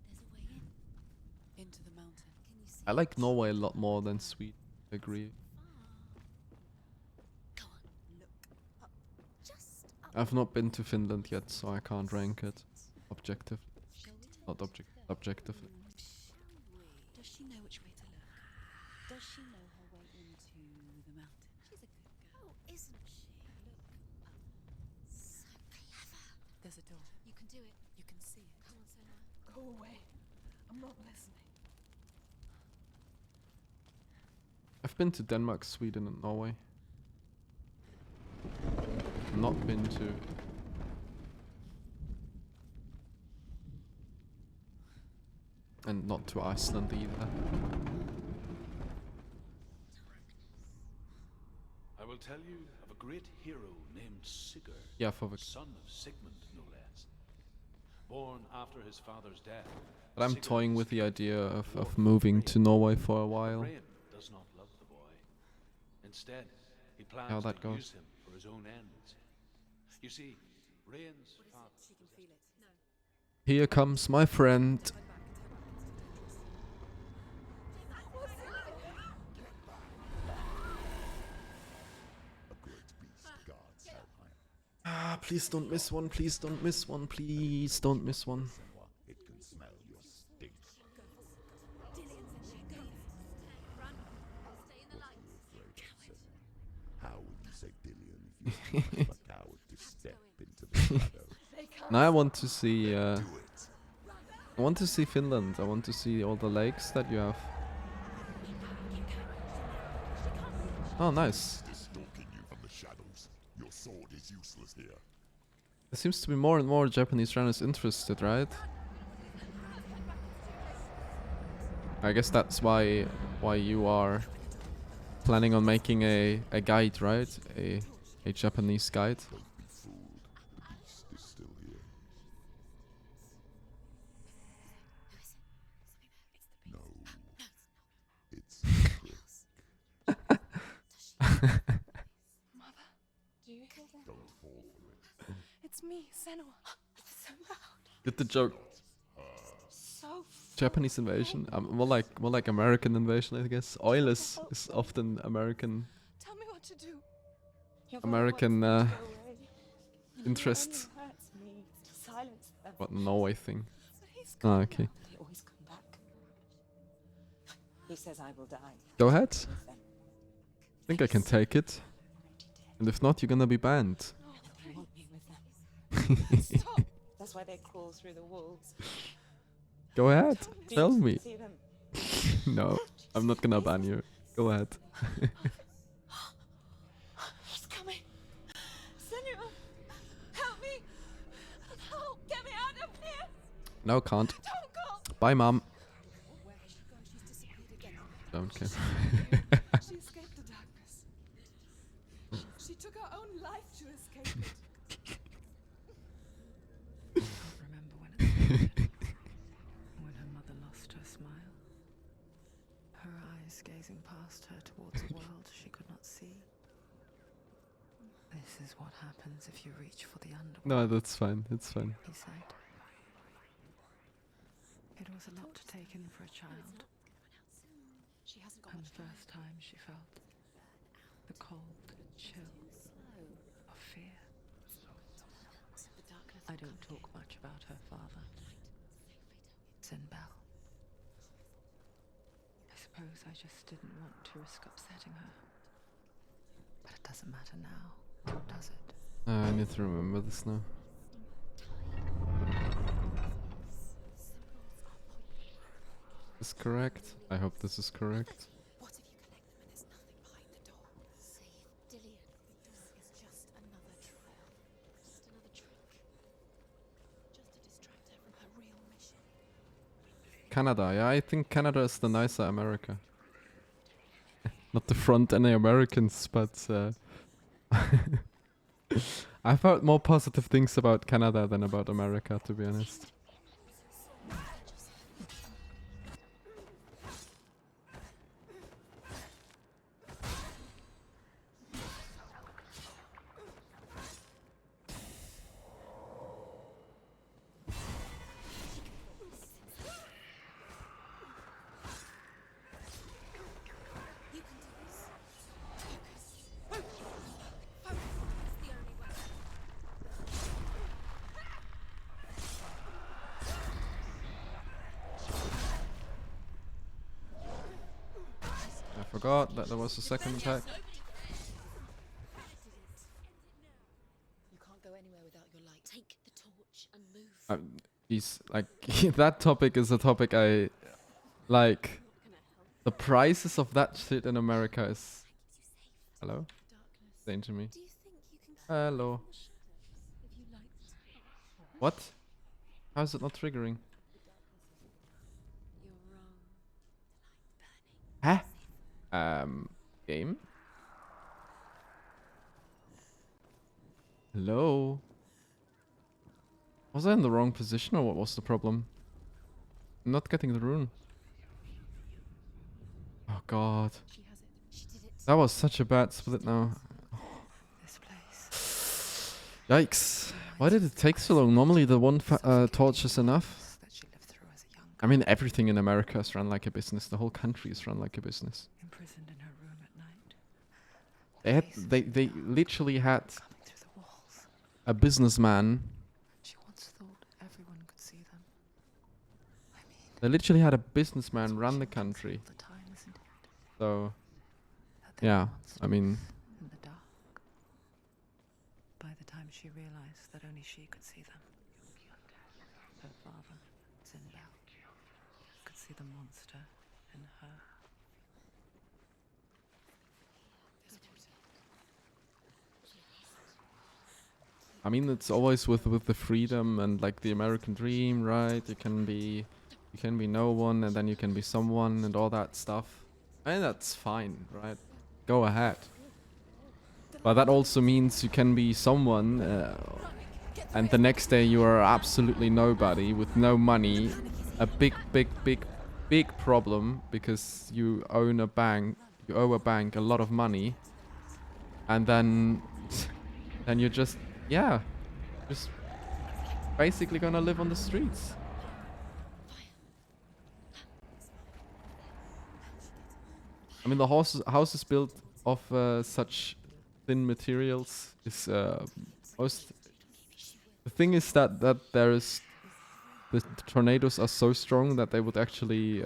There's a way in. Into the mountain. Can you see? I like Norway a lot more than Sweden. I agree. Go on, look up. Just up. I've not been to Finland yet, so I can't rank it. Objective. Not objectively. Does she know which way to look? Does she know her way into the mountain? She's a good girl. Oh, isn't she? Look up. So clever. There's a door. You can do it. You can see it. Come on, Senua. Go away. I'm not listening. I've been to Denmark, Sweden, and Norway. Not been to. And not to Iceland either. I will tell you of a great hero named Sigurd, Yeah, for the. son of Sigmund, no less. Born after his father's death. But I'm Sigurd toying with the is idea of Lord moving Rain. to Norway for a But while. Rain does not love the boy. Instead, he plans How that to goes. use him for his own ends. You see, Rain's father. She can feel it. No. Here comes my friend. A great beast guards Helheim. Ah, please don't miss one. Please don't miss one. Please don't miss one. Senua, it can smell your stink. Run. Stay in the light. You're afraid of Senua. How would you say Dillion if you forced a coward to step into the shadows? Now I want to see. Do it. I want to see Finland. I want to see all the lakes that you have. Oh, nice. Is stalking you from the shadows. Your sword is useless here. There seems to be more and more Japanese runners interested, right? I guess that's why you are planning on making a guide, right? A Japanese guide. Don't be fooled. The beast is still here. No. It's Mother, do you hear that? Don't fall for it. It's me, Senua. So loud. Did the joke So Japanese invasion? More like American invasion, I guess. Oil is often American tell me what to do. Your American, father wants me to go away. interest. It only hurts me to silence them. What Norway thing? But he's Ah, coming okay. back. They always come back. He says I will die. Go ahead. with them. I think I can take it. Already dead. And if not, you're gonna be banned. No, they want me with them. Stop. That's why they crawl through the walls. Go ahead. Do you Tell me. see them? No. Don't you I'm not gonna ban you. Go ahead. He's coming. Senua, help me. Help, get me out of here. No, can't. Don't go. Bye, mom. Where has she gone? She's disappeared again. Don't care. She escaped the darkness. She took her own life to escape it. Remember when it started? When her mother lost her smile? Her eyes gazing past her towards a world she could not see. This is what happens if you reach for the underworld, No, that's fine. It's fine. he said. It was a lot to take in for a child. She hasn't got And much the time. first time she felt the cold chill of fear. The darkness I will don't come talk much about her father, Sinbel. I suppose I just didn't want to risk upsetting her. But it doesn't matter now, does it? I need to remember this now. Is correct? I hope this is correct. What if you connect them and there's nothing behind the door? Save Dillian. This is just another trial. Just another trick. Just to distract her from her real mission. Canada, yeah, I think Canada is the nicer America. Not to front any Americans, but I've heard more positive things about Canada than about America, to be honest. You can do this. Focus. Focus. It's the only way. I forgot that there was a second attack. You can't go anywhere without your light. Take the torch and move. He's like that topic is a topic I like. The prices of that shit in America is. Hello? Darkness. Saying to me. Do you think you can Hello. if you liked? What? How is it not triggering? You're wrong. Huh? Game? Hello? Was I in the wrong position or what was the problem? I'm not getting the rune. Oh god. She has it. She did it. That was such a bad split now. This place. Yikes. Why did it take so long? Normally the one torch is enough. That she lived through as a young I mean, everything in America is run like a business. The whole country is run like a business. imprisoned in her room at night. They literally had Coming through the walls. a businessman. She once thought everyone could see them. I mean, They literally had a businessman run the country. all the time, isn't it? So That they were yeah, monsters I mean, in the dark. By the time she realized that only she could see them, her father, Sinbel, could see the monster in her. I mean, it's always with the freedom and like the American dream, right? You can be no one and then you can be someone and all that stuff. And that's fine, right? Go ahead. But that also means you can be someone and the next day you are absolutely nobody with no money. A big problem because you own a bank. You owe a bank a lot of money. And then you're just basically gonna live on the streets. I mean, the house is built of such thin materials. Is most. The thing is that there is the tornadoes are so strong that they would actually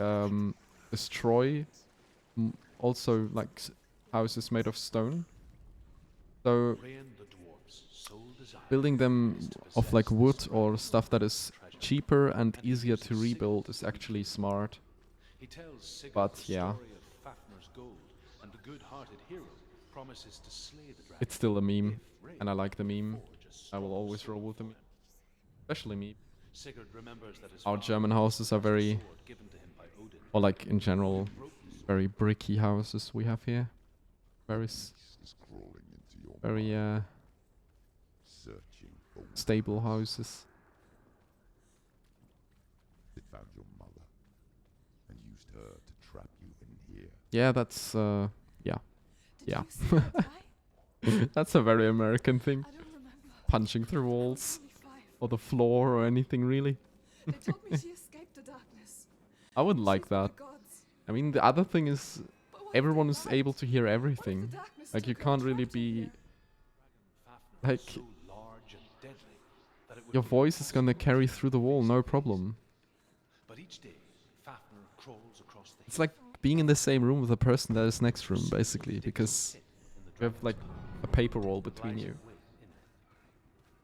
destroy also like houses made of stone. So building them of like wood or stuff that is cheaper and easier to rebuild is actually smart. But yeah, A good-hearted hero promises to slay the dragon. It's still a meme, if Ray and I like the meme. forge a I will strong always sword roll with the for meme. them. Especially me. Sigurd remembers that his Our father German houses are lost the very, sword given to him by Odin. or like in general, Broke the sword. very bricky houses we have here. Very, Beast is crawling into your very mind, searching for stable houses. They found your mother and used her to trap you in here. Yeah, that's yeah, Did yeah. you see her die? That's a very American thing. I don't remember. Punching through I was walls only 5. or the floor or anything really. They told me she escaped the darkness. I would She's like with that. the gods. I mean, the other thing is But what if everyone they is lied? able to hear What if the everything. darkness Like you took her can't really trapped in be here? Fafnir like was so large and deadly that it would your be voice is gonna impossible carry to through the wall, no problem. But each day, Fafnir crawls across the It's like being in the same room with the person that is next room, basically, because you have like a paper wall between you.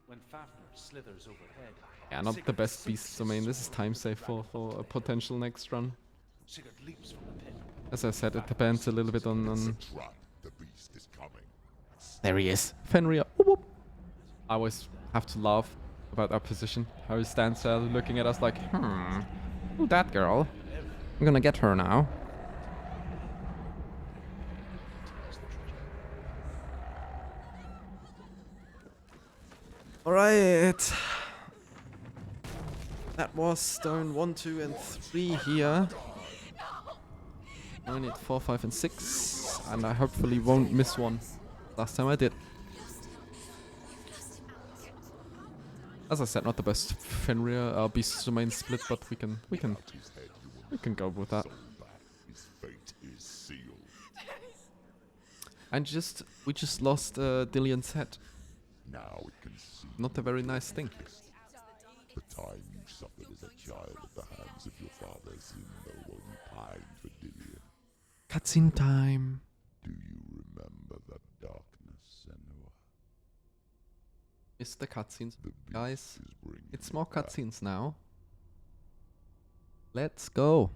When Fafnir slithers overhead, Yeah, not the Sigurd best sinks beasts his domain. This is sword time into the safe for dragon's a potential next run. Sigurd leaps from the pit. As I said, it depends a little bit on. Trap, the beast is coming. There he is, Fenrir. Whoop, whoop. I always have to laugh about our position. How he stands there looking at us like, who that girl? I'm gonna get her now. Alright. That was stone 1, 2, and 3 here. I need 4, 5, and 6. And I hopefully won't miss one. Last time I did. As I said, not the best Fenrir beast domain split, but we can go with that. His fate is sealed. And we just lost Dillion's head. Now it can see Not a very nice thing. the time you suffered as a child at the hands of your father Zindo while you pined for Dillion. Cutscene time. Do you remember that darkness, Senua? It's the cutscenes, The beast guys. is bringing It's it more back. cutscenes now. Let's go.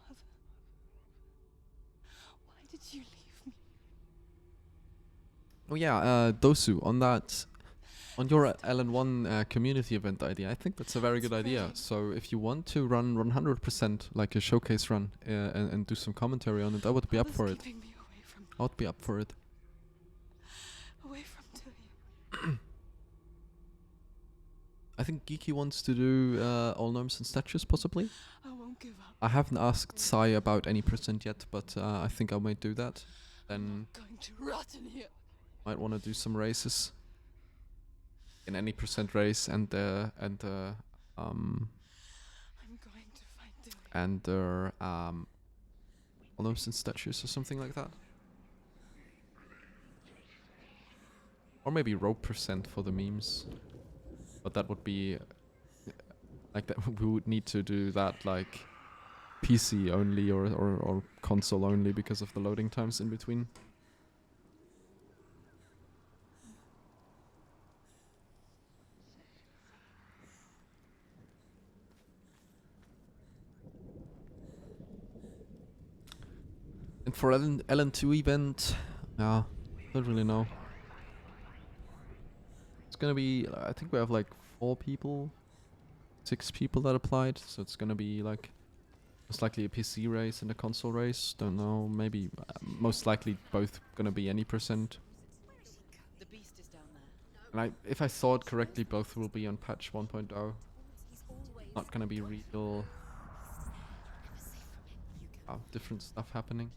Mother, why did you leave me? Oh yeah, Dosu, on your LN1 community event idea, I think that's a very good idea. So if you want to run 100% like a showcase run and do some commentary on it, I would be up Mother's for it. keeping me away from I would be up for it. away from Tilly. I think Geeky wants to do all gnomes and statues, possibly. I won't give up. I haven't asked Sai about any percent yet, but I think I might do that. Then I'm going to rot in here. might want to do some races. In any percent race I'm going to find Tilly. all gnomes and statues or something like that. Or maybe rope percent for the memes. But that would be like that. We would need to do that like PC only or console only because of the loading times in between. And for LN2 event, yeah, don't really know. It's gonna be, I think we have like 4 people, 6 people that applied, so it's gonna be like most likely a PC race and a console race. Don't know, maybe most likely both gonna be any percent. The beast is down there. And if I saw it correctly, both will be on patch 1.0. Not gonna be real different stuff happening.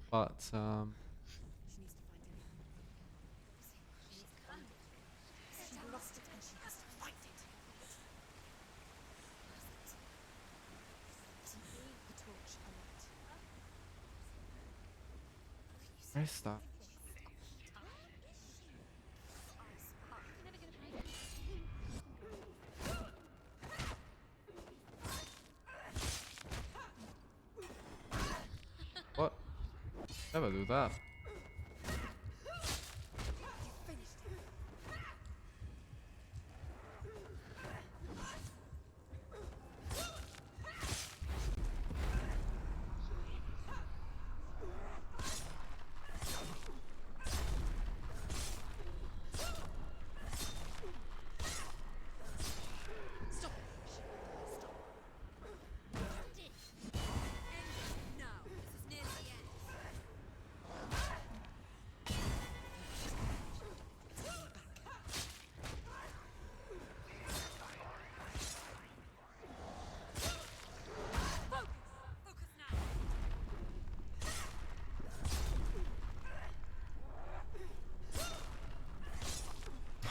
But where's that? What? Never do that.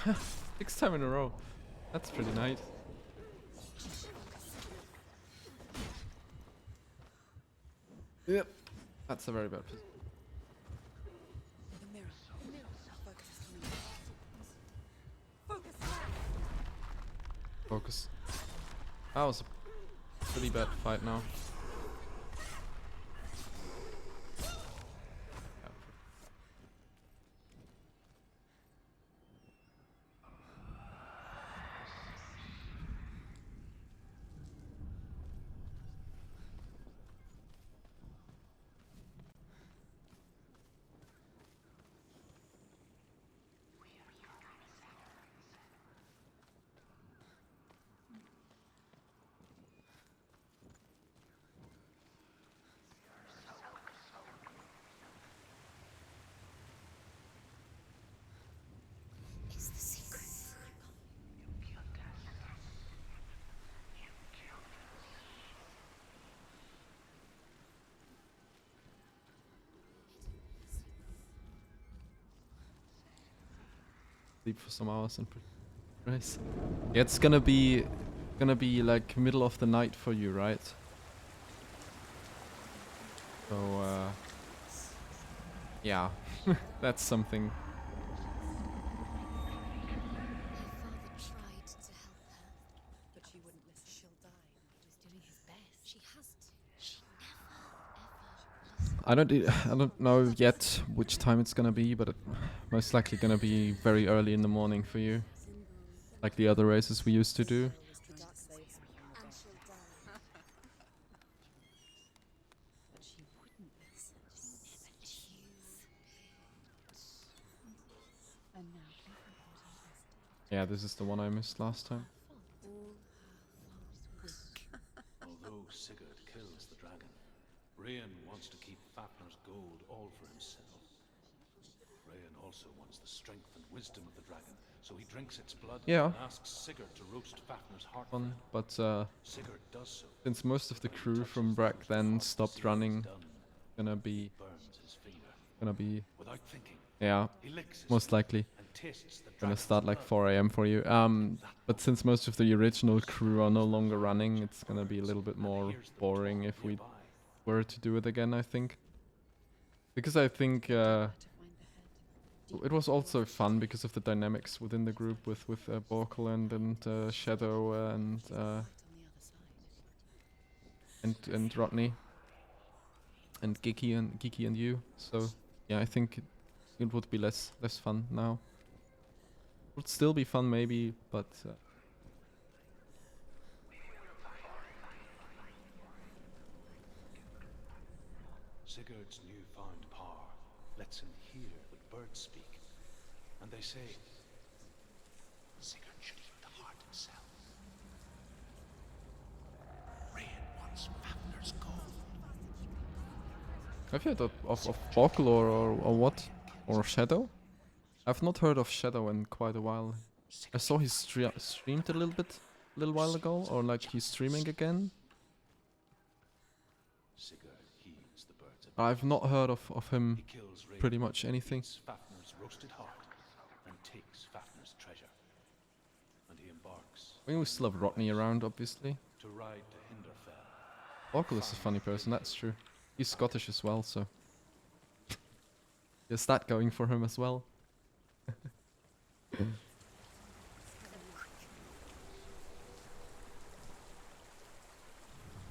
6th time in a row. That's pretty nice. Yep. That's a very bad position. The mirror. Focus is coming. Focus now. Focus. That was a pretty bad fight now. It's the secret. Sleep for some hours and race. Yeah, it's gonna be like middle of the night for you, right? So yeah, that's something. Her father tried to help her, but she wouldn't listen. She'll die. He was doing his best. She hasn't. She never, ever. I don't know yet which time it's gonna be, but it most likely gonna be very early in the morning for you, like the other races we used to do. And she'll die. But she wouldn't listen. Never choose. And now, Yeah, this is the one I missed last time. Although Sigurd kills the dragon, Rayan wants to keep Fafnir's gold all for himself. Rayan also wants the strength and wisdom of the dragon, so he drinks its blood Yeah. and asks Sigurd to roast Fafnir's heart for Fun, him. but Sigurd does so. since most of the crew from back then stopped running, gonna be Without thinking, yeah, he licks his most finger likely and tastes the gonna dragon's start like blood. 4 a.m. for you. But since most of the original crew are no longer running, it's gonna be a little bit more boring if we were to do it again, I think. Because I think it was also fun because of the dynamics within the group with Borkland and Shadow and Rodney and Giki and you. So yeah, I think it would be less fun now. Would still be fun maybe, but Sigurd's newfound power lets him hear the birds speak, and they say, Sigurd should eat the heart itself. Rayan wants Fafnir's gold. have you heard of Borkle or what? Or Shadow? I've not heard of Shadow in quite a while. I saw he streamed a little while ago, or like he's streaming again. Sigurd heeds the birds. I've not heard of him He kills Rayan, pretty much anything. eats Fafnir's roasted heart, and takes Fafnir's treasure. And he embarks I mean, we still have Rodney around, obviously. to ride to Hinderfell. Borkle is a funny person, that's true. He's Scottish as well, so there's that going for him as well.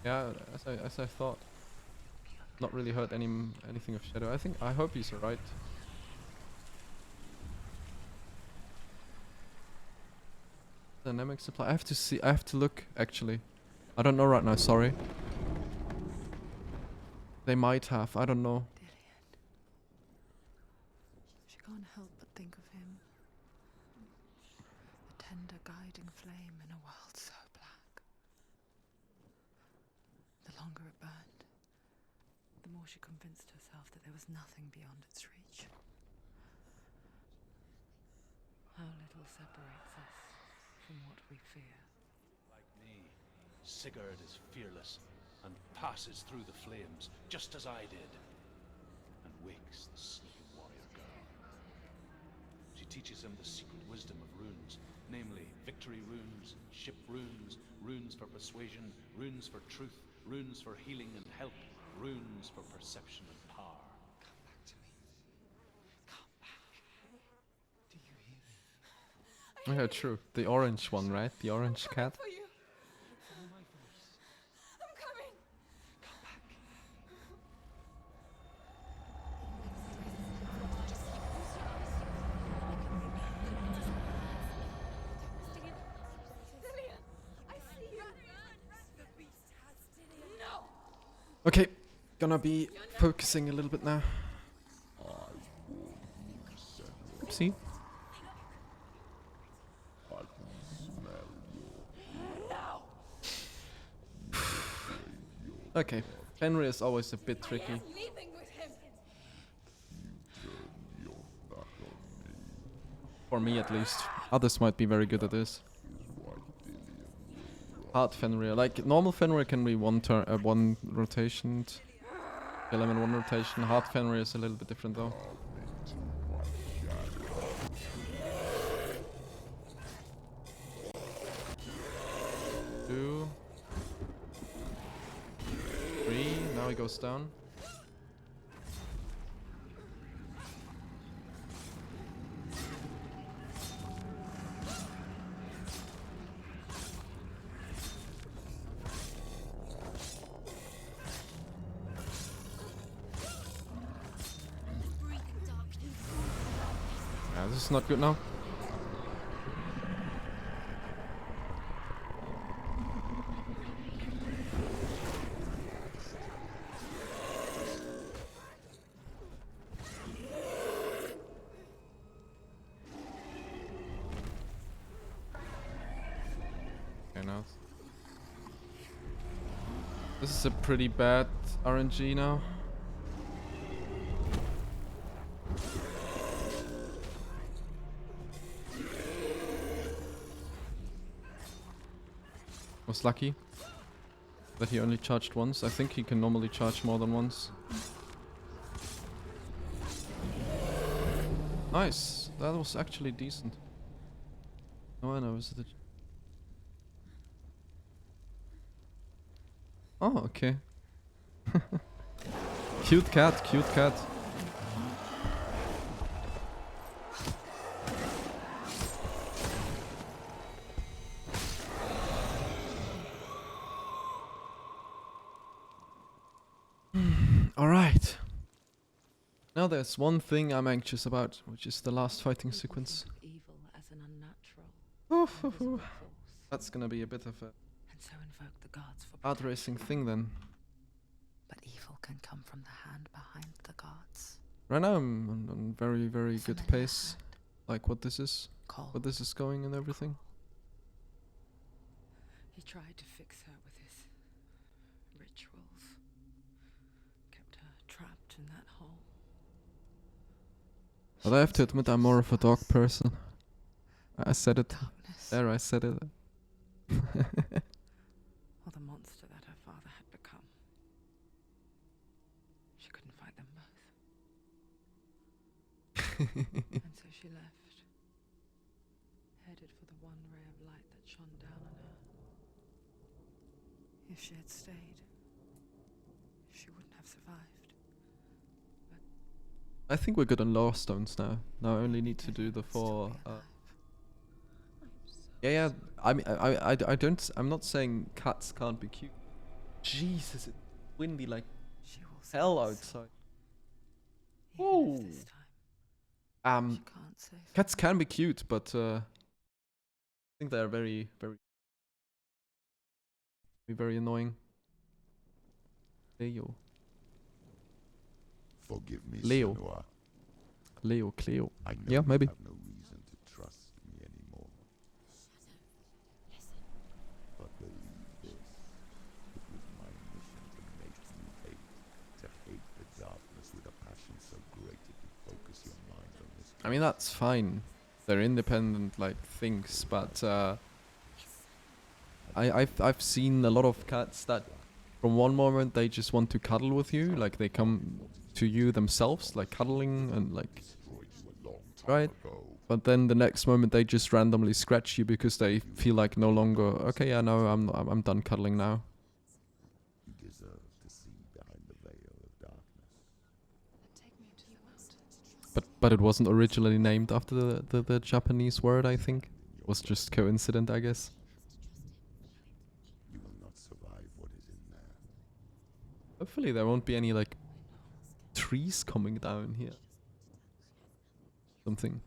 Yeah, as I thought. Not really heard anything of Shadow. I hope he's alright. Dynamic supply. I have to look actually. I don't know right now, sorry. They might have, I don't know. Dillian. She can't help but think of him. The tender guiding flame in a world so black. The longer it burned, the more she convinced herself that there was nothing beyond its reach. How little separates us from what we fear. Like me, Sigurd is fearless and passes through the flames just as I did, and wakes the sleeping warrior girl. She teaches him the secret wisdom of runes, namely victory runes, ship runes, runes for persuasion, runes for truth, runes for healing and help, runes for perception and power. Come back to me. Come back. Do you hear me? Yeah, true. The orange one, right? The orange cat. For you. Follow my voice. I'm coming. Come back. Lillian, I see you. The beast has Lillian. No. Okay, gonna be focusing a little bit now. Oopsie. I can smell your Okay, Henry is always a bit tricky. Leaving with him. your back on me. For me at least. Others might be very good at this. Hard Fenrir. Like, normal Fenrir can be one rotation. Kill him in one rotation. Hard Fenrir is a little bit different though. Two. Three. Now he goes down. Yeah, this is not good now. Okay, now. This is a pretty bad RNG now. Was lucky that he only charged once. I think he can normally charge more than once. Nice. That was actually decent. Oh, I know. Is it? Oh, okay. Cute cat. Cute cat. Alright. Now there's one thing I'm anxious about, which is the last fighting sequence. Evil as an unnatural, invisible force, That's gonna be a bit of a and so invoke the gods for hard racing thing then. But evil can come from the hand behind the gods. Right now I'm on very, very good Familiar pace. hand, Like what this is, cold. what this is going and everything. He tried to fix her with his rituals. Kept her trapped in that hole. But I have to admit I'm more of a dog person. I said it. Darkness. There, I said it. Or the monster that her father had become. She couldn't fight them both. And so she left. Headed for the one ray of light that shone down on her. If she had stayed, she wouldn't have survived. I think we're good on lower stones now. Now I only need to do the four. Yeah. I mean, I don't. I'm not saying cats can't be cute. Jesus, it's windy like She will hell save us. outside. Even if this time she can't save her. Cats can be cute, but I think they're very, very annoying. Leo, Forgive me, Leo. Senua. Leo, Cleo. I know Yeah, maybe. you have no reason to trust me anymore. But believe this. It was my mission to make you hate. To hate the darkness with a passion so great it would focus your mind on this. I mean, that's fine. They're independent, like, things, but I've seen a lot of cats that from one moment they just want to cuddle with you, like they come to you themselves, like cuddling and like, Destroyed you a long time right? ago. but then the next moment they just randomly scratch you because they feel like no longer, okay, yeah, no, I'm done cuddling now. You deserve to see behind the veil of darkness. Take me to the mountain. But it wasn't originally named after the Japanese word, I think. It was just coincident, I guess. You will not survive what is in there. Hopefully there won't be any, like, trees coming down here. Something.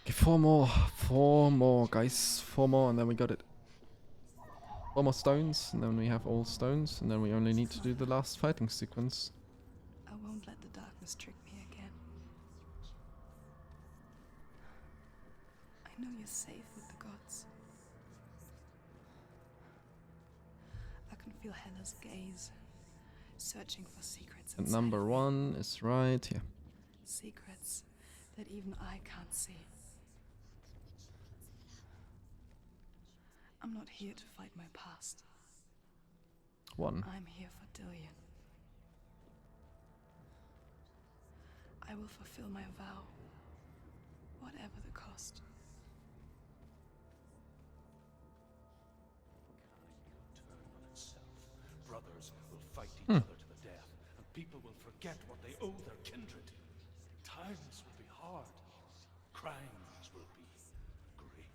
Okay, four more, guys. 4 more, and then we got it. 4 more stones, and then we have all stones, and then we only need to do the last fighting sequence. I won't let the darkness trick me again. I know you're safe with the gods. I can feel Hela's gaze, searching for secrets. And inside number of me. 1 is right here. Secrets that even I can't see. I'm not here to fight my past. 1. I'm here for Dillion. I will fulfill my vow, whatever the cost. Time will turn on itself. Brothers will fight each other to the death, and people will forget what they owe their kindred. Times will be hard. Crimes will be great.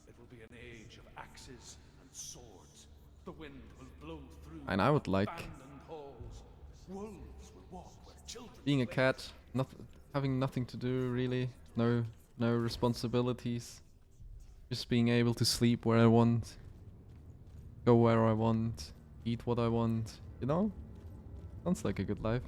It will be an age of axes and swords. The wind will blow through And I would like, abandoned halls. Wolves will walk where children being a play. cat, having nothing to do really, no responsibilities, just being able to sleep where I want, go where I want, eat what I want, you know? Sounds like a good life.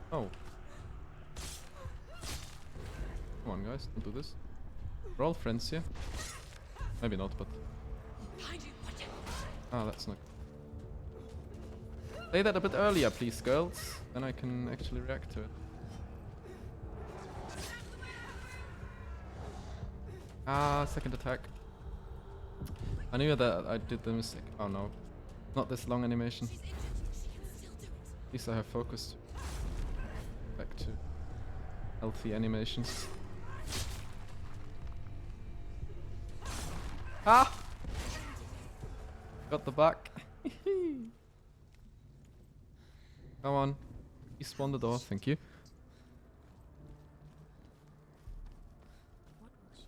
Oh. Come on, guys, don't do this. We're all friends here. Maybe not, but... Ah, that's not... Say that a bit earlier, please, girls. Then I can actually react to it. Ah, second attack. I knew that I did the mistake. Oh no. Not this long animation. At least I have focused. Back to healthy animations. Ah! Got the back. Come on. Respawn the door, thank you. What will she do?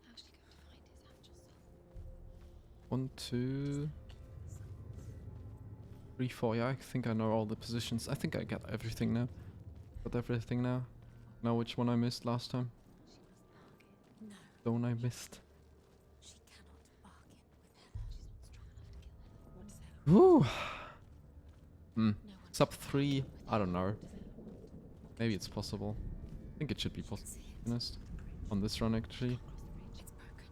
How's she going to find his actual self? 1, 2, 3, 4. Yeah, I think I know all the positions. I think I got everything now. Got everything now. Know which one I missed last time. She must bargain. No, Don't I missed? she cannot bargain with Hela. She's not strong enough to kill Hela. What is Hela? Woo! Hmm. No one Sub can 3. bargain with I don't Hela. know. Maybe it's possible. I think it should be possible, to be honest. On this run, actually. It's broken.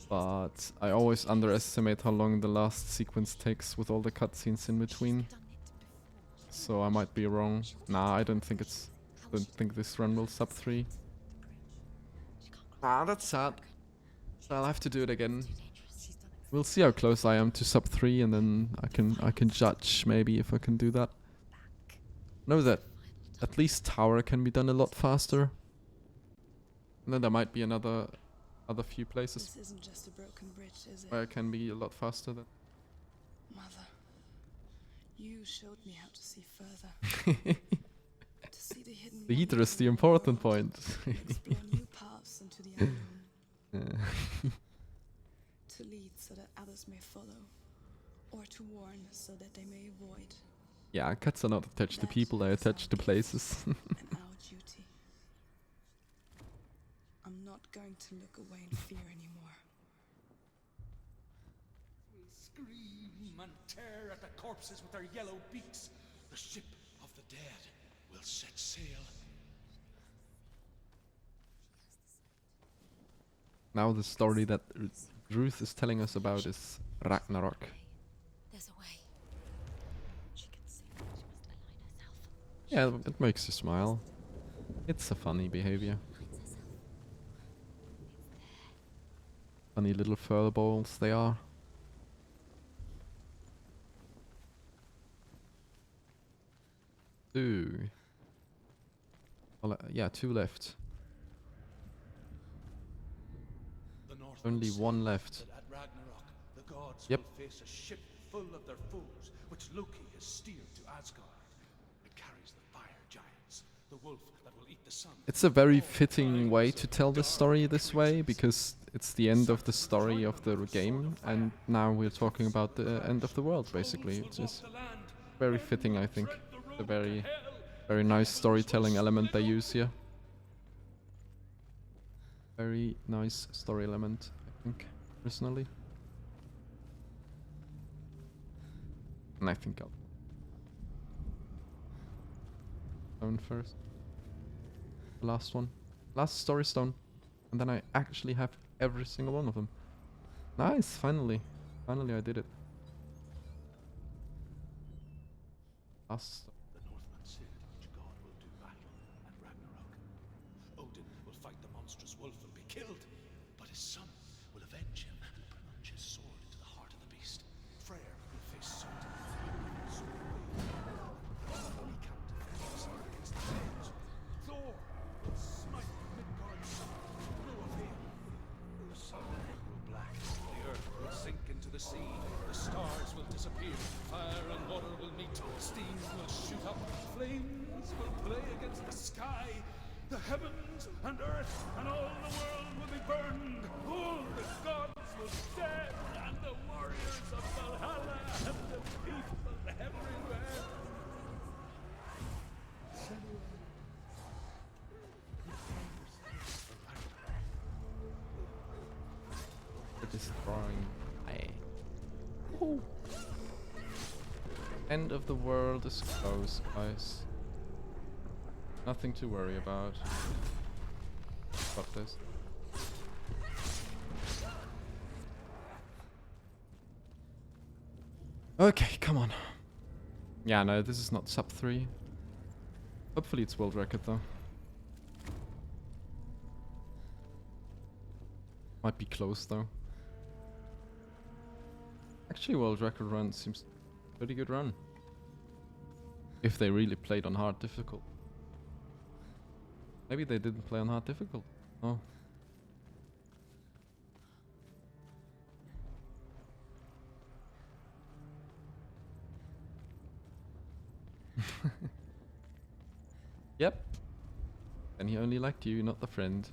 But I always underestimate how long the last sequence takes with all the cutscenes in between. Done it before. So I might be wrong. Nah, I don't think it's... Don't think this run will sub 3. Ah, that's sad. I'll have to do it again. We'll see how close I am to sub 3, and then I can judge maybe if I can do that. Know that at least tower can be done a lot faster. And then there might be other few places This isn't just a broken bridge, is it? where it can be a lot faster than... Mother, you showed me how to see further. To see the hidden The heater is wonders the of important world, point. explore new paths and Yeah, cats are not attached to people, they're attached to places. And our duty. I'm not going to look away in fear anymore. We'll scream and tear at the corpses with their yellow beaks. The ship of the dead will set sail. Now the story that Ruth is telling us about is Ragnarok. There's a way. She can sing, but she must align herself. Yeah, it makes you smile. It's a funny behavior. Funny little furballs they are. Two. Well, yeah, two left. Only one left. At Ragnarok, the gods Yep. will face a ship full of their foes, which Loki has steered to Asgard. It carries the fire giants, the wolf that will eat the sun. It's a very fitting way to tell the story this way, because it's the end of the story of the game, and now we're talking about the end of the world, basically. It's just very fitting, I think. A very, very nice storytelling element they use here. Very nice story element, I think, personally. And I think I'll stone first. The last one. Last story stone. And then I actually have every single one of them. Nice, finally. Finally I did it. Last. The Northmen said each god will do battle at Ragnarok. Odin will fight the monstrous wolf and be killed, but his son will avenge him and plunge his sword into the heart of the beast. Freyr will face Surtur. He can't defend himself against the flames. Thor will smite Midgard's son to no avail. The sun will grow black, the earth will sink into the sea, the stars will disappear, fire and water will meet, steam will shoot up, flames will play against the sky, the heavens and earth and all the world will be burned, all the gods will stand, and the warriors of Valhalla and the people everywhere. Senua. The destroying. End of the world is close, guys. Nothing to worry about. Fuck this. Okay, come on. Yeah, no, this is not sub 3. Hopefully it's world record though. Might be close though. Actually, world record run seems pretty good run. If they really played on hard difficult. Maybe they didn't play on hard difficult. Oh. Yep. And he only liked you, not the friend.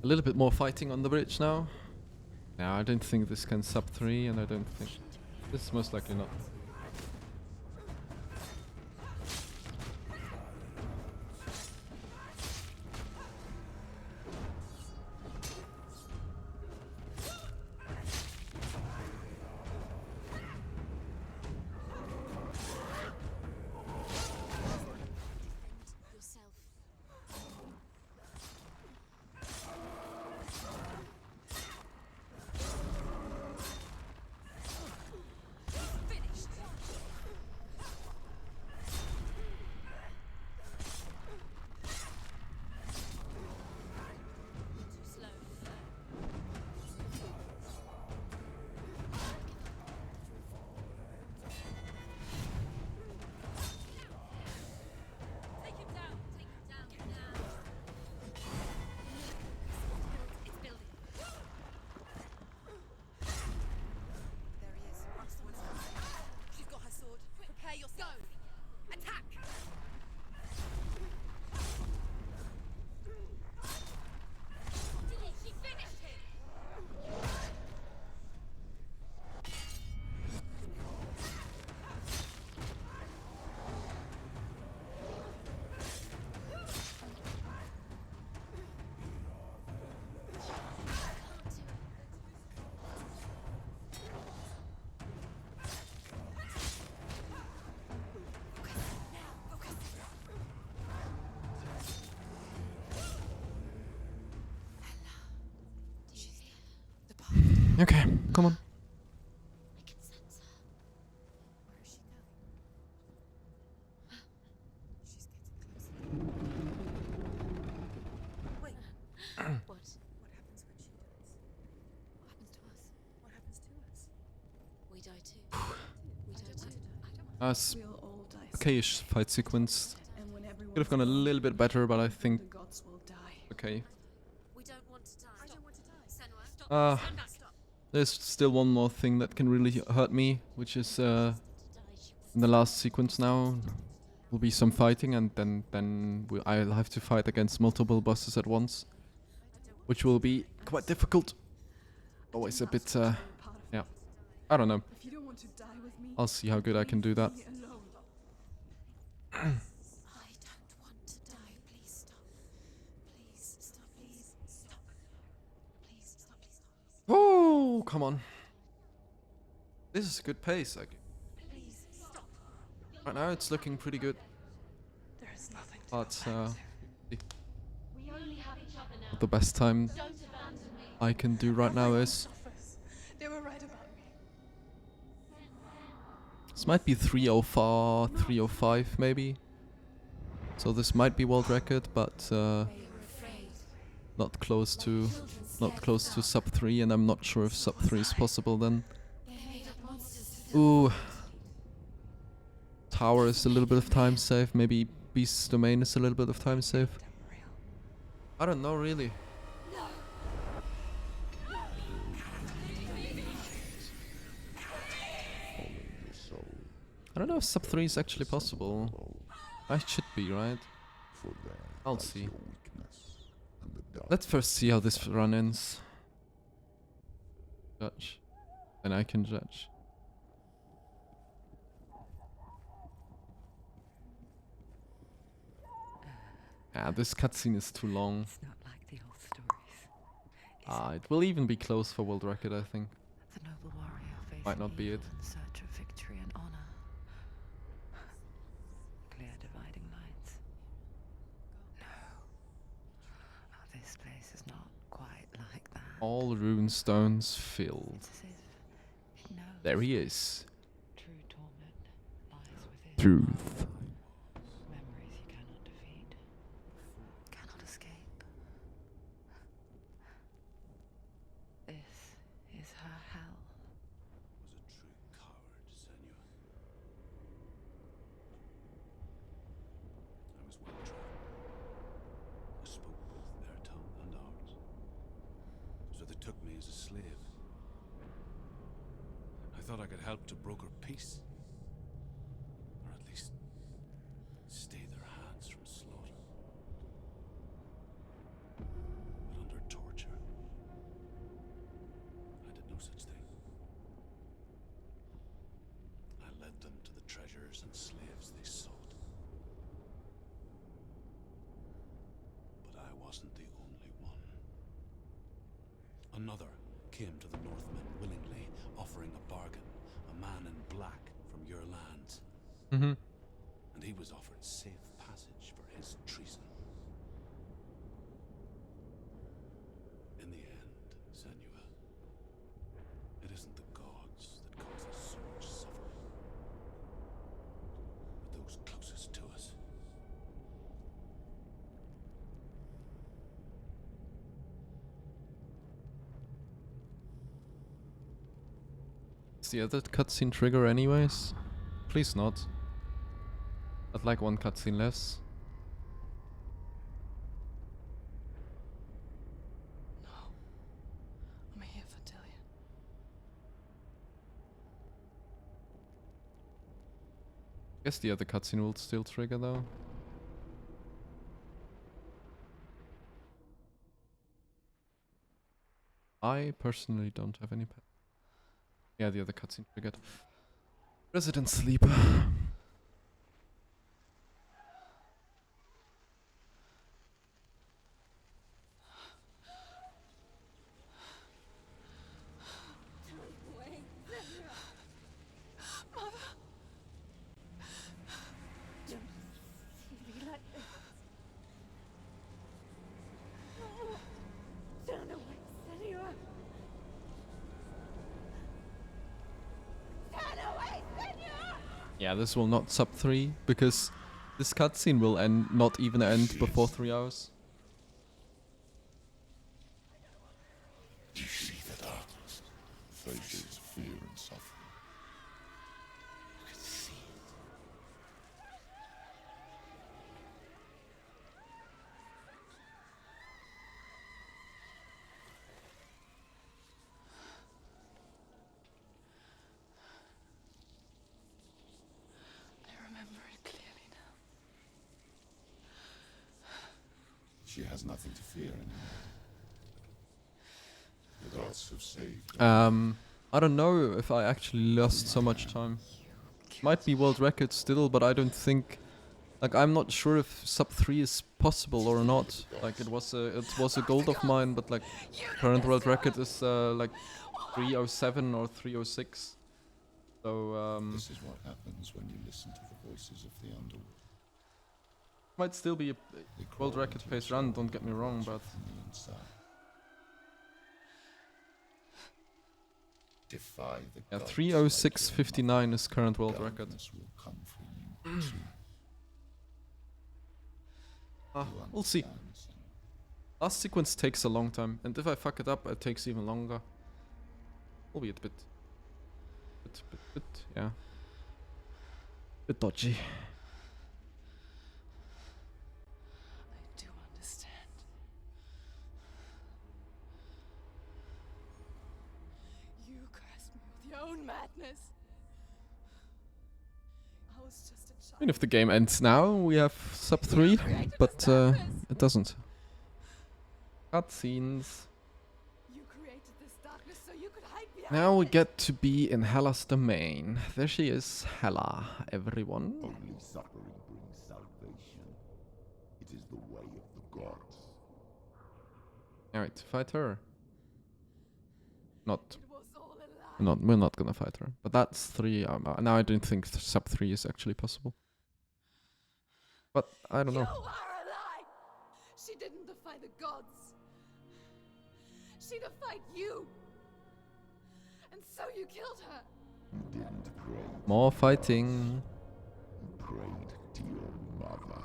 A little bit more fighting on the bridge now. Yeah, I don't think this can sub 3, and I don't think... This is most likely not. Yourself. Finished. Okay, come on. I can sense her. Where is she going? She's getting closer. Wait. What? What happens when she dies? What happens to us? What happens to us? We die too. We die too. We'll all die. Okay-ish fight sequence. And when everyone's Could have gone a gone, little bit better, but I think the gods will die. okay. We don't want to die. I don't want to die. Senua, stop. Uh, Stand back. Stop. There's still one more thing that can really hurt me, which is in the last sequence now. Will be some fighting, and then I'll have to fight against multiple bosses at once, which will be quite difficult. Always a bit, yeah. I don't know. If you don't want to die with me, I'll see how good I can do that. leave me alone. I don't want to die. Please stop. Please stop. Please stop. Please stop. Please stop. Oh, come on. This is a good pace. Please stop. Right now it's looking pretty good. There is nothing to But go back to. We only have each other now. the best time Don't abandon me. I can do right now Everyone is... suffers. They were right about me. This might be 304, 305 maybe. So this might be world record, but They are afraid. not close to sub 3, and I'm not sure if sub 3 is possible then. They made up monsters to Ooh. Tower is a little bit of time save, maybe Beast's Domain is a little bit of time save. Them real. I don't know really. I don't know if sub 3 is actually possible. I should be, right? For there I'll lies see. your weakness and the dark. Let's first see how this run ends. Judge. Then I can judge. Ah, this cutscene is too long. It's not like the old stories. It will even be close for world record, I think. The noble warrior facing Might not be evil it. in search of victory and honor. Clear dividing lines. No. Oh, this place is not quite like that. All rune stones filled. It's as if it knows. There he is. True torment lies within. Truth. Memories you cannot defeat. Cannot escape. This is her hell. Was a true coward, Senua. I was well traveled. I spoke both their tongue and ours. So they took me as a slave. I thought I could help to broker peace. Or at least stay their hands from slaughter. But under torture, I did no such thing. I led them to the treasures and slaves they sought. But I wasn't the only one. Another came to the Northmen willingly, offering a bargain, a man in black from your lands. Mm-hmm. And he was offered safe passage for his treason. In the end, Senua, it isn't the gods that cause us so much suffering, but those closest to us. Is the other cutscene trigger anyways? Please not. I'd like one cutscene less. No. I'm here for Delia. Guess the other cutscene will still trigger though. I personally don't have any. Yeah, the other cutscene triggered. Resident Sleeper. Yeah, this will not sub 3 because this cutscene will not even end before 3 hours. You see the darkness, faces fear and suffering. You can see it. I remember it clearly now. She has nothing to fear anymore. The gods have saved. I don't know if I actually lost so much time. Might be world record still, but I don't think. Like, I'm not sure if sub 3 is possible or not. Like, it was a goal of mine, but like, current world record is like 307 or 306. So This is what happens when you listen to the voices of the underworld. might still be a They world crawl record into pace your run. soul Don't get me and wrong, watch you but from the inside. Defy the yeah, gods 306.59 is current world like your record. darkness will come for you too. You We'll see. understand, Senua? Last sequence takes a long time, and if I fuck it up, it takes even longer. Albeit a bit, yeah. Bit dodgy. I do understand. You cursed me with your own madness. I was just a I child. mean, if the game ends now, we have sub 3, but it doesn't. Cutscenes. You created this darkness so you could hide behind Now we it. get to be in Hela's domain. There she is, Hela, everyone. Only suffering brings salvation. It is the way of the gods. Alright, fight her. Not. It was all a lie. We're not gonna fight her. But that's 3. Now I don't think sub 3 is actually possible. But I don't You know. are a lie. She didn't defy the gods. She defied you. And so you killed her. You didn't pray. More fighting. You prayed to your mother.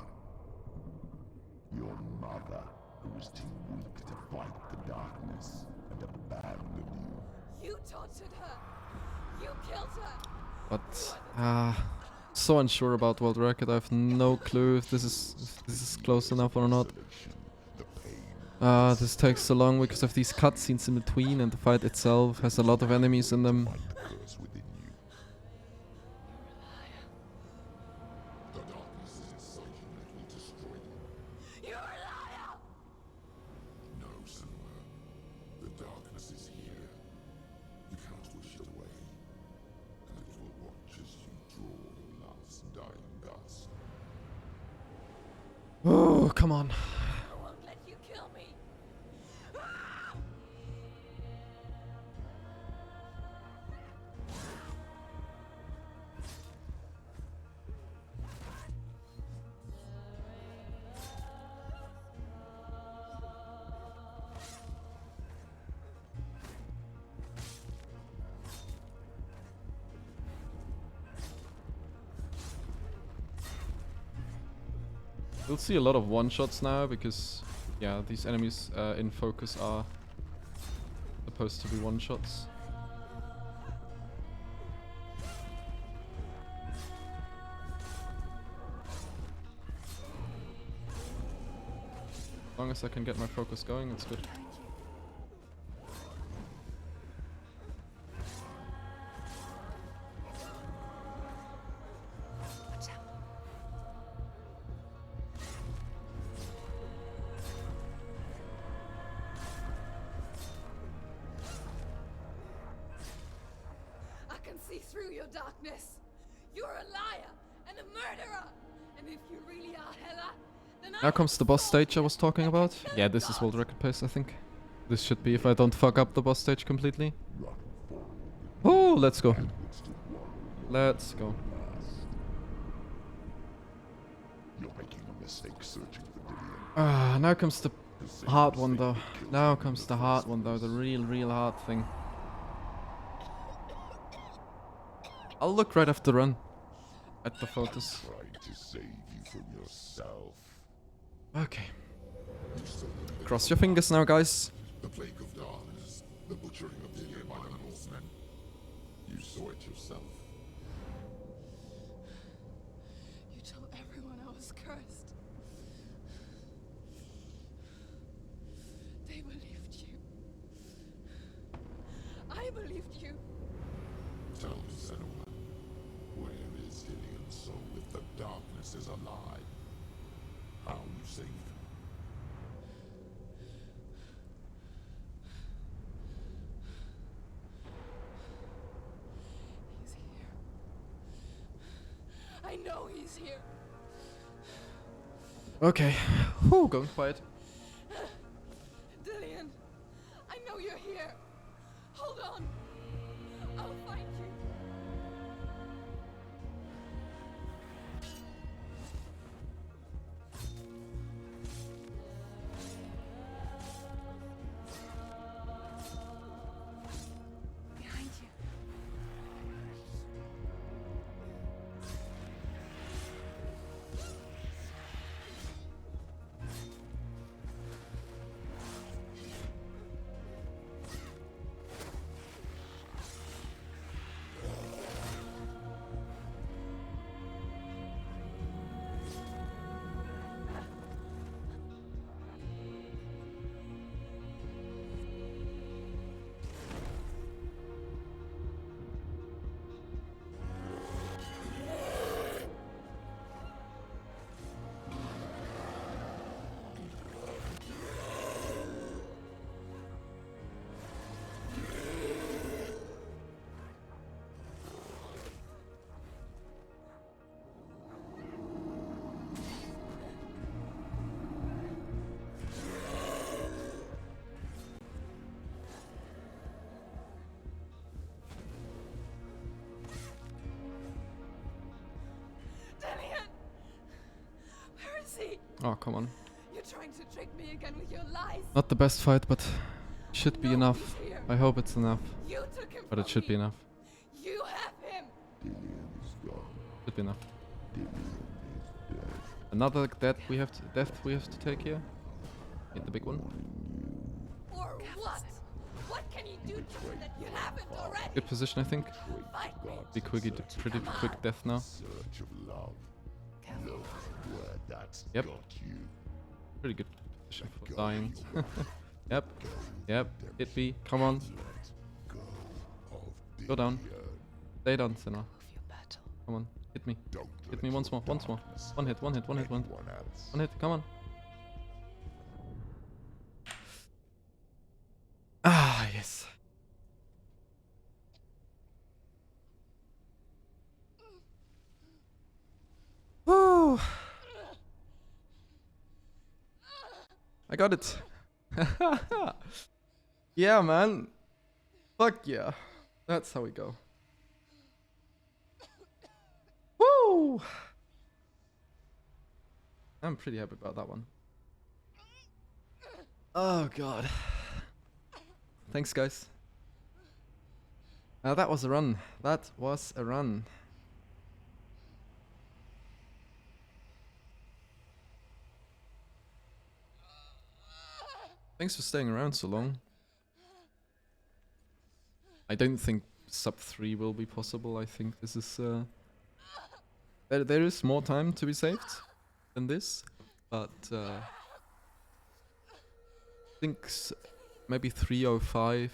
Your mother, who was too weak to fight the darkness and abandoned you. You tortured her. You killed her. But so unsure about world record. I have no clue if this is close enough or not. Isolation, the pain, This takes so long because of these cutscenes in between, and the fight itself has a lot of enemies in them. fight the curse within you. The darkness is inside you and it will destroy you. You're a liar. No, Senua. The darkness is here. You cannot wish it away. And it will watch as you draw your last dying gasp. Oh, come on. I won't let you kill me. We'll see a lot of one-shots now because, yeah, these enemies in focus are supposed to be one-shots. As long as I can get my focus going, it's good. Watch out. I can see through your darkness. You're a liar and a murderer. And if you really are Hela, then Now comes the boss stage I was talking about. Yeah, this is world record pace, I think. This should be if I don't fuck up the boss stage completely. Oh, let's go. Let's go. You're making a mistake searching for Dillion. Now comes the hard one though. Now comes the hard one though, the real hard thing. I'll look right after the run. at the photos. Trying to save you from yourself. Okay. You saw the Cross your fingers now, guys. The plague of darkness, the butchering of the by the Northmen. You saw it yourself. You told everyone I was cursed. They believed you. I believed you. Tell me, Senua, where is Dillian's soul if the darkness is alive? How you saved him? He's here. I know he's here. Okay. Whew, going quiet. Dillian, I know you're here. Hold on. I'll find you. Behind you. Dillian! Where is he? Oh, come on. You're trying to trick me again with your lies. Not the best fight, but should be No, enough. he's here. I hope it's enough. You took him But from it should be me. enough. You have him. Dillian is gone. Should be enough. Dillian is dead. Another death we have to take here. Hit the big one. Or what? What can you do to me that you haven't already? Good position, I think. Fight me. Be pretty quick death now. Search of love. Look where that's Yep. got you. Pretty good position for dying. Yep. Yep. Hit me. Come on. Go of Go down. Dillian. Stay down, Senua. Move your battle. Come on. Hit me. Don't Hit let me once your more. Once more. darkness One hit. One hit. One hit. One. anyone else. One hit. Come on. Ah, yes. Woo! I got it. Yeah, man. Fuck yeah. That's how we go. Woo! I'm pretty happy about that one. Oh god. Thanks, guys. That was a run. That was a run. Thanks for staying around so long. I don't think sub 3 will be possible. I think this is there is more time to be saved than this, but I think maybe 305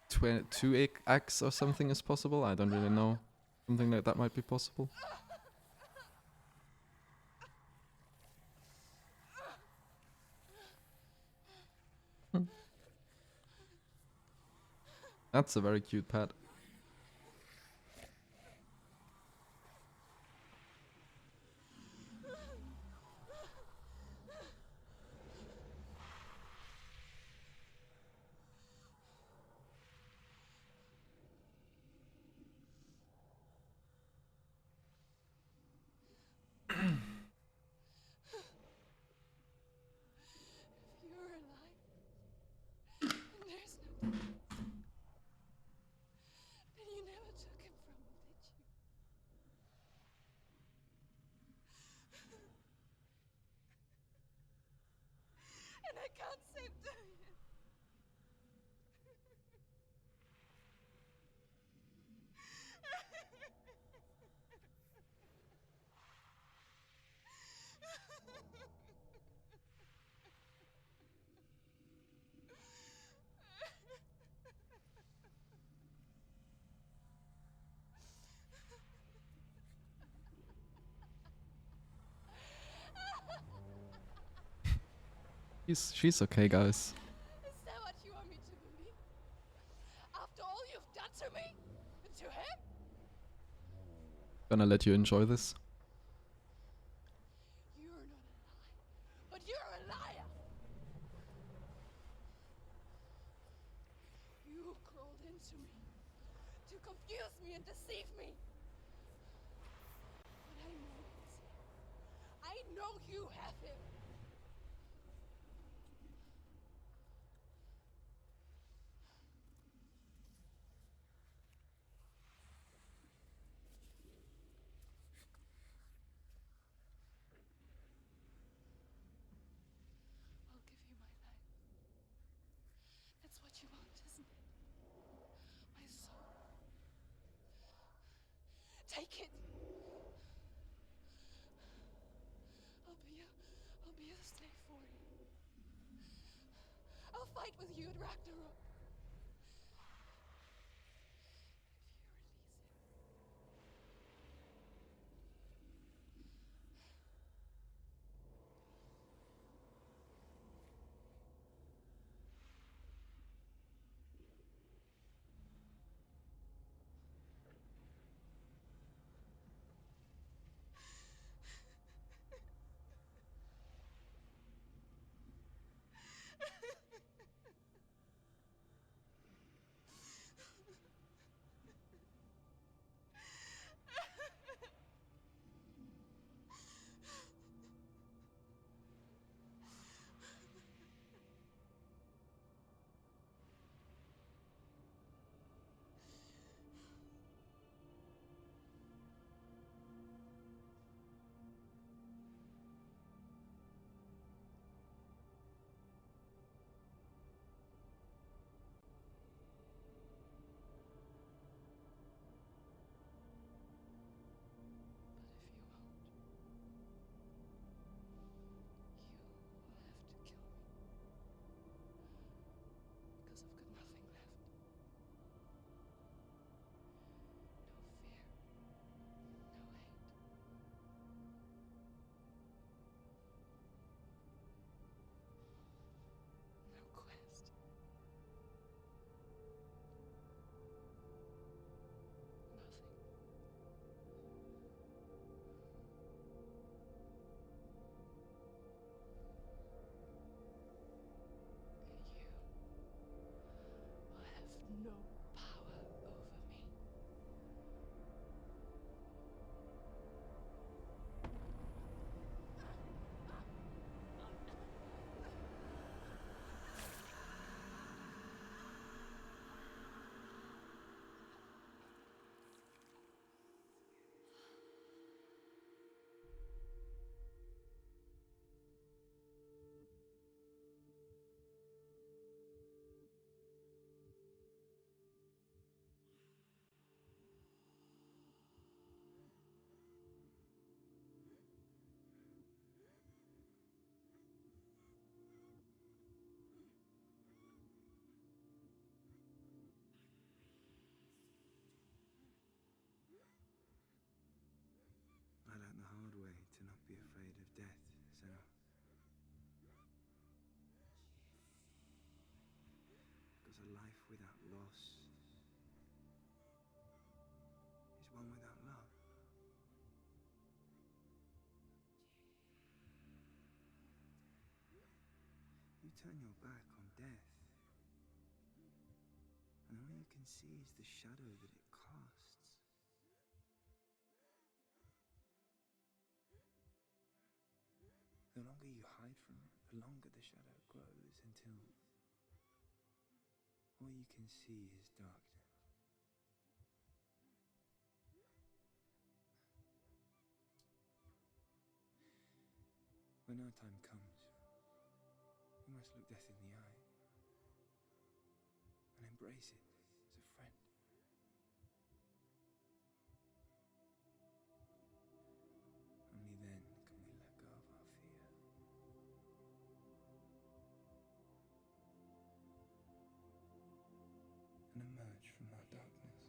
2x or something is possible. I don't really know. Something like that might be possible. That's a very cute pet. You're alive. And there's no I can't save Darian. She's okay, guys. Is that what you want me to believe? After all you've done to me? And to him? Gonna let you enjoy this. You're not a lie, but you're a liar! You crawled into me to confuse me and deceive me. But I know it. I know you have him. I'll give you my life. That's what you want, isn't it? My soul. Take it. I'll be a slave for you. I'll fight with you at Ragnarok. Because I've got nothing left. No fear. No hate. No quest. Nothing. And you will have no power over me. I learned the hard way to not be afraid of death, Senua. Because a life without loss is one without love. You turn your back on death, and all you can see is the shadow that it casts. The longer you hide from it, the longer the shadow grows until all you can see is darkness. When our time comes, we must look death in the eye and embrace it as a friend. Only then can we let go of our fear. And emerge from our darkness.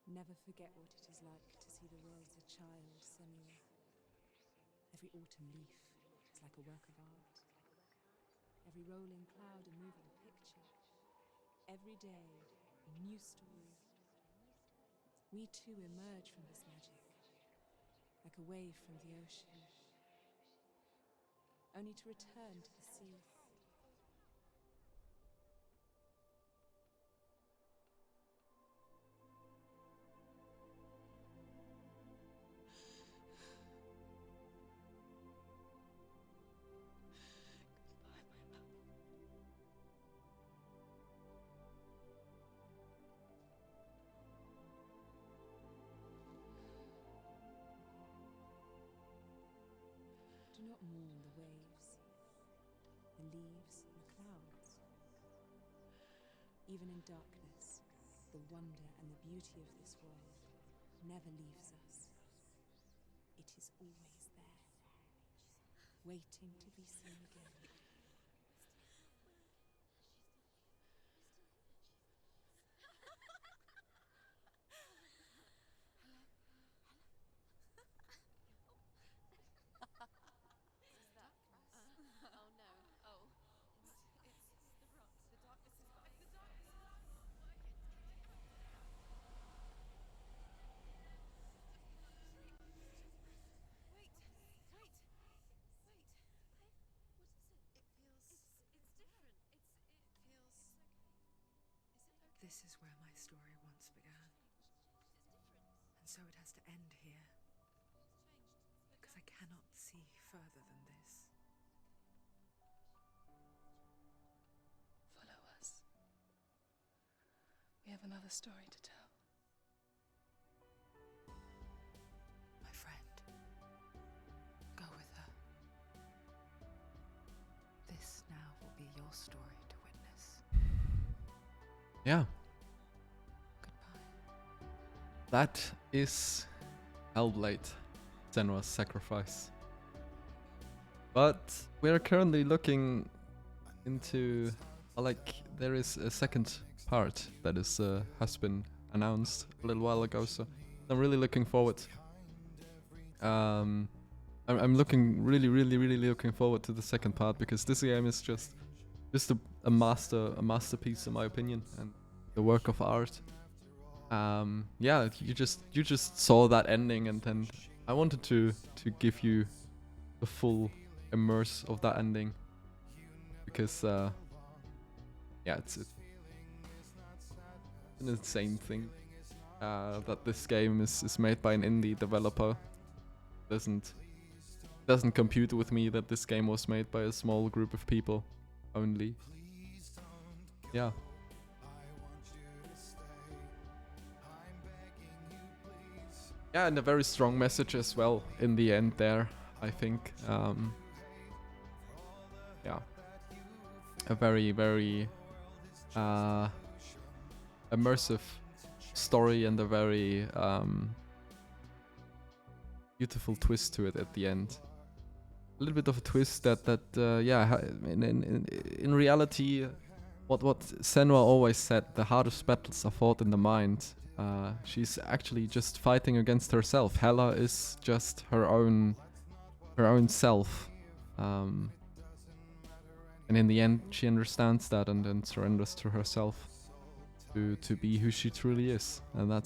Never forget what it is like to see the world as a child, Senua. Every autumn leaf is like a work of art. Every rolling cloud a moving picture. Every day, a new story. We too emerge from this magic, like a wave from the ocean, only to return to the sea. Do not mourn the waves, the leaves, and the clouds. Even in darkness, the wonder and the beauty of this world never leaves us. It is always there, waiting to be seen again. This is where my story once began. And so it has to end here. Because I cannot see further than this. Follow us. We have another story to tell. My friend, go with her. This now will be your story to witness. Yeah. Goodbye. That is Hellblade, Senua's Sacrifice. But we are currently looking into, there is a second part that is has been announced a little while ago, so I'm really looking forward. I'm really looking forward to the second part, because this game is just a masterpiece in my opinion, and the work of art. Yeah, you just saw that ending, and then I wanted to give you the full immerse of that ending, because yeah, it's an insane thing that this game is made by an indie developer. Doesn't compute with me that this game was made by a small group of people only. Yeah. Yeah, and a very strong message as well in the end there. I think. Yeah, a very, very immersive story and a very beautiful twist to it at the end. A little bit of a twist that yeah, in reality, what Senua always said, the hardest battles are fought in the mind. She's actually just fighting against herself. Hela is just her own self. And in the end, she understands that and then surrenders to herself to be who she truly is. And I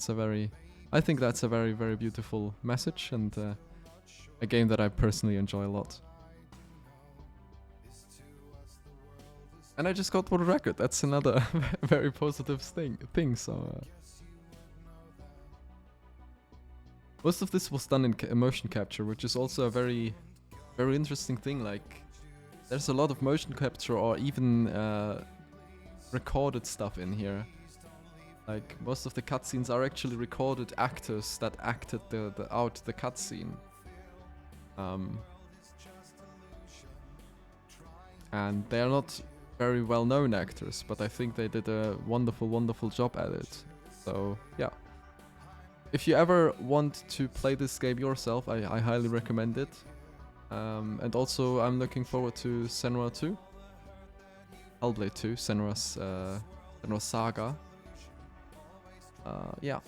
think that's a very, very beautiful message and a game that I personally enjoy a lot. And I just got world record. That's another very positive thing. So most of this was done in motion capture, which is also a very, very interesting thing. Like, there's a lot of motion capture or even recorded stuff in here. Like, most of the cutscenes are actually recorded actors that acted out the cutscene. And they are not very well-known actors, but I think they did a wonderful, wonderful job at it. So, yeah. If you ever want to play this game yourself, I highly recommend it. And also, I'm looking forward to Senua 2. Hellblade 2, Senua's Saga. Yeah.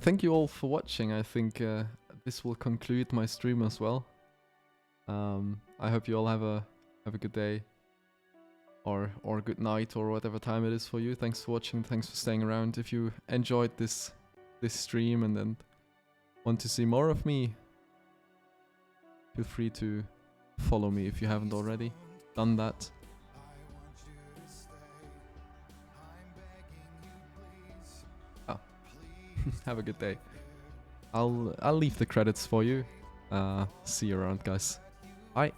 Thank you all for watching. I think this will conclude my stream as well. I hope you all have a good day or good night or whatever time it is for you. Thanks for watching. Thanks for staying around. If you enjoyed this stream and then want to see more of me, feel free to follow me if you haven't already done that. Have a good day. I'll leave the credits for you. See you around, guys. Bye.